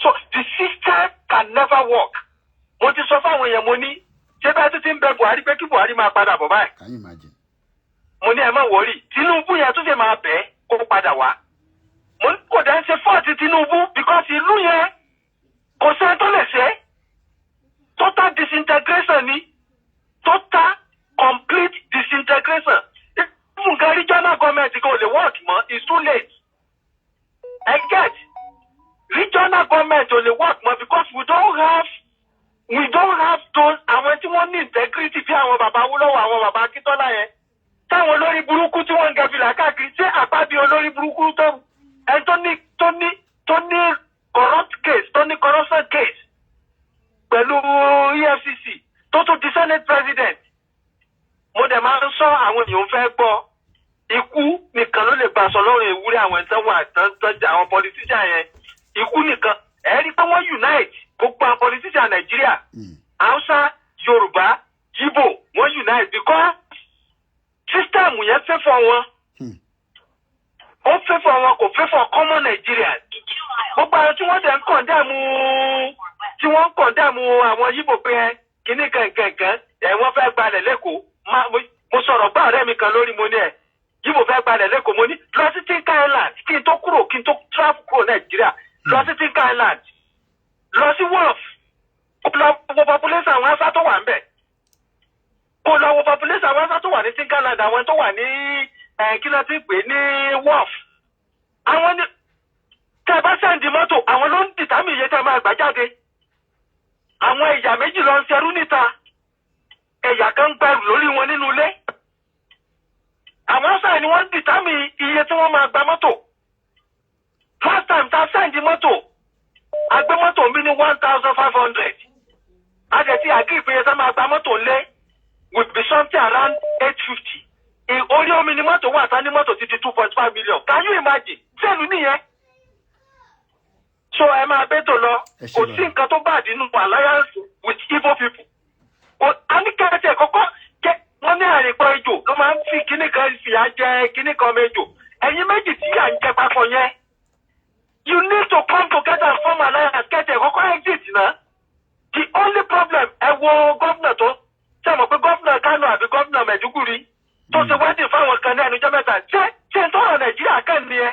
So the system can never work. Mo ti sọ fáwọn èèyàn mo ní ṣé bá tún ti ń bẹ Buhari pé kí Buhari máa padà bọ̀ báyìí. Can you imagine? Mo ní ẹ má wọrí Tinubu yẹn tún ṣe máa bẹ̀ kó padà wá. Mo ní kò dá ń ṣe fọ́ọ̀tì Tinubu because ìlú yẹn kò sẹ́ni tó lè ṣe. Total disintegration ni total complete disintegration. Fún nǹkan regional government kò lè work mọ́ it's too late. government only work more because we don't have those àwọn tí wọ́n ní integrity bí àwọn bàbá Awólọ́wọ̀ àwọn bàbá Akíntọ́lá yẹn táwọn olórí burúkú tí wọ́n ń gẹ̀fìlà káàkiri ṣé àpábí olórí burúkú tó ẹni tó ní corrupt case tó ní corruption case pẹ̀lú EFCC tó tún di Senate president mo dẹ̀ máa ń sọ àwọn èèyàn fẹ́ gbọ́ ikú nìkan ló lè bá aṣọ lọ́rùn ewúrẹ́ àwọn ẹ̀ńtẹ́wọ̀n àtọ́jà àwọn politician yẹn ikú nìkan ẹ̀rí pé wọ́n unite gbogbo àwọn politician Nàìjíríà Hausa Yorùbá Igbo wọ́n unite because system yẹn fẹ́ fọ wọn ó fẹ́ fọ wọn kò fẹ́ fọ common Nigeria gbogbo àwọn tí wọ́n dẹ̀ ń kọ̀ndẹ́mù àwọn Igbo pé kíní kankan wọ́n fẹ́ gbalẹ̀ lẹ́kọ̀ọ́ mo sọ̀rọ̀ gbá ọ̀rẹ́ mi kan lórí mo ní ẹ̀ Igbo fẹ́ gbalẹ̀ lẹ́kọ̀ọ́ mo ní lọ sí Tinker Island kí n tó travel kúrò Nàìjíríà lọ sí Tinker Island lọ sí Wharf lọ wo population àwọn Hausa tó wà ń bẹ̀ kó lọ wo population àwọn Hausa tó wà ní Tinker Island àwọn tó wà ní kí ló ti pè ní Wharf àwọn ní tẹ́ bá sẹ́ndì mọ́tò àwọn ló ń dìtámì iye tẹ́ máa gbà jáde àwọn ẹ̀yà méjì lọ ń ṣerú níta ẹ̀yà kan ń gbẹrù lórí wọn nínú ilé àwọn sáà ni wọ́n ń dìtámì iye tí wọ́n máa gba mọ́tò last time ta sẹ́ndì mọ́tò agbé mọ́tò mi ní 1,500 àjẹtí àgé ìpínyẹ tá máa gba mọ́tò lé will be something around 850 orí omi ni mọ́tò wà tá ní mọ́tò ti di 2.5 million can you imagine sẹ́nu nìyẹn so ẹ máa bẹ́tò lọ kò sí nǹkan tó bá nínú alliance with Igbo people a ní kẹ́kẹ́ kọ́kọ́ wọ́n ní àrìnpọ̀ ejò ló máa ń fi kíní kan fìyà jẹ kíní kan méjò ẹ̀yin méjì tí yà ń jẹ papọ̀ yẹn you need to come together and form alliance kẹ́kẹ́ kọ́kọ́ exit náà the only problem ẹ wo gómìnà tó ṣe mọ̀ pé gómìnà Kano àbí gómìnà Maiduguri tó ṣe wedding fáwọn kan ní ẹnujọ́ mẹ́ta ṣé ń tọrọ Nàìjíríà kan ni ẹ.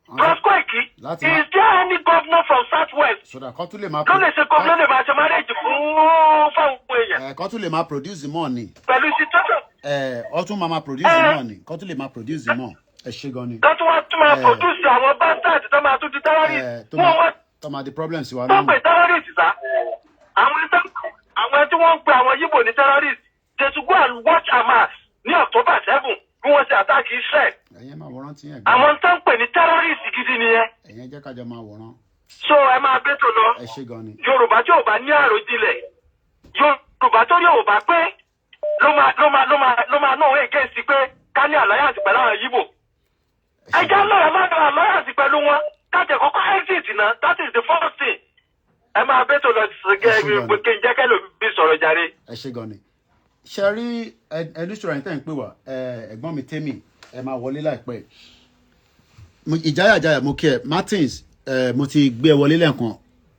Proskoiki, is there any governor from Southwest? So that kọ́ tún lè máa ṣe marriage fún fáwọn èèyàn. Kọ́ tún lè máa produce money. Pẹ̀lú situation. Ọtún máa produce money. Kọ́ tún lè máa produce money. Ẹ ṣe gan ni. Kọ́ tún wá tún máa produce àwọn bastard tó máa tún di terrorist. Tó máa di problem sí wa náà. Tó pè terrorist sá. Àwọn tí wọ́n ń pe àwọn Yíbò ní terrorist. They should go and watch Hamas ní October 7 bí wọ́n ṣe attack Israel. Ẹ̀yin máa wòran tí yẹn. Àwọn tó ń pè ní terrorist gidi nìyẹn. Ẹ̀yin jẹ́ kájọ máa wòran. So ẹ máa bẹ́ tó lọ. Ẹ ṣe gan ni. Yorùbá tí ò bá ní àròjinlẹ̀. Yorùbá tó yóò bá pé ló máa náà wé gẹ̀ẹ́sì pé ká ní alliance pẹ̀lú àwọn Yíbò. Ẹ jẹ́ lọ́rọ̀ má dán alliance pẹ̀lú wọn. Kájẹ̀ kọ́kọ́ exit náà, that is the first thing. Ẹ máa bẹ́ tó lọ kí n jẹ́ kẹ́lò bí sọ̀rọ̀ jàre. Ẹ ṣe gan ni. Ṣé rí ẹni sọ̀rọ̀ yẹn tẹ̀ ń pè wá ẹ̀gbọ́n mi Tẹ́mi ẹ máa wọlé láìpẹ́ ìjáyàjáyà mo kí ẹ Martins mo ti gbé ẹ wọlé lẹ́ẹ̀kan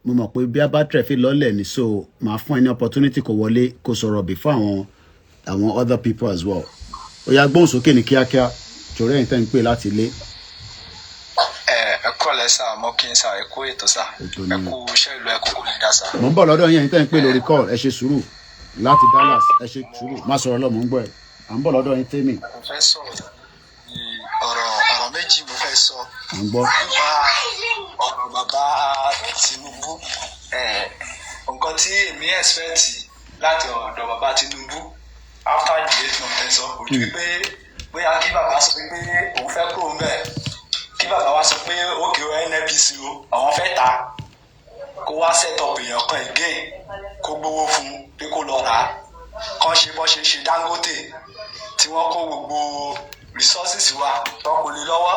mo mọ̀ pé bí a bá trẹ̀ fi lọ́lẹ̀ ní so máa fún ẹ ní opportunity kó wọlé kó sọ̀rọ̀ before àwọn other people as well ó yá gbóhùn sókè ní kíákíá torí ẹ̀yin tẹ́ ń pè láti ilé. ẹ kọ́ lẹ́ sá mo kí n sá ẹ kú ètò sá ẹ kú iṣẹ́ ìlú ẹ kú kò lè dá sá. mo ń bọ̀ lọ́dọ̀ yẹn tẹ́ ń pè lórí call ẹ ṣe sùúrù láti Dallas ẹ ṣe sùúrù má sọ̀rọ̀ lọ́mọ ń gbọ́ ẹ à ń bọ̀ lọ́dọ̀ yẹn Tẹ́mi. mo fẹ́ sọ̀rọ̀ ọ̀rọ̀ méjì mo fẹ́ sọ nípa ọ̀rọ̀ bàbá Tinubu nǹkan tí èmi expect láti ọ̀dọ̀ bàbá Tinubu after the 8 months sọ kò ju pé bóyá kí bàbá sọ pé òun fẹ́ kúrò ńbẹ̀ kí bàbá wa sọ pé òkè o NNPC o àwọn fẹ́ ta kó wá set up èèyàn kan again kó gbowó fún pé kó lọ rà á kàn ṣe bọ́ ṣe ṣe Dangote tí wọ́n kó gbogbo resources wa tọkùn lé lọ́wọ́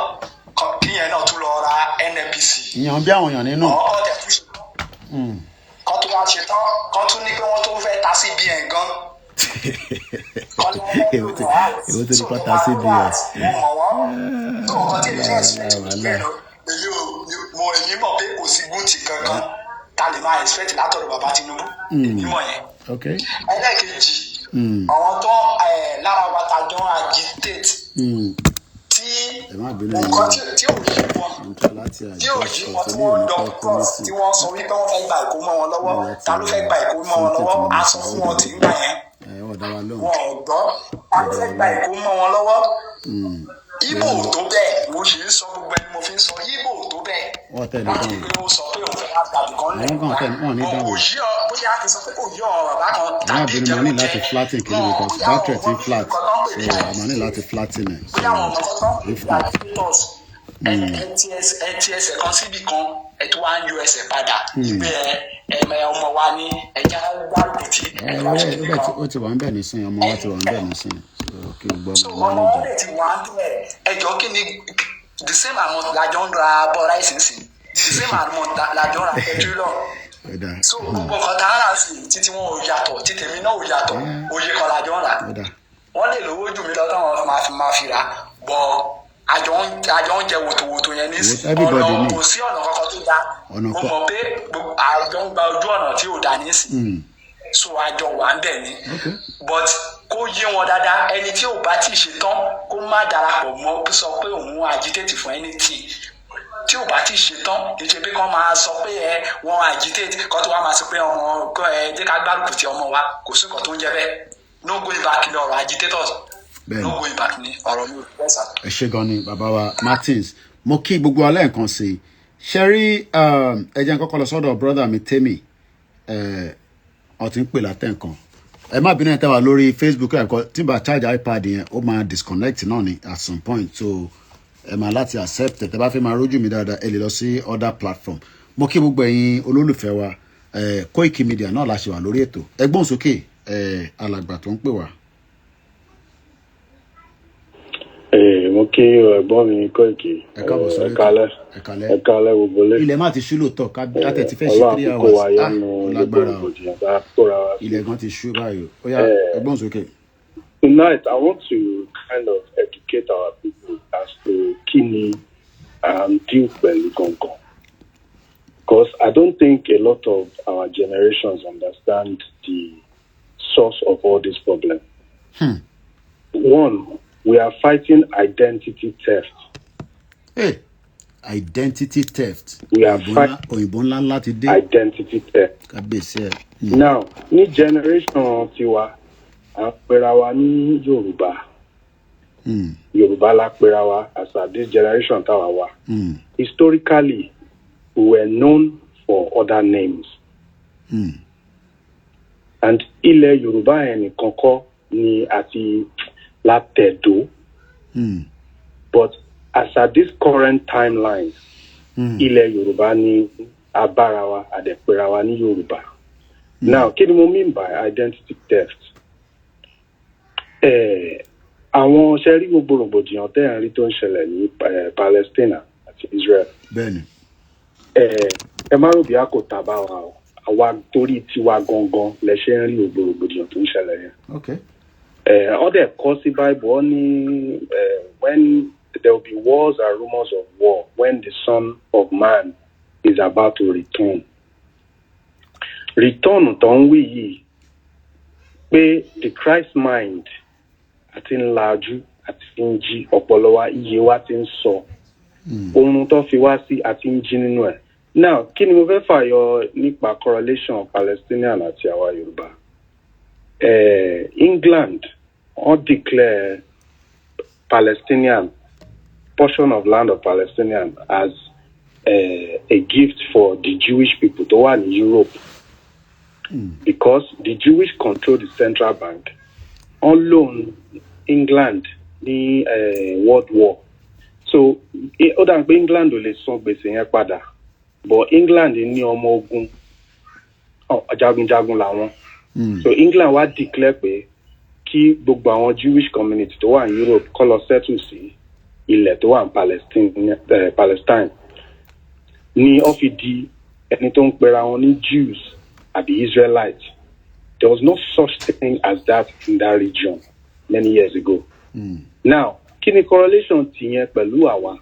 kíyẹn náà tún lọ ra NNPC. ìyàn bí àwọn èèyàn nínú. kọ́ tó wá ṣe tán kọ́ tún ní pé wọ́n tó fẹ́ ta CBN gan. èwo tó ní kọ́ ta CBN. tó kọ́ tí èmi expect èmi mọ̀ pé kò sí gúntì kankan ta lè máa expect látọ̀dọ̀ bàbá Tinubu èmi mọ̀ yẹn. ẹlẹ́ẹ̀kejì àwọn tó lára wa ta jọ agitate tí nǹkan tí ò yí wọn tí wọ́n lọ cross tí wọ́n sọ wípé wọ́n fẹ́ gba Èkó mọ́ wọn lọ́wọ́ ta ló fẹ́ gba Èkó mọ́ wọn lọ́wọ́ á sọ fún wọn tí ń gbà yẹn wọn ò gbọ́ ta ló fẹ́ gba Èkó mọ́ wọn lọ́wọ́ Ibo tó bẹ́ẹ̀ mo ṣe ń sọ gbogbo ẹni mo fi ń sọ Ibo tó bẹ́ẹ̀. Wọ́n tẹ̀lé láti dánwò. pé ó sọ pé òun fẹ́ wá gbàdúrà kan lẹ̀ wá. Wọ́n ní dánwò. Kò yí ọ bóyá a ti sọ pé kò yí ọ bàbá kan tàbí ìjẹun ìjẹun láti flatten kìíní because battery ti flat so àmọ́ ní láti flatten ẹ̀. bóyá àwọn ọmọ kan tó ń pè ní ẹ ti ẹsẹ̀ kan síbì kan ẹ tó wá ń yọ ẹsẹ̀ padà ibẹ̀ ọmọ wa ní ẹja wà lùtì. ó ti wà ń bẹ̀ nísìnyí ọmọ wa ti wà ń bẹ̀ nísìnyí kí o gbọ́ ọmọ wa lè ti wà ń bẹ̀ ẹjọ́ kí ni the same amount làjọ ń ra bọ́ ráìsì sí the same amount làjọ ń ra petrol so gbogbo nǹkan tá a rà sí títí wọn ò yàtọ̀ títí èmi náà ò yàtọ̀ òye kan làjọ ń rà wọ́n lè lówó jù mí lọ́tọ̀ wọn máa fi rà bọ́ àjọ ń jẹ wòtòwòtò yẹn ní ọ̀nà kò sí ọ̀nà kankan tó dáa mo mọ̀ pé àjọ ń gba ojú ọ̀nà tí ò dáa nísìnyí so àjọ wà ń bẹ̀ ni but kó yé wọn dáadáa ẹni tí ò bá tí ì ṣetán kó má darapọ̀ mọ́ sọ pé òun agitate fún anything tí ò bá tí ì ṣetán kì í ṣe pé kán máa sọ pé wọn agitate kán tó wá máa sọ pé ọmọ jẹ́ ká gbárùkù ti ọmọ wa kò sí nǹkan tó ń jẹ́ bẹ́ẹ̀ no going back ní ọ̀rọ̀ agitators no going back ní ọ̀rọ̀ mi ò fẹ́ sà. ẹ ṣé gan ni bàbá wa Martins mo kí gbogbo alẹ́ nǹkan sí i ṣe rí ẹ jẹ́ n kọ́kọ́ lọ sọ́dọ̀ brother mi Temi ọtí ń pè látẹ̀ nǹkan ẹ má bínú ẹ̀ tẹ́ wà lórí Facebook ẹ̀kọ́ tí bá charge iPad yẹn ó máa disconnect náà ni at some point so ẹ máa láti accept ẹ tẹ́ bá fẹ́ máa rójú mi dáadáa ẹ lè lọ sí other platform mo kí gbogbo ẹ̀yin olólùfẹ́ wa Koiki Media náà la ṣe wà lórí ètò ẹgbọ́n sókè alàgbà tó ń pè wá. mo kí ẹ̀gbọ́n mi Koiki ẹ̀kálẹ́ gbogbo lé. ilẹ̀ má ti ṣú lóòótọ́ káàtẹ̀ ti fẹ́ ṣe 3 hours lágbára ilẹ̀ gan ti ṣú báyìí ó yá ẹgbọ́n sókè. Tonight I want to kind of educate our people as to kí ni deal pẹ̀lú gangan because I don't think a lot of our generations understand the source of all this problem. One, we are fighting identity theft. Hey, identity theft. We are fighting identity theft. Now, ní generation tiwa, a pera wa ní Yoruba. Yoruba la pera wa as at this generation tawa wa. Historically, we were known for other names. And ilẹ̀ Yorùbá ẹni kankan ni àti látẹ̀dó. But as at this current timeline, ilẹ̀ Yorùbá ni abárawa àdẹ̀pẹ̀rawa ní Yorùbá. Now, kí ni mo mean by identity theft? Àwọn ṣẹ́rí gbogbo rògbòdìyàn tẹ́ ẹ̀ ń rí tó ń ṣẹlẹ̀ ní Palestine àti Israel. Bẹ́ẹ̀ni. Ẹ má rò bí a kò tàbá wa o. Àwa torí tiwa gangan lẹ ṣe ń rí gbogbo rògbòdìyàn tó ń ṣẹlẹ̀ yẹn. Okay. Other cause Bible only when there will be wars and rumors of war when the Son of Man is about to return. Return don't we pé the Christ mind àti ńlájú àti ń jí ọpọlọ wa iye wa ti ń sọ ohun tó fi wá sí àti ń jí nínú ẹ̀. Now kí ni mo fẹ́ fàyọ nípa correlation Palestinian àti àwa Yorùbá? England declare Palestinian portion of land of Palestinian as a gift for the Jewish people to one in Europe because the Jewish control the central bank. On loan England the World War. So other England will san gbèsè yẹn padà but England ní ọmọ ogun jagunjagun làwọn. So England wá declare pé kí gbogbo àwọn Jewish community tó wà ní Europe kó lọ settle sí ilẹ̀ tó wà ní Palestine ní ó fi di ẹni tó ń pera wọn ní Jews àbí Israelites. There was no such thing as that in that region many years ago. Now kí ni correlation tìyẹn pẹ̀lú àwa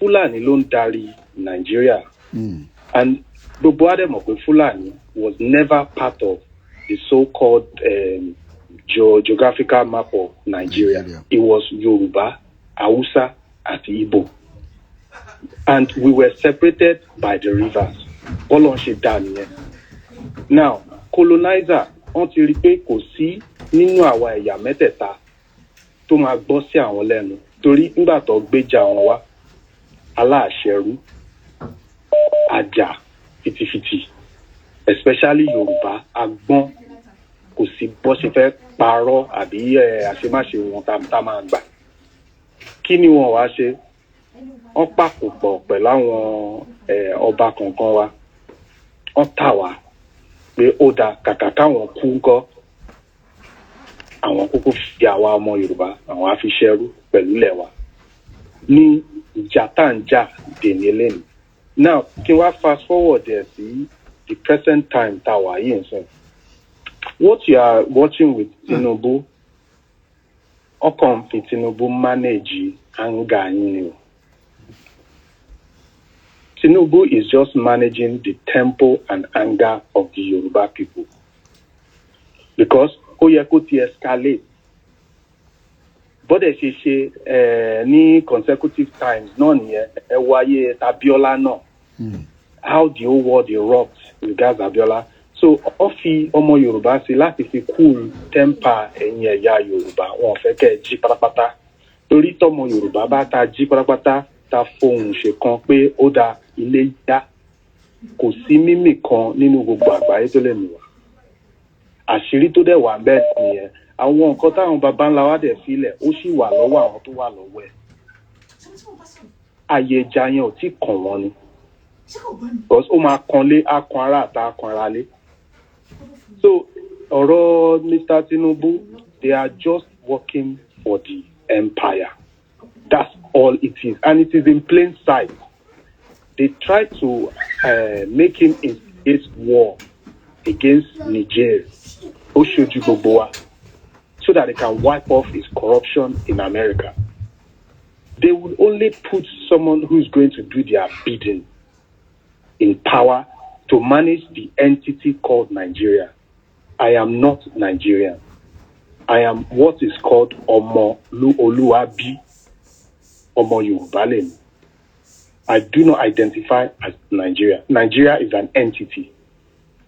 Fúlàní ló ń darí Nigeria and gbogbo adé mọ̀ pé Fúlàní was never part of the so-called geographical map of Nigeria. It was Yoruba, Hausa, and Igbo. And we were separated by the rivers. Now, colonizer, on ti rí pé kò sí nínú àwa ẹ̀yà mẹ́tẹ̀ẹ̀ta tó máa gbọ́ sí àwọn lẹ́nu torí nígbà tó gbéjà wọn wá aláàṣẹrú àjà fitifiti especially Yorùbá agbọ́n kò sí bó ṣe fẹ́ parọ́ àbí àṣemáṣe wọn tá máa gbà kí ni wọn wá ṣe wọ́n pàpò pọ̀ pẹ̀lú àwọn ọba kankan wa wọ́n tà wá pé ó da kàkà káwọn kú ńkọ́ àwọn kúkú fi àwa ọmọ Yorùbá àwọn afiṣẹ́rú pẹ̀lú ilẹ̀ wa ní ìjà tá ń jà dèní lẹ́nu. Now kí wá fast forward there sí the present time tá wà yìí nsìn. What you are watching with Tinubu ọkàn fi Tinubu manage anger yín ni o. Tinubu is just managing the tempo and anger of the Yoruba people. Because ó yẹ kó ti escalate. Bọ́dẹ̀ ṣe ní consecutive times náà nìyẹn ẹ wáyé Abiola náà. How the whole world erupt regards Abiola. So ó fi ọmọ Yorùbá sí láti fi cool temper ẹ̀yin ẹ̀yà Yorùbá wọn fẹ́ kẹ́ ẹ jí pátápátá. Torí tọmọ Yorùbá bá ta jí pátápátá ta fohùn ṣe kan pé ó da ilé yá kò sí mímì kan nínú gbogbo àgbáyé tó lè mìíràn. Àṣírí tó dẹ̀ wà bẹ́ẹ̀ nìyẹn àwọn nǹkan táwọn baba ńlá wa dẹ̀ sílẹ̀ ó sì wà lọ́wọ́ àwọn tó wà lọ́wọ́ ẹ̀. Àyè ìjà yẹn ò tí kàn wọ́n ni because ó máa kanlé á kan ará àta á kan ara lé. So ọ̀rọ̀ Mr. Tinubu they are just working for the empire. That's all it is and it is in plain sight. They try to make him instigate war against Niger. Ó ṣojú gbogbo wa. So that they can wipe off his corruption in America. They will only put someone who is going to do their bidding in power to manage the entity called Nigeria. I am not Nigerian. I am what is called Omo Oluwabi, Omo Yoruba. I do not identify as Nigeria. Nigeria is an entity.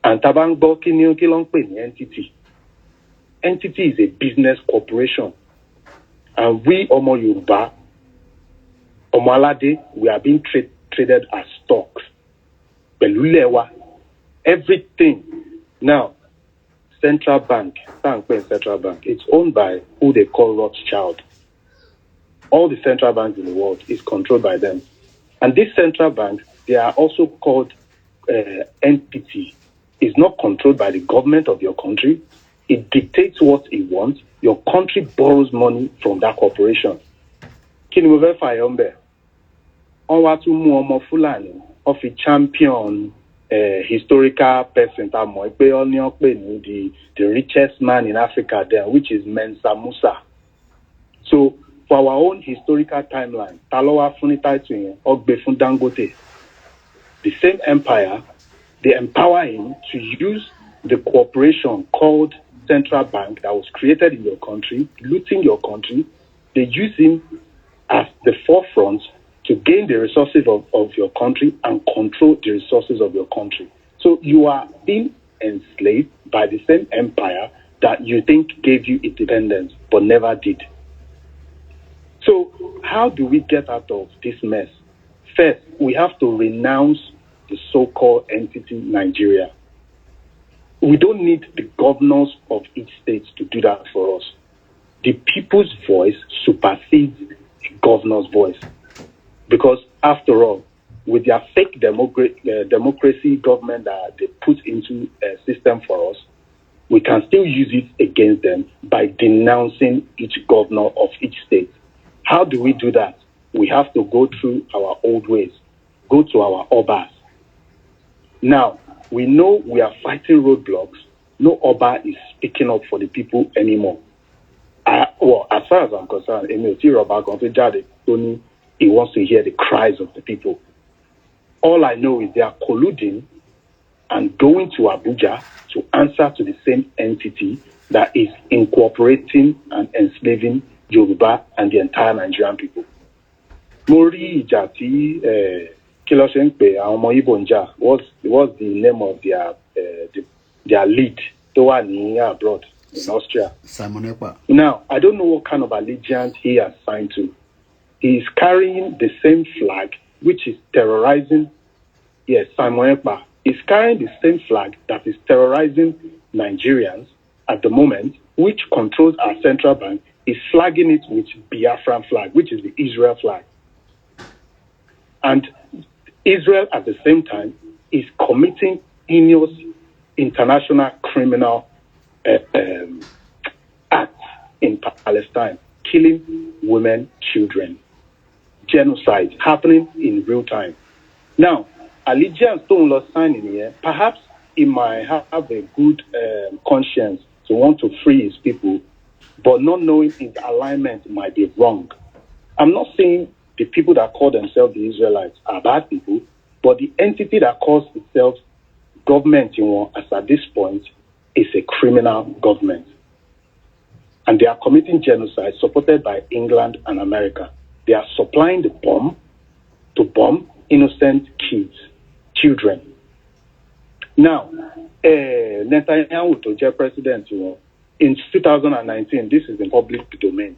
And Tabangbo Kilongpe entity. Entity is a business corporation. And we, Omo Yoruba, Omo Alade, we are being traded as stocks. Belulewa, everything. Now, central bank, it's owned by who they call Rothschild. All the central banks in the world is controlled by them. And these central banks, they are also called entity. It's not controlled by the government of your country. It dictates what it wants. Your country borrows money from that corporation. Kí ni mo fẹ́ fà yọ ń bẹ̀? Wọ́n wá tún mú ọmọ Fúlàní, wọ́n fi champion historical person tá a mọ̀ pé ó ní wọ́n pè ní the richest man in Africa then, which is Mensa Musa. So for our own historical timeline, ta ló wá fún ní title yẹn, ó gbé fún Dangote. The same empire, they empower him to use the corporation called Central Bank that was created in your country, looting your country. They use him as the forefront to gain the resources of your country and control the resources of your country. So you are being enslaved by the same empire that you think gave you independence but never did. So how do we get out of this mess? First, we have to renounce the so-called entity Nigeria. We don't need the governors of each state to do that for us. The people's voice supersedes the governor's voice. Because after all, with their fake democracy government that they put into a system for us, we can still use it against them by denouncing each governor of each state. How do we do that? We have to go through our old ways, go to our obas. Now, we know we are fighting roadblocks. No Oba is speaking up for the people anymore. Well, as far as I'm concerned, he wants to hear the cries of the people. All I know is they are colluding and going to Abuja to answer to the same entity that is incorporating and enslaving Yoruba and the entire Nigerian people. Mori Ijati Kiloshenpe, Aomo Ibonja, what's the name of their lead? Towani abroad in Austria. Simon Ekpa. Now, I don't know what kind of allegiance he has signed to, he is carrying the same flag which is terrorizing. Yes, Simon Ekpa is carrying the same flag that is terrorizing Nigerians at the moment, which controls our central bank, is flagging it with Biafran flag, which is the Israel flag. And Israel, at the same time, is committing heinous international criminal acts in Palestine, killing women, children, genocide happening in real time. Now, allegiance don't lose signing here. Perhaps he might have a good conscience to want to free his people, but not knowing his alignment might be wrong. I'm not saying the people that call themselves the Israelites are bad people, but the entity that calls itself government, as at this point, is a criminal government. And they are committing genocide supported by England and America. They are supplying the bomb to bomb innocent kids, children. Now, Netanyahu to be president, in 2019, this is in public domain,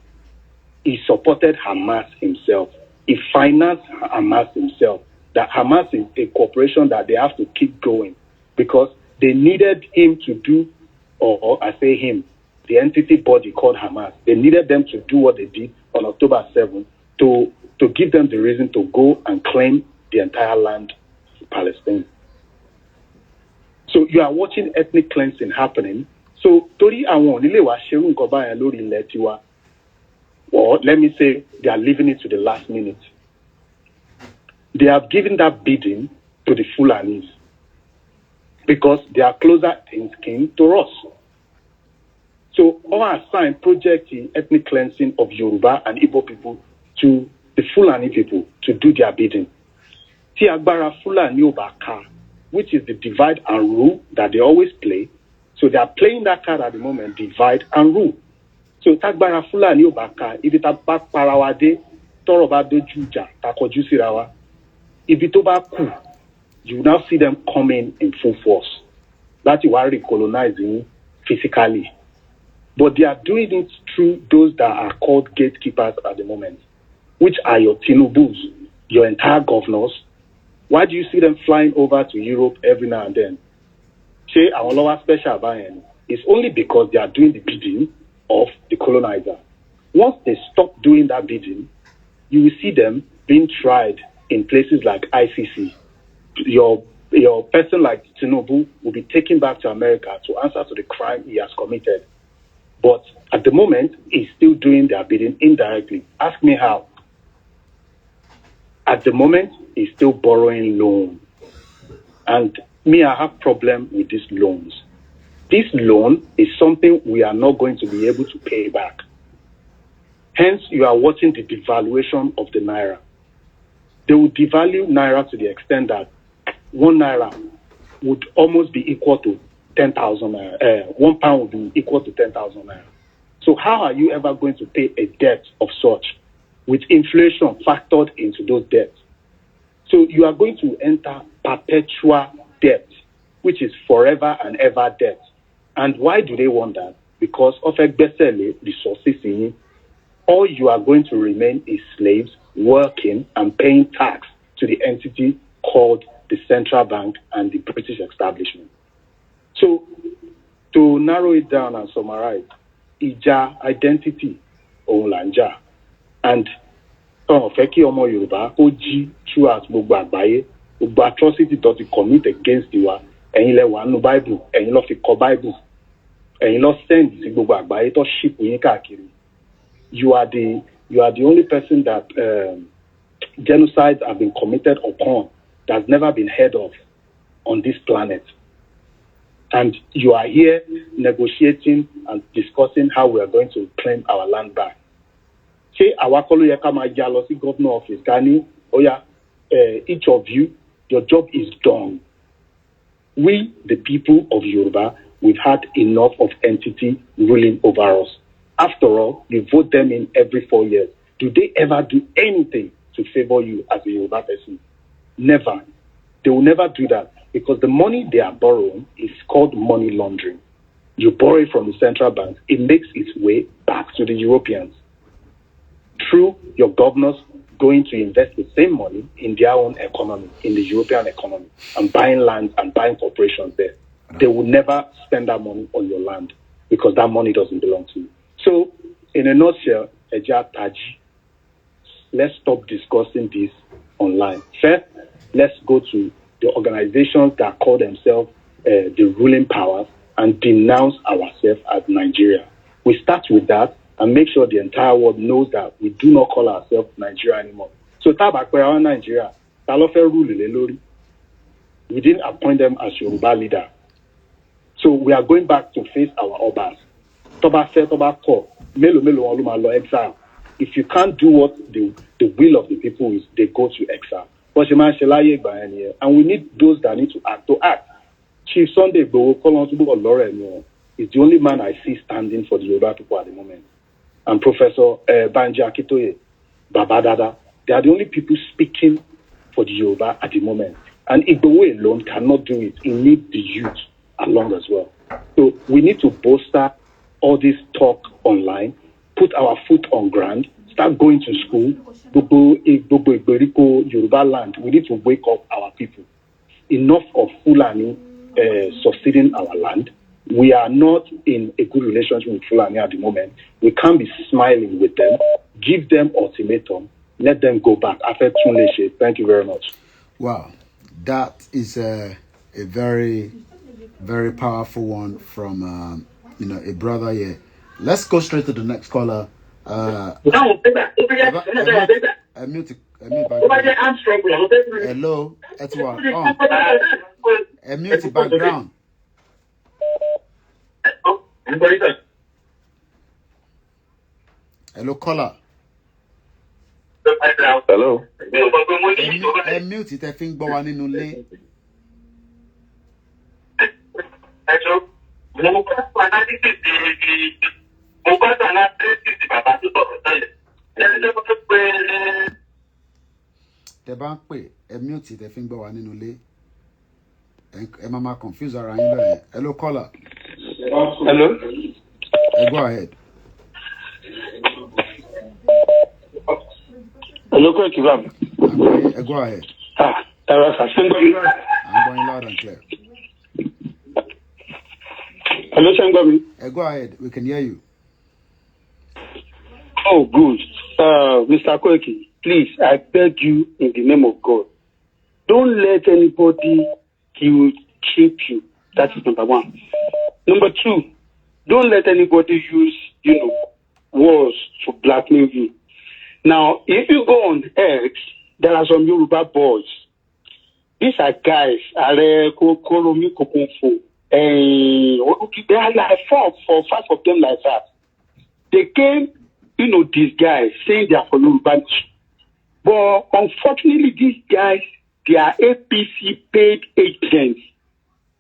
he supported Hamas himself. He financed Hamas himself. That Hamas is a corporation that they have to keep going because they needed him to do, or I say him, the entity body called Hamas. They needed them to do what they did on October 7th to give them the reason to go and claim the entire land of Palestine. So you are watching ethnic cleansing happening. So Tori Awon Nilewa Sherun Koba and Lori Letiwa, or let me say they are leaving it to the last minute. They have given that bidding to the Fulanis because they are closer in skin to us. So our assigned project the ethnic cleansing of Yoruba and Igbo people to the Fulani people to do their bidding. Tiagbara Fulani Obaka, which is the divide and rule that they always play. So they are playing that card at the moment, divide and rule. So Tagbara Fulani Obaka, if it back parawade, Toroba de Juja, Takoju Sirawa, if it ku, you now see them coming in full force. That you are recolonizing physically. But they are doing it through those that are called gatekeepers at the moment, which are your Tinubus, your entire governors. Why do you see them flying over to Europe every now and then? Say our lower special buying. It's only because they are doing the bidding of the colonizer. Once they stop doing that bidding, you will see them being tried in places like ICC. Your person like Tinubu will be taken back to America to answer to the crime he has committed. But at the moment, he's still doing their bidding indirectly. Ask me how. At the moment, he's still borrowing loan. And me, I have problem with these loans. This loan is something we are not going to be able to pay back. Hence, you are watching the devaluation of the Naira. They will devalue Naira to the extent that 1 Naira would almost be equal to 10,000 Naira. 1 pound would be equal to 10,000 Naira. So how are you ever going to pay a debt of such with inflation factored into those debts? So you are going to enter perpetual debt, which is forever and ever debt. And why do they want that? Because of resources in all you are going to remain is slaves working and paying tax to the entity called the central bank and the British establishment. So to narrow it down and summarize, Ija identity Olanja and Feki Omo Yoruba Oji throughout gbogbo àgbáyé gbogbo atrocity that you commit against the wa ẹ̀yin lẹ wà nínú Bible ẹ̀yin lọ fi kọ Bible ẹ̀yin lọ send sí gbogbo àgbáyé tó ship yín káàkiri. You are the only person that genocides have been committed upon that's never been heard of on this planet. And you are here negotiating and discussing how we are going to claim our land back. Say Awakolo Yakama Jalosi Governor Office, Gani, each of you, your job is done. We, the people of Yoruba, we've had enough of entity ruling over us. After all, you vote them in every 4 years. Do they ever do anything to favor you as a Yoruba person? Never. They will never do that because the money they are borrowing is called money laundering. You borrow it from the central bank. It makes its way back to the Europeans through your governors, going to invest the same money in their own economy, in the European economy, and buying land and buying corporations there. They will never spend that money on your land because that money doesn't belong to you. So, in a nutshell, let's stop discussing this online. First, let's go to the organizations that call themselves the ruling powers and denounce ourselves as Nigeria. We start with that and make sure the entire world knows that we do not call ourselves Nigeria anymore. So, Tabakwe Nigeria, Talofe rule. We didn't appoint them as Yoruba leader. So we are going back to face our obas. Toba said, Toba call, melo aluma lo exile. If you can't do what the will of the people is, they go to exile. And we need those that need to act. Chief Sunday Igboho is the only man I see standing for the Yoruba people at the moment. And Professor Banji Akitoye, Baba Dada, they are the only people speaking for the Yoruba at the moment. And Igboho alone cannot do it. He needs the youth along as well. So we need to bolster all this talk online, put our foot on ground, start going to school. Yoruba land, we need to wake up our people. Enough of Fulani succeeding our land. We are not in a good relationship with Fulani at the moment. We can't be smiling with them. Give them ultimatum. Let them go back. Thank you very much. Wow. That is a very, very powerful one from a brother here. Let's go straight to the next caller. Hello, Etwa. Mute background. Hello, caller. Hello. Mute it. I think Bawan in Nule. The bank pay mute it. I think Bawan in Nule. Mama confused around here. Hello, caller. Hello. Go ahead. Hello, Kibam. Go ahead. I'm going loud and clear. Hello, Shangami. Go ahead. We can hear you. Oh, good. Mr. Koiki, please, I beg you in the name of God, don't let anybody trip you. That is number one. Number two, don't let anybody use, words to blackmail you. Now, if you go on X, there are some Yoruba boys. These are guys, there are like four, 5 of them like that. They came, these guys saying they are for Yoruba. But unfortunately, these guys, they are APC paid agents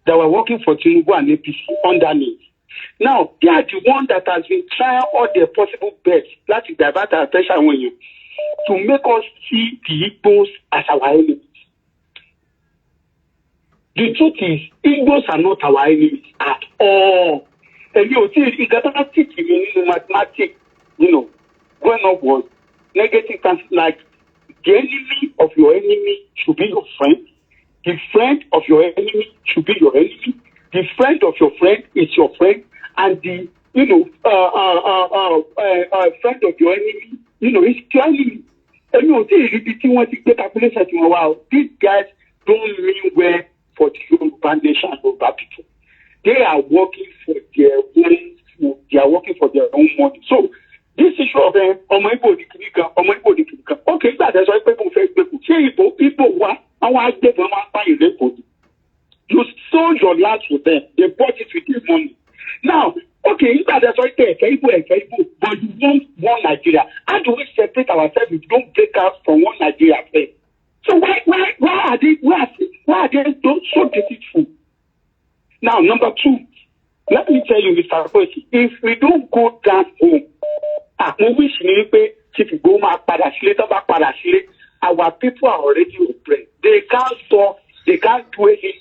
that were working for Tinubu and APC underneath. Now, they are the one that has been trying all their possible best to divert our attention to make us see the Igbos as our enemies. The truth is, Igbos are not our enemies at all. And it got teach in mathematics, growing up was negative, like the enemy of your enemy should be your friend. The friend of your enemy should be your enemy. The friend of your friend is your friend, and the friend of your enemy, is your enemy. And these guys don't mean well for the Yoruba nation and Yoruba people. They are working for their own food. They are working for their own money. So this issue of okay, that's why people say you sold your land to them. They bought it with this money. Now, okay, that's why but you want one Nigeria. How do we separate ourselves if we don't break out from one Nigeria? So why are they so deceitful? Now, number two, let me tell you, Mr. Koiki, if we don't go down home, our people are already oppressed. They can't talk, they can't do anything.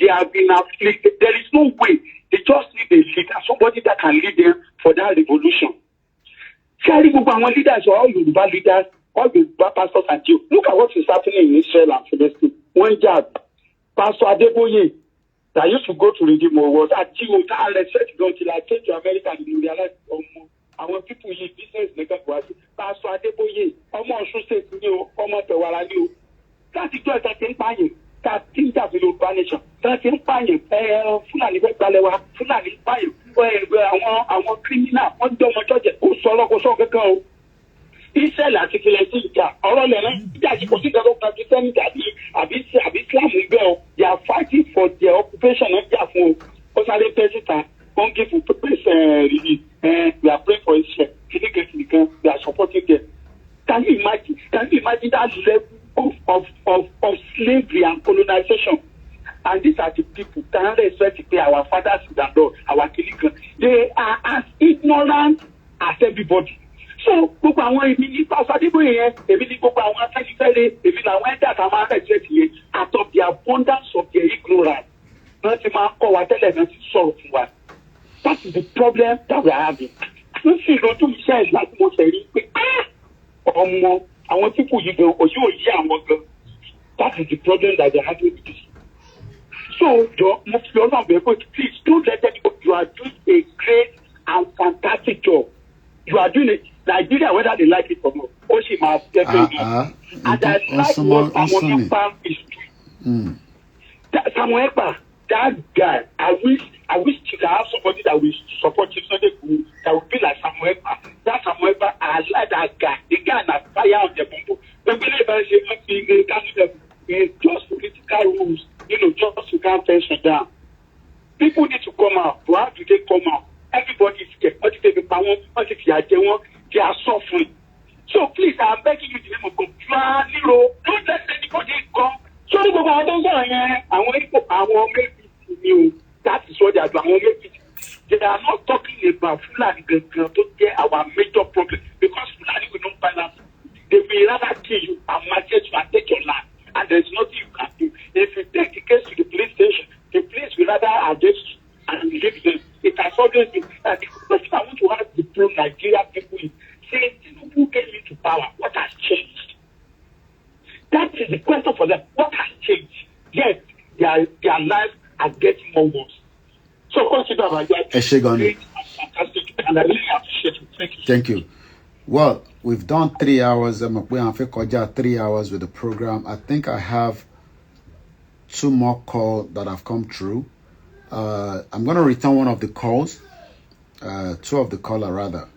They have been afflicted. There is no way. They just need a leader, somebody that can lead them for that revolution. Leaders are all Yoruba leaders. all the pastors and Jews. Look at what is happening in Israel and Palestine. One job, Pastor Adeboye, that used to go to Redeem was at Jew, I respect until I came to America and you realize, and when people use business, Pastor Adeboye, almost say to you, almost a while ago. That's the joy that can buy you. That things that will ban nation. That can buy you. Fulani Balewa, Fulani buy you. I want criminal, one dumb judge, who solo goes on the go. Israel àti Palestine jà ọ̀rọ̀ lẹ́rìn ìjà tí kò sí ìjọba kan tí sẹ́ni àbí Islam ń bẹ́ ọ they are fighting for their occupation náà jà fún o ó sáré pẹ́sìtà wọ́n give praise relief we are praying for Israel kìnnìkan we are supporting them. Can you imagine that level of slavery and colonization? And these are the people that respect our fathers and Lord, our kìnnìkan. They are as ignorant as everybody. So gbogbo àwọn èmi ní Pastor Adeboye yẹn èmi ní gbogbo àwọn afẹ́nifẹ́re èmi làwọn ẹ̀dá àtàwọn arẹ́jẹ́ ti yẹn out of the abundance of their ignorance wọ́n ti máa kọ́ wa tẹ́lẹ̀ náà ti sọ̀rọ̀ fún wa. That is the problem that we are having. Wọ́n sì lójú iṣẹ́ ìlà tí mo ṣe rí pé ọmọ àwọn tí kò yí gan òyì òyì àwọn gan. That is the problem that they are having with this. So jọ mo fi ọlọ́run bẹ̀rẹ̀ pé please don't let them go. You are doing a great and fantastic job. You are doing it. Nigeria, whether they like it or not, Oshima definitely. And I like what Samuel Ekpa is doing. Samuel Ekpa, that guy, I wish you could have somebody that will support him, that would be like Samuel Ekpa. That Samuel Ekpa, I like that guy. The guy that fire on the bumbo. When we it's just political rules, just to calm tension down. People need to come out. Why do they come out? Everybody is scared. What if they they are suffering. So please, I'm begging you in the name of God, don't let anybody come. So that is what they are doing. They are not talking about Fulani to get our major problem because Fulani will not balance. They will rather kill you and market you and take your land. And there's nothing you can do. If you take the case to the police station, the police will rather arrest you and leave them. It has always been. And the question I want to ask the pro-Nigeria people is, say, who came into power? What has changed? That is the question for them. What has changed? Yes, their lives are getting more worse. So consider that great and fantastic, and I really appreciate it. Thank you. Thank you. Well, we've done 3 hours. We have 3 hours with the program. I think I have 2 more calls that have come through. I'm going to return one of the calls. 2 of the caller rather.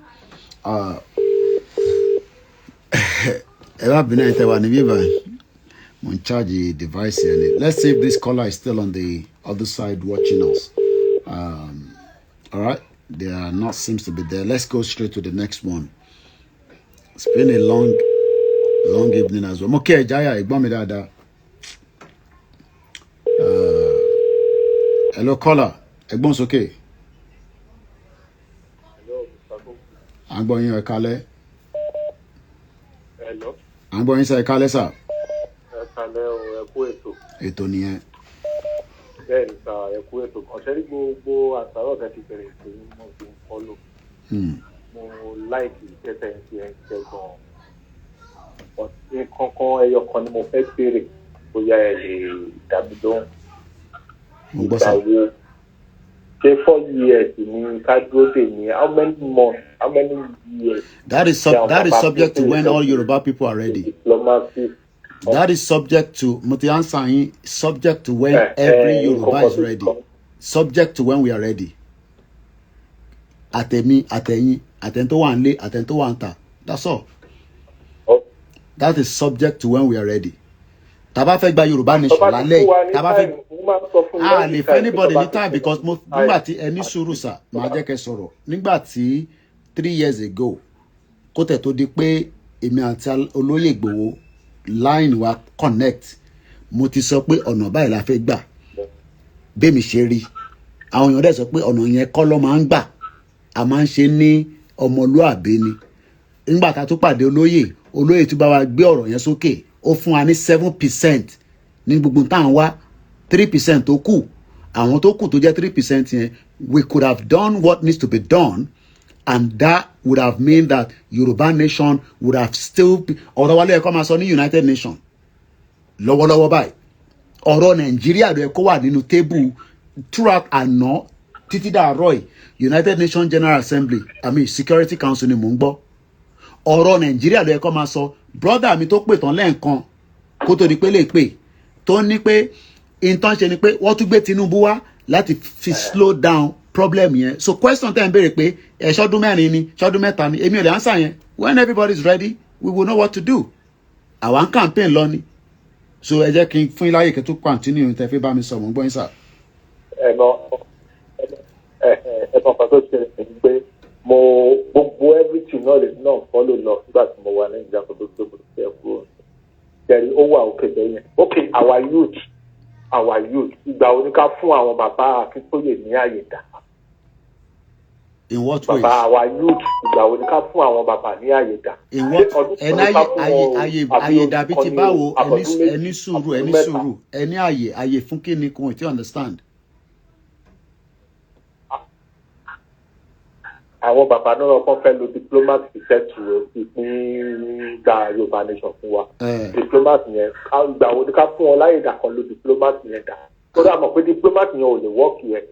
Device here. Let's see if this caller is still on the other side watching us. All right, they are not seems to be there. Let's go straight to the next one. It's been a long evening as well. Okay, Jaya, hello caller, Egbon's okay. I'm going to Kale. Hello. I'm going to Kale, sir. Ètò nìyẹn. Bẹ́ẹ̀ni sà ẹ̀kú ètò ọ̀sẹ̀rí gbogbo àtàrọ̀ tẹ́tí bẹ̀rẹ̀ sí mo fi ń fọ́lò. Mo láìkì tẹ́tẹ̀ ń fi ẹ̀ ṣẹ́ gan-an. Ọ̀sẹ̀ kankan ẹyọ kan ni mo fẹ́ béèrè bóyá ẹ lè dàbí lóhùn. Ìgbà wo ṣé 4 years ni ká dúró dè ní how many months how many years? That is subject to when all Yoruba people are ready. Diplomacy. That is subject to subject to when every Yoruba is ready. Subject to when we are ready. Atemi, ateyin, atento wanle, atento wanta. That's all. That is subject to when we are ready. Taba fẹ́ gba Yoruba nation lálẹ́. Taba fẹ́ if anybody ní time because nígbà tí ẹni sùúrù sà máa jẹ́ kẹ́ sọ̀rọ̀. Nígbà tí 3 years ago kó tẹ̀ tó di pé èmi àti olóyè Ìgbòho line wa connect mo ti sọ pé ọ̀nà báyìí la fẹ́ gbà bẹ́ẹ̀mi ṣe rí àwọn èèyàn dẹ̀ sọ pé ọ̀nà yẹn kọ́ ló máa ń gbà a máa ń ṣe ní ọmọlúàbí ni nígbà tá a tún pàdé olóyè tún bá wa gbé ọ̀rọ̀ yẹn sókè ó fún wa ní 7% ní gbogbo táwọn wá 3% tó kù àwọn tó kù tó jẹ́ 3% yẹn we could have done what needs to be done and that would have meant that Yoruba nation would have still been ọ̀rọ̀ wa ló yẹ kó máa sọ ní United Nations lọ́wọ́lọ́wọ́ báyìí ọ̀rọ̀ Nàìjíríà ló yẹ kó wà nínú tébù throughout àná títí dàárọ̀ yìí United Nations General Assembly Security Council ni mò ń gbọ́ ọ̀rọ̀ Nàìjíríà ló yẹ kó máa sọ brother mi tó pè tán lẹ́ẹ̀kan kó tó di pé lè pè tó ní pé intan ṣe ni pé wọ́n tún gbé Tinubu wá láti fi slow down problem yẹn so question tẹ́ ń béèrè pé ṣọ́dún mẹ́rin ni ṣọ́dún mẹ́ta ni èmi ò lè answer yẹn when everybody is ready we will know what to do àwa ń campaign lọ ni so ẹ jẹ́ kí n fún yín láyè kí n tún continue tẹ́ fi bá mi sọ mò ń gbọ́ yín sà. ẹ̀gbọ́n kan tó ṣe é pé mo gbogbo everything náà lè náà follow lọ nígbà tí mo wà ní ìjàpọ̀ tó gbé mo ṣe kúrò kẹrin ó wà òkè bẹ́yẹn okay our youth ìgbà wo ni ká fún àwọn bàbá Akíntóyè ní àyè dá. In what way? Bàbá our youth ìgbà wo ni ká fún àwọn bàbá ní àyè dá. In what àyè dàbí ti báwo ẹni sùúrù ẹni àyè fún kí ni kò tí understand. Àwọn bàbá náà kàn fẹ́ lo diplomat ṣiṣẹ́ ìpín gba Yorùbá nation fún wa. Diplomat yẹn ìgbà wo ni ká fún wọn láyè dà kan lo diplomat yẹn dà. Tó dà mọ̀ pé diplomat yẹn ò lè wọ́ọ̀kì yẹn.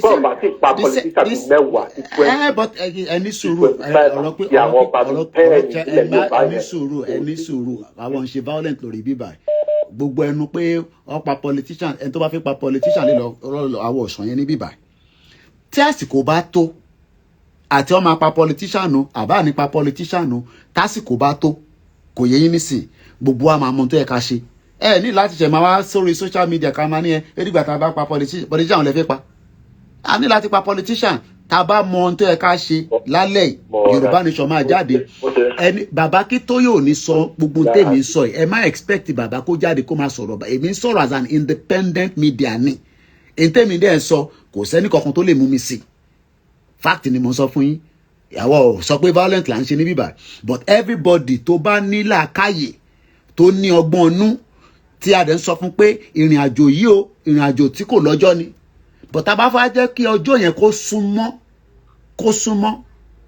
Bọ́ọ̀ bá ti pa politician bíi mẹ́wàá ti 20. But ẹni sùúrù ọ̀rọ̀ pé ẹni sùúrù àwọn ṣe violent lórí bíbá gbogbo ẹnu pé wọ́n pa politician ẹni tó bá fi pa politician lè lọ àwọn ọ̀sán yẹn ní bíbá. Tí àsìkò bá tó àti ọmọ apá politician nù àbá nípa politician nù tásìkò bá tó kò yẹ yín nísìn gbogbo wa máa mọ tó yẹ ká ṣe ẹ ní láti ṣe máa wá sórí social media ká máa ní ẹ erígbà tá a bá pa politician lè fẹ́ pa a ní láti pa politician tá a bá mọ tó yẹ ká ṣe lálẹ́ Yorùbá nation máa jáde ẹni bàbá Akíntóyè ò ní sọ gbogbo tèmi ń sọ ẹ má expect bàbá kó jáde kó máa sọ̀rọ̀ èmi ń sọ̀rọ̀ as an independent media ni èyí tèmi dẹ́ ń sọ kò sẹ́ni kankan tó lè mú mi sí fact ni mo sọ fún yín ìyàwó sọ pé violent là ń ṣe ní bíbá but everybody tó bá ní làákàyè tó ní ọgbọ́n inú tí a dẹ̀ ń sọ fún pé ìrìn àjò yìí o ìrìn àjò tí kò lọ́jọ́ ni but tá a bá fẹ́ jẹ́ kí ọjọ́ yẹn kó súnmọ́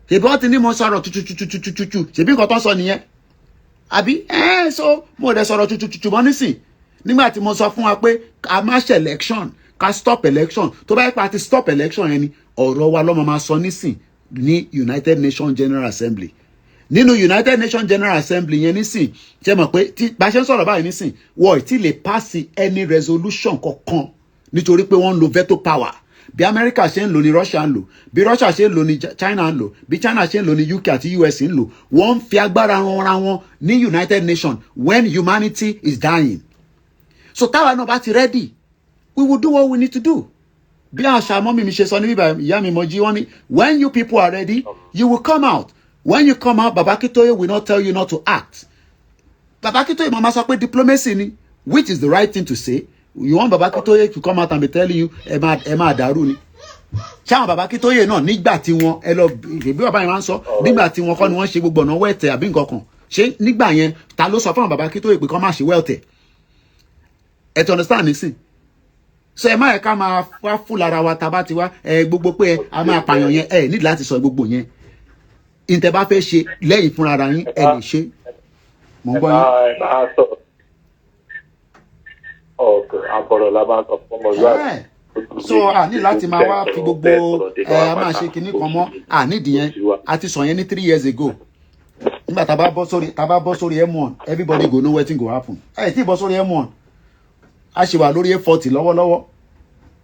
ṣèbí wọ́n ti ní mo sọ̀rọ̀ tututututututu ṣèbí nǹkan tó ń sọ nìyẹn àbí so mo dẹ̀ sọ̀rọ̀ tutututu mọ́ nísìn nígbà tí mo sọ fún wa pé a má ṣe election ká stop election tó bá yẹ pé a ti stop election yẹn ni ọ̀rọ̀ wa lọ́mọ máa sọ nísìn ní United Nations General Assembly nínú United Nations General Assembly yẹn nísìn ṣe mọ̀ pé bá ṣe ń sọ̀rọ̀ báyìí nísìn wọ́n ì tí lè pass any resolution kankan nítorí pé wọ́n ń lo veto power bí America ṣe ń lò ní Russia ń lò bí Russia ṣe ń lò ní China ń lò bí China ṣe ń lò ní UK àti US ń lò wọ́n ń fi agbára ranra wọn ní United Nations when humanity is dying so táwa náà bá ti ready we will do what we need to do. Bí àṣà mọ́mí mi ṣe sọ ní bíbá ìyá mi mọ́jí wọ́n ní when you people are ready you will come out when you come out Baba Akíntóyè will not tell you not to act. Baba Akíntóyè mama sọ pé diplomacy ni which is the right thing to say you want Baba Akíntóyè to come out and be telling you ẹ máa dàrú ni. Ṣé àwọn Baba Akíntóyè náà nígbà tí wọ́n ẹ lọ bí bàbá yẹn máa ń sọ nígbà tí wọ́n kọ́ ni wọ́n ṣe gbogbo ọ̀nà wẹ̀tẹ̀ àbí nǹkan kan ṣé nígbà yẹn ta ló sọ fún àwọn Baba Akíntóyè pé kọ́ máa ṣe wẹ̀tẹ̀ ẹ ti understand nísìn so ẹ má yẹ ká máa wá fún lára wa tá a bá ti wá gbogbo pé a máa pààyàn yẹn nídìí láti sọ gbogbo yẹn ìtẹ bá fẹ́ ṣe lẹ́yìn fúnra ara yín ẹ lè ṣe mò ń gbọ́ yín. àbọ̀rọ̀ la máa sọ fún ọmọ ìlú so a ní láti máa wá fi gbogbo a máa ṣe kinní kan mọ́ a nídìí yẹn a ti sọ yẹn ní 3 years ago nígbà tá a bá bọ́ sórí M1 everybody go know wetin go happen tí bọ́ sórí M1 a ṣe wà lórí F40 lọ́wọ́lọ́wọ́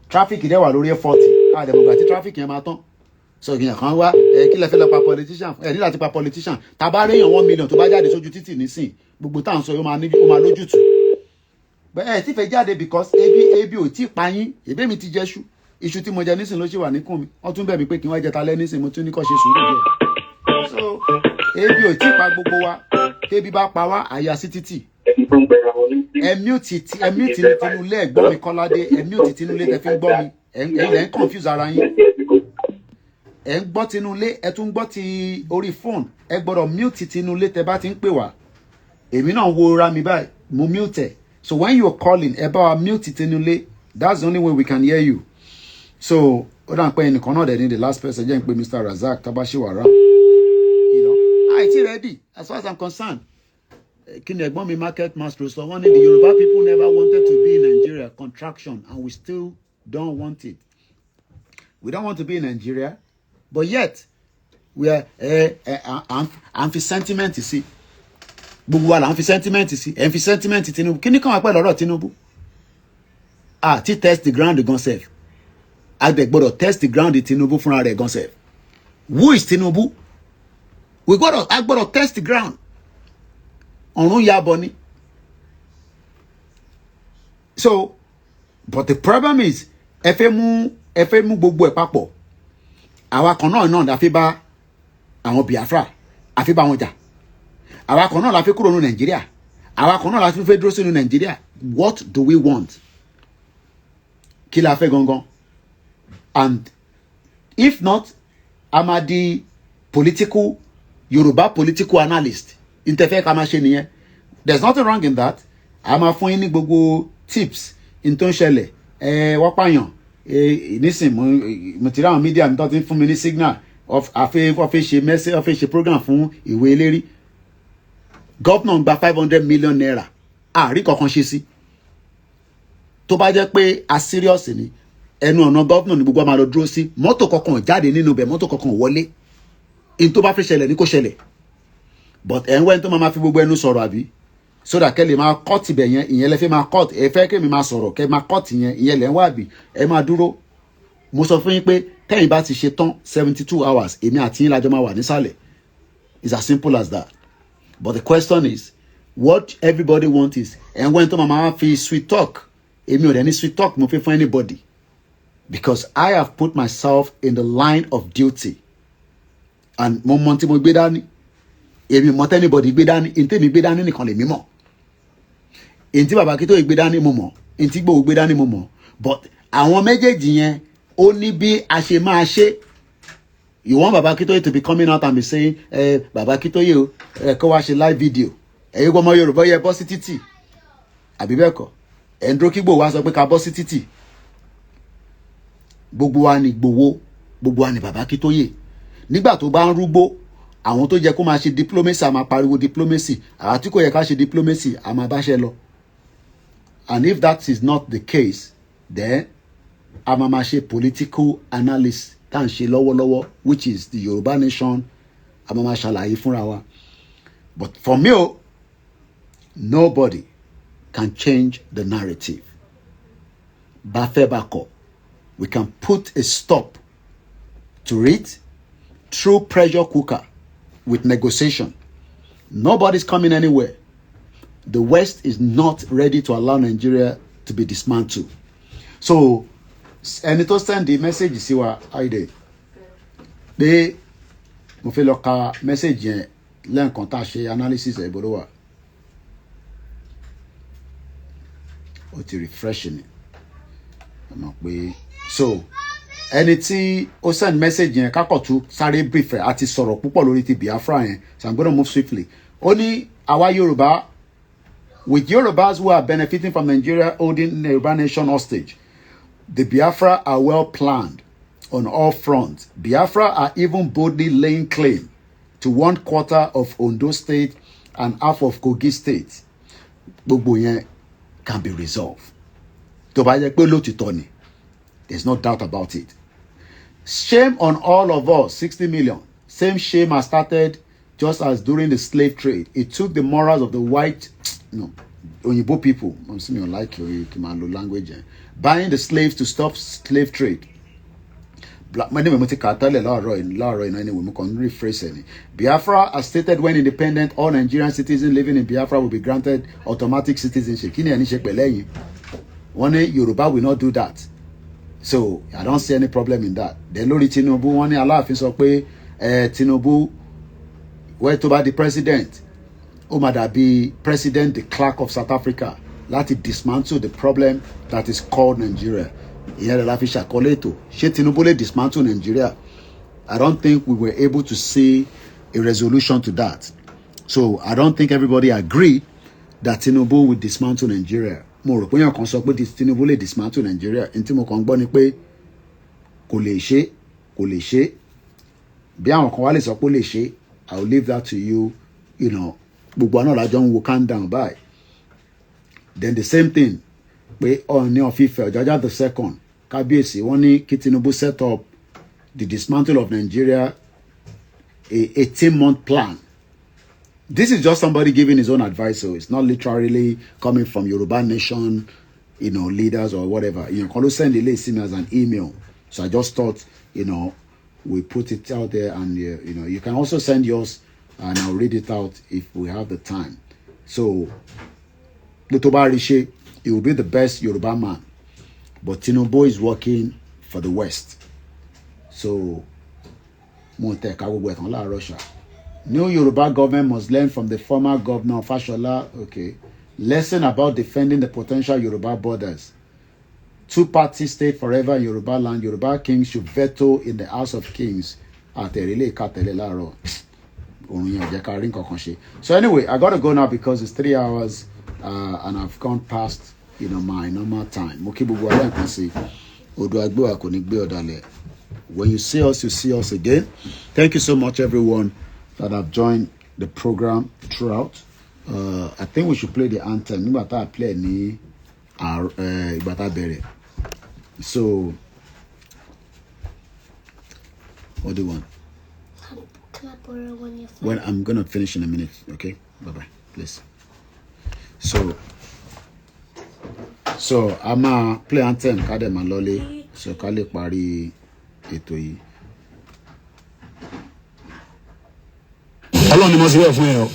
traffic dẹ̀ wà lórí F40 àdẹ̀bùgbà tí traffic yẹn máa tán so ìyẹn kan wá kí lẹ fẹ́ lọ pa politician ní láti pa politician tàbá réyàn 1 million tó bá jáde sójú títì nísìn gbogbo tá à ń sọ yóò máa lójútùú bẹ́ẹ̀ tí fẹ́ jáde because ebi ò tí pa yín èbí mi ti jẹ iṣu tí mo jẹ nísìn ló ṣì wà níkùn mi wọ́n tún bẹ̀ mí pé kí wọ́n jẹ talẹ́ nísìn mo tún ní kọ́ ṣe sùúrù díẹ̀ so ebi ò tí pa gbogbo wa tébi bá pa wá àyà sí títì ẹmí ò tí tinú ilé ẹ̀gbọ́n mi Kọ́ládé ẹmí ò tí tinú ilé tẹ́ fi ń gbọ́ mi ẹ̀ ń confuse ara yín ẹ̀ ń gbọ́ tinú ilé ẹ̀ tún gbọ́ ti orí fóònù ẹ gbọ́dọ̀ mute tinú ilé tẹ́ bá ti ń pè wá èmi náà wo ra mi báyìí mo mute ẹ̀ so when you are calling ẹ bá wa mute tinú ilé that's the only way we can hear you So ó dà ń pẹ́ ẹnìkan náà dẹ̀ ní the last person jẹ́ ń pé Mr. Razak Tabashiwara. You know, I ready as far as I'm concerned. Kí ni ẹ̀gbọ́n mi market master sọ wọ́n ní the Yoruba people never wanted to be in Nigeria, contraction, and we still don't want it. We don't want to be in Nigeria, but yet we are I'm fi sentiment sí. Gbogbo wa la ń fi sentiment sí. Ẹ ń fi sentiment Tinubu. Kí ni kàn wá pẹ́ lọ́rọ̀ Tinubu? Ti test the ground gan sef. A dẹ̀ gbọ́dọ̀ test the ground Tinubu fúnra rẹ̀ gan sef. Who is Tinubu? I gbọ́dọ̀ test the ground. Ọ̀run yabọ̀ ni. So, but the problem is, ẹ fẹ́ mú gbogbo ẹ̀ papọ̀. Àwa kan náà la fi bá àwọn Biafra, a fi bá wọn jà. Àwa kan náà la fi kúrò ní Nàìjíríà. Àwa kan náà la fi fẹ́ dúró sínú Nàìjíríà. What do we want? Kí la fẹ́ gangan? And if not, I'm a the political Yoruba political analyst. Interfere ká máa ṣe nìyẹn. There's nothing wrong in that. I'm a fún yín ní gbogbo tips in tó ń ṣẹlẹ̀. Wọ́n pààyàn. Nísìn mo ti rí àwọn media mi tó ti ń fún mi ní signal of àfẹ́ ṣe message àfẹ́ ṣe program fún ìwé eléré. Governor gba 500 million naira. Àrí kankan ṣe sí. Tó bá jẹ́ pé a serious ni ẹnu ọ̀nà governor ni gbogbo máa lọ dúró sí. Mọ́tò kankan jáde nínú bẹ̀, mọ́tò kankan wọlé. In tó bá fẹ́ ṣẹlẹ̀ ní kó ṣẹlẹ̀. But ẹ̀wẹ́ tó máa fi gbogbo ẹnu sọ̀rọ̀ àbí. So that kẹ́lẹ̀ máa cut ibẹ̀ yẹn, ìyẹn lẹ fẹ́ máa cut. Ẹ fẹ́ kí mi máa sọ̀rọ̀, kẹ́ máa cut yẹn, ìyẹn lẹ ń wá àbí. Ẹ máa dúró. Mo sọ fún yín pé tẹ́yìn bá ti ṣe tán 72 hours, èmi àti yín lájọ máa wà nísàlẹ̀. It's as simple as that. But the question is, what everybody wants is, ẹ̀wẹ́ tó máa fi sweet talk. Èmi ò dẹ̀ ní sweet talk mo fi fún anybody. Because I have put myself in the line of duty. And mo mọ tí mo gbé dání. Èmi mọ tẹ́nibọ̀dì gbé dání. Ntí mi gbé dání nìkan lèmi mọ̀. Ntí bàbá kí tó gbé dání mo mọ̀. Ntí gbòó gbé dání mo mọ̀. But àwọn méjèèjì yẹn ó ní bí a ṣe máa ṣe. You want Baba Akintoye to be coming out and be saying, Baba Akintoye o, kó wá ṣe live video. Ẹ̀yin gbọ́mọ Yorùbá yẹ bọ́ sí títì. Àbí bẹ́ẹ̀ kọ́. Ẹ̀ndró kí Ìgbòho wá sọ pé ká bọ́ sí títì. Gbogbo wa ni Ìgbòho, gbogbo wa ni Baba Akintoye. Nígbà tó bá ń rúgbó, àwọn tó jẹ́ kó máa ṣe diplomacy a máa pariwo diplomacy. Àwa tí kò yẹ ká ṣe diplomacy a máa bá ṣe lọ. And if that is not the case, then a máa ṣe political analysis tá ń ṣe lọ́wọ́lọ́wọ́, which is the Yoruba nation. A máa ṣàlàyé fúnra wa. But for me, nobody can change the narrative. Bá fẹ́ bá kọ̀, we can put a stop to it through pressure cooker with negotiation. Nobody's coming anywhere. The West is not ready to allow Nigeria to be dismantled. So, ẹni tó send the message sí wa àìdè pé mo fẹ́ lọ ka message yẹn lẹ́ǹkan tá a ṣe analysis ẹ̀ bọ́dọ̀ wà. Ó ti refresh ni. Ọmọ pé so ẹni tí ó send message yẹn kákọ̀tún sáré brief ẹ̀ àti sọ̀rọ̀ púpọ̀ lórí ti Biafra yẹn, so I'm gonna move swiftly. Ó ní àwa Yorùbá, with Yorubas who are benefiting from Nigeria holding the Yoruba nation hostage, the Biafra are well planned on all fronts. Biafra are even boldly laying claim to 1/4 of Ondo State and half of Kogi State. Gbogbo yẹn can be resolved. Tó bá jẹ́ pé lótìtọ́ ni, there's no doubt about it. Shame on all of us, 60 million. Same shame has started just as during the slave trade. It took the morals of the white, Oyinbo people, I'm saying you like your language, buying the slaves to stop slave trade. Biafra has stated when independent, all Nigerian citizens living in Biafra will be granted automatic citizenship. One Yoruba will not do that. So I don't see any problem in that. Then lórí Tinubu, wọ́n ní Aláàfin sọ pé Tinubu where to be the president, ó máa dàbí president the clerk of South Africa láti dismantle the problem that is called Nigeria. Ìyẹn la fi ṣàkọlé ètò. Ṣé Tinubu lè dismantle Nigeria? I don't think we were able to see a resolution to that. So I don't think everybody agreed that Tinubu will dismantle Nigeria. Mo rò pé èèyàn kan sọ pé Tinubu lè dismantle Nigeria. N tí mo kàn gbọ́ ni pé kò lè ṣe bí àwọn kan wá lè sọ pé ó lè ṣe I will leave that to you, you know. Gbogbo àná làjọ ń wo calm down by. Then the same thing pé Ọọ̀ni of Ife Ọ̀jájá the second kábíyèsí wọ́n ní kí Tinubu set up the dismantle of Nigeria, a 18-month plan. This is just somebody giving his own advice, so it's not literally coming from Yoruba Nation, you know, leaders or whatever. You know, can send the list as an email. So I just thought, you know, we put it out there, and you know, you can also send yours, and I'll read it out if we have the time. So, Lutoba Rishi, he will be the best Yoruba man, but Tinubu is working for the West. So, Russia. New Yoruba government must learn from the former governor Fashola. Okay, lesson about defending the potential Yoruba borders. Two-party state forever in Yoruba land. Yoruba kings should veto in the House of Kings. So anyway, I gotta go now because it's 3 hours and I've gone past, you know, my normal time. When you see us, you see us again. Thank you so much, everyone that have joined the program throughout. I think we should play the anthem. So, what do you want? Can I borrow one your phone? Well, I'm gonna finish in a minute. Okay, bye, please. So I'm play anthem. Kade Malole. So Kale Pari Etoyi. Ọlọ́run ni mo ṣe wẹ̀ fún ẹ o.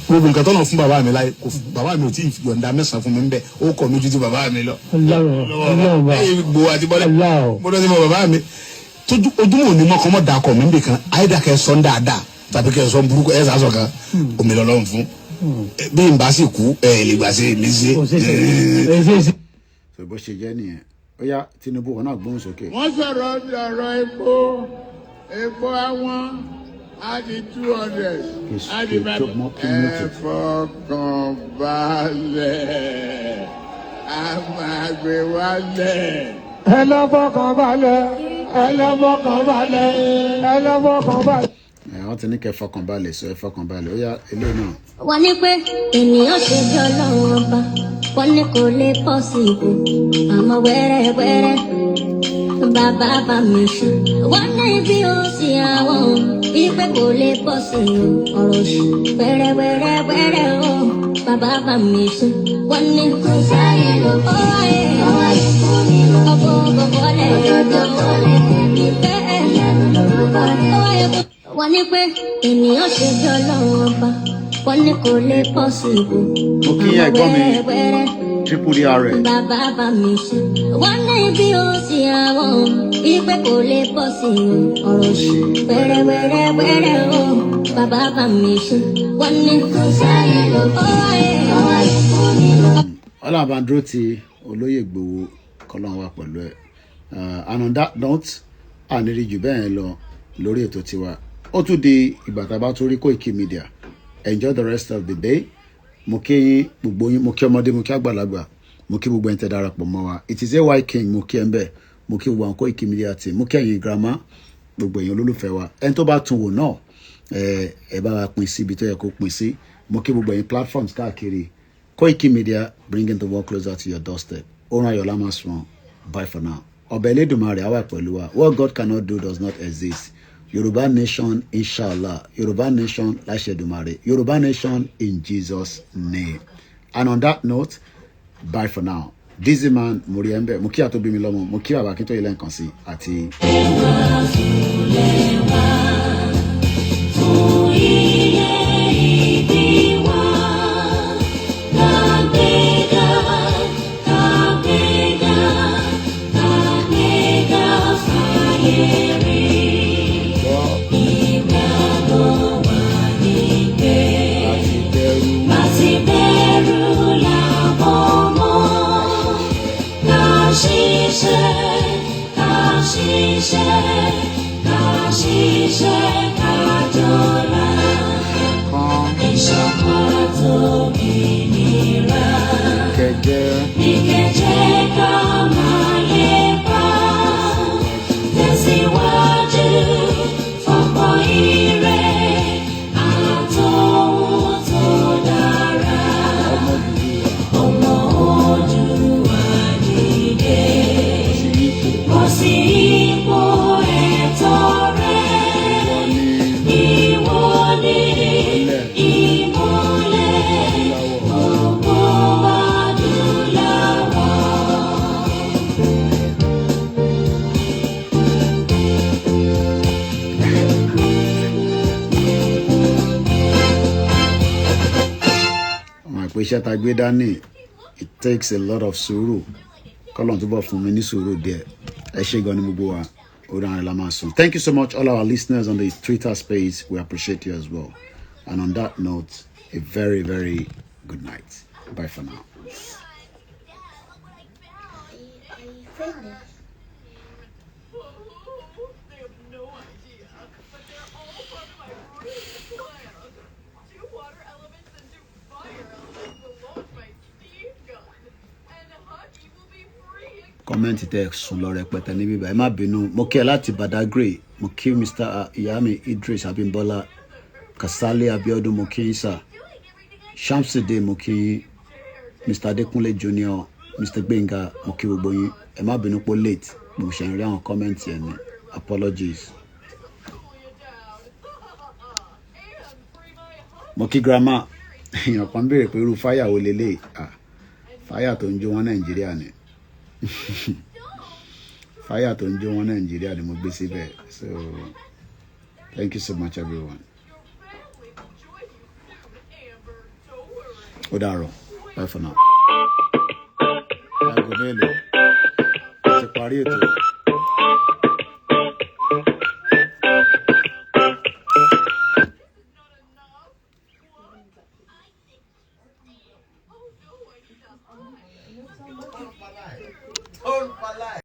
Gbogbo nǹkan tọ́nà fún bàbá mi láyé bàbá mi ò tí ì yọ̀ǹda mẹ́sàn-án fún mi ń bẹ̀ ó kọ̀ mí ju ti bàbá mi lọ. Gbogbo àti bọ́lẹ̀ mo lọ sí mọ bàbá mi ojúmọ̀ ní mọ́kàn mọ́ dàkọ̀ mi níbi kan àyídà kẹ́ sọ́n dáadáa tàbí kẹ́ sọ́n burúkú ẹ̀ sàásọ̀ kan omi lọ́lọ́run fún bí n bá sì kú ẹ̀ lè gbà sí mi sí. So bó ṣe jẹ́ nìyẹn ó yá Tinubu wọn náà gbóhùn sókè. Wọ́n sọ̀rọ̀ ọ̀rọ̀ epo àwọn. Adi 200. Adi ẹ̀fọ́kànbalẹ̀ àmàgbéwálẹ̀. ẹlẹ́fọ́kànbalẹ̀. Wọ́n ti ní kẹ́ fọkànbalẹ̀ sọ ẹ̀fọ́kànbalẹ̀ ó yá ilé náà. Wọ́n ní pé ènìyàn ṣe bí Ọlọ́run ọba wọ́n ní kò lè pọ̀ sí ibò àmọ́ wẹ́rẹ́wẹ́rẹ́ bàbá bá mi ṣe wọ́n ní bí ó sì àwọn ìpè kò lè pọ̀ sí ọ̀rọ̀ sí wẹ́rẹ́wẹ́rẹ́ o bàbá bá mi ṣe wọ́n ní kò sáyé ló kọ́ ayé fún mi ọkọ̀ bọ̀bọ̀lẹ̀ bọ̀bọ̀lẹ̀ mi bẹ́ẹ̀ wọ́n ní pé ènìyàn ṣe bí Ọlọ́run ọba wọ́n ní kò lè pọ̀ sí ibò àmọ́ wẹ́rẹ́wẹ́rẹ́. Triple R. Bàbá bá mi ṣe wọ́n ní bí ó sì àwọn ìpè kò lè pọ̀ sí ọ̀rọ̀ sí wẹ́rẹ́wẹ́rẹ́ o bàbá bá mi ṣe wọ́n ní kò sáyé ló kọ́ ayé fún mi lọ. Ọlábàndúró ti olóyè Ìgbòho kọ́lọ́n wà pẹ̀lú ẹ̀ and on that note àníri jù bẹ́ẹ̀ lọ lórí ètò tiwa ó tún di ìgbà tá a bá tún rí Koiki Media. Enjoy the rest of the day. Mo kí gbogbo yín, mo kí ọmọdé, mo kí àgbàlagbà, mo kí gbogbo ẹ̀yin tẹ́ darapọ̀ mọ́ wa. It is AY King, mo kí ẹ ń bẹ̀, mo kí gbogbo àwọn Koiki Media team, mo kí ẹ̀yin grandma, gbogbo ẹ̀yin olólùfẹ́ wa. Ẹni tó bá tún wò náà, ẹ bá wa pín sí ibi tó yẹ kó pín sí. Mo kí gbogbo ẹ̀yin platforms káàkiri. Koiki Media, bringing the world closer to your doorstep. Orun ayọ̀ la máa sùn. Bye for now. Ọba Elédùmarè á wà pẹ̀lú wa. What God cannot do does not exist. Yoruba nation, inshallah. Yoruba nation, Lashedumare. Yoruba nation, in Jesus' name. And on that note, bye for now. Dizzy man, Muriembe, Mukia to Bimilomo, Mukia Bakito Ilenkansi, Ati. iṣẹ́ tá gbé dání, it takes a lot of sùúrù. Kọ́lọ́n túbọ̀ fún mi ní sùúrù díẹ̀. Ẹ ṣé gan ni gbogbo wa. Thank you so much, all our listeners on the Twitter space. We appreciate you as well. And on that note, a very, very good night. Bye for now. Comment tẹ sùn lọ rẹpẹtẹ níbí báyìí, má bínú. Mo kí ẹ láti Badagry, mo kí Mr. Iyami Idris Abimbola, Kasale Abiodun, mo kí Isa, Shamsuddin, mo kí Mr. Adekunle Junior, Mr. Gbenga, mo kí gbogbo yín. Ẹ má bínú pé late, mo ṣe ń rí àwọn comment yẹn ni. Apologies. Mo kí grandma, èèyàn kan béèrè pé irú fáyà wo lélẹ̀? Fáyà tó ń jó wọn Nàìjíríà ni. Fire to enjoy one Nigeria the mo gbé síbẹ̀. So thank you so much everyone. Ó dàárọ̀. Bye for now. Aago mélòó? Ti parí ètò.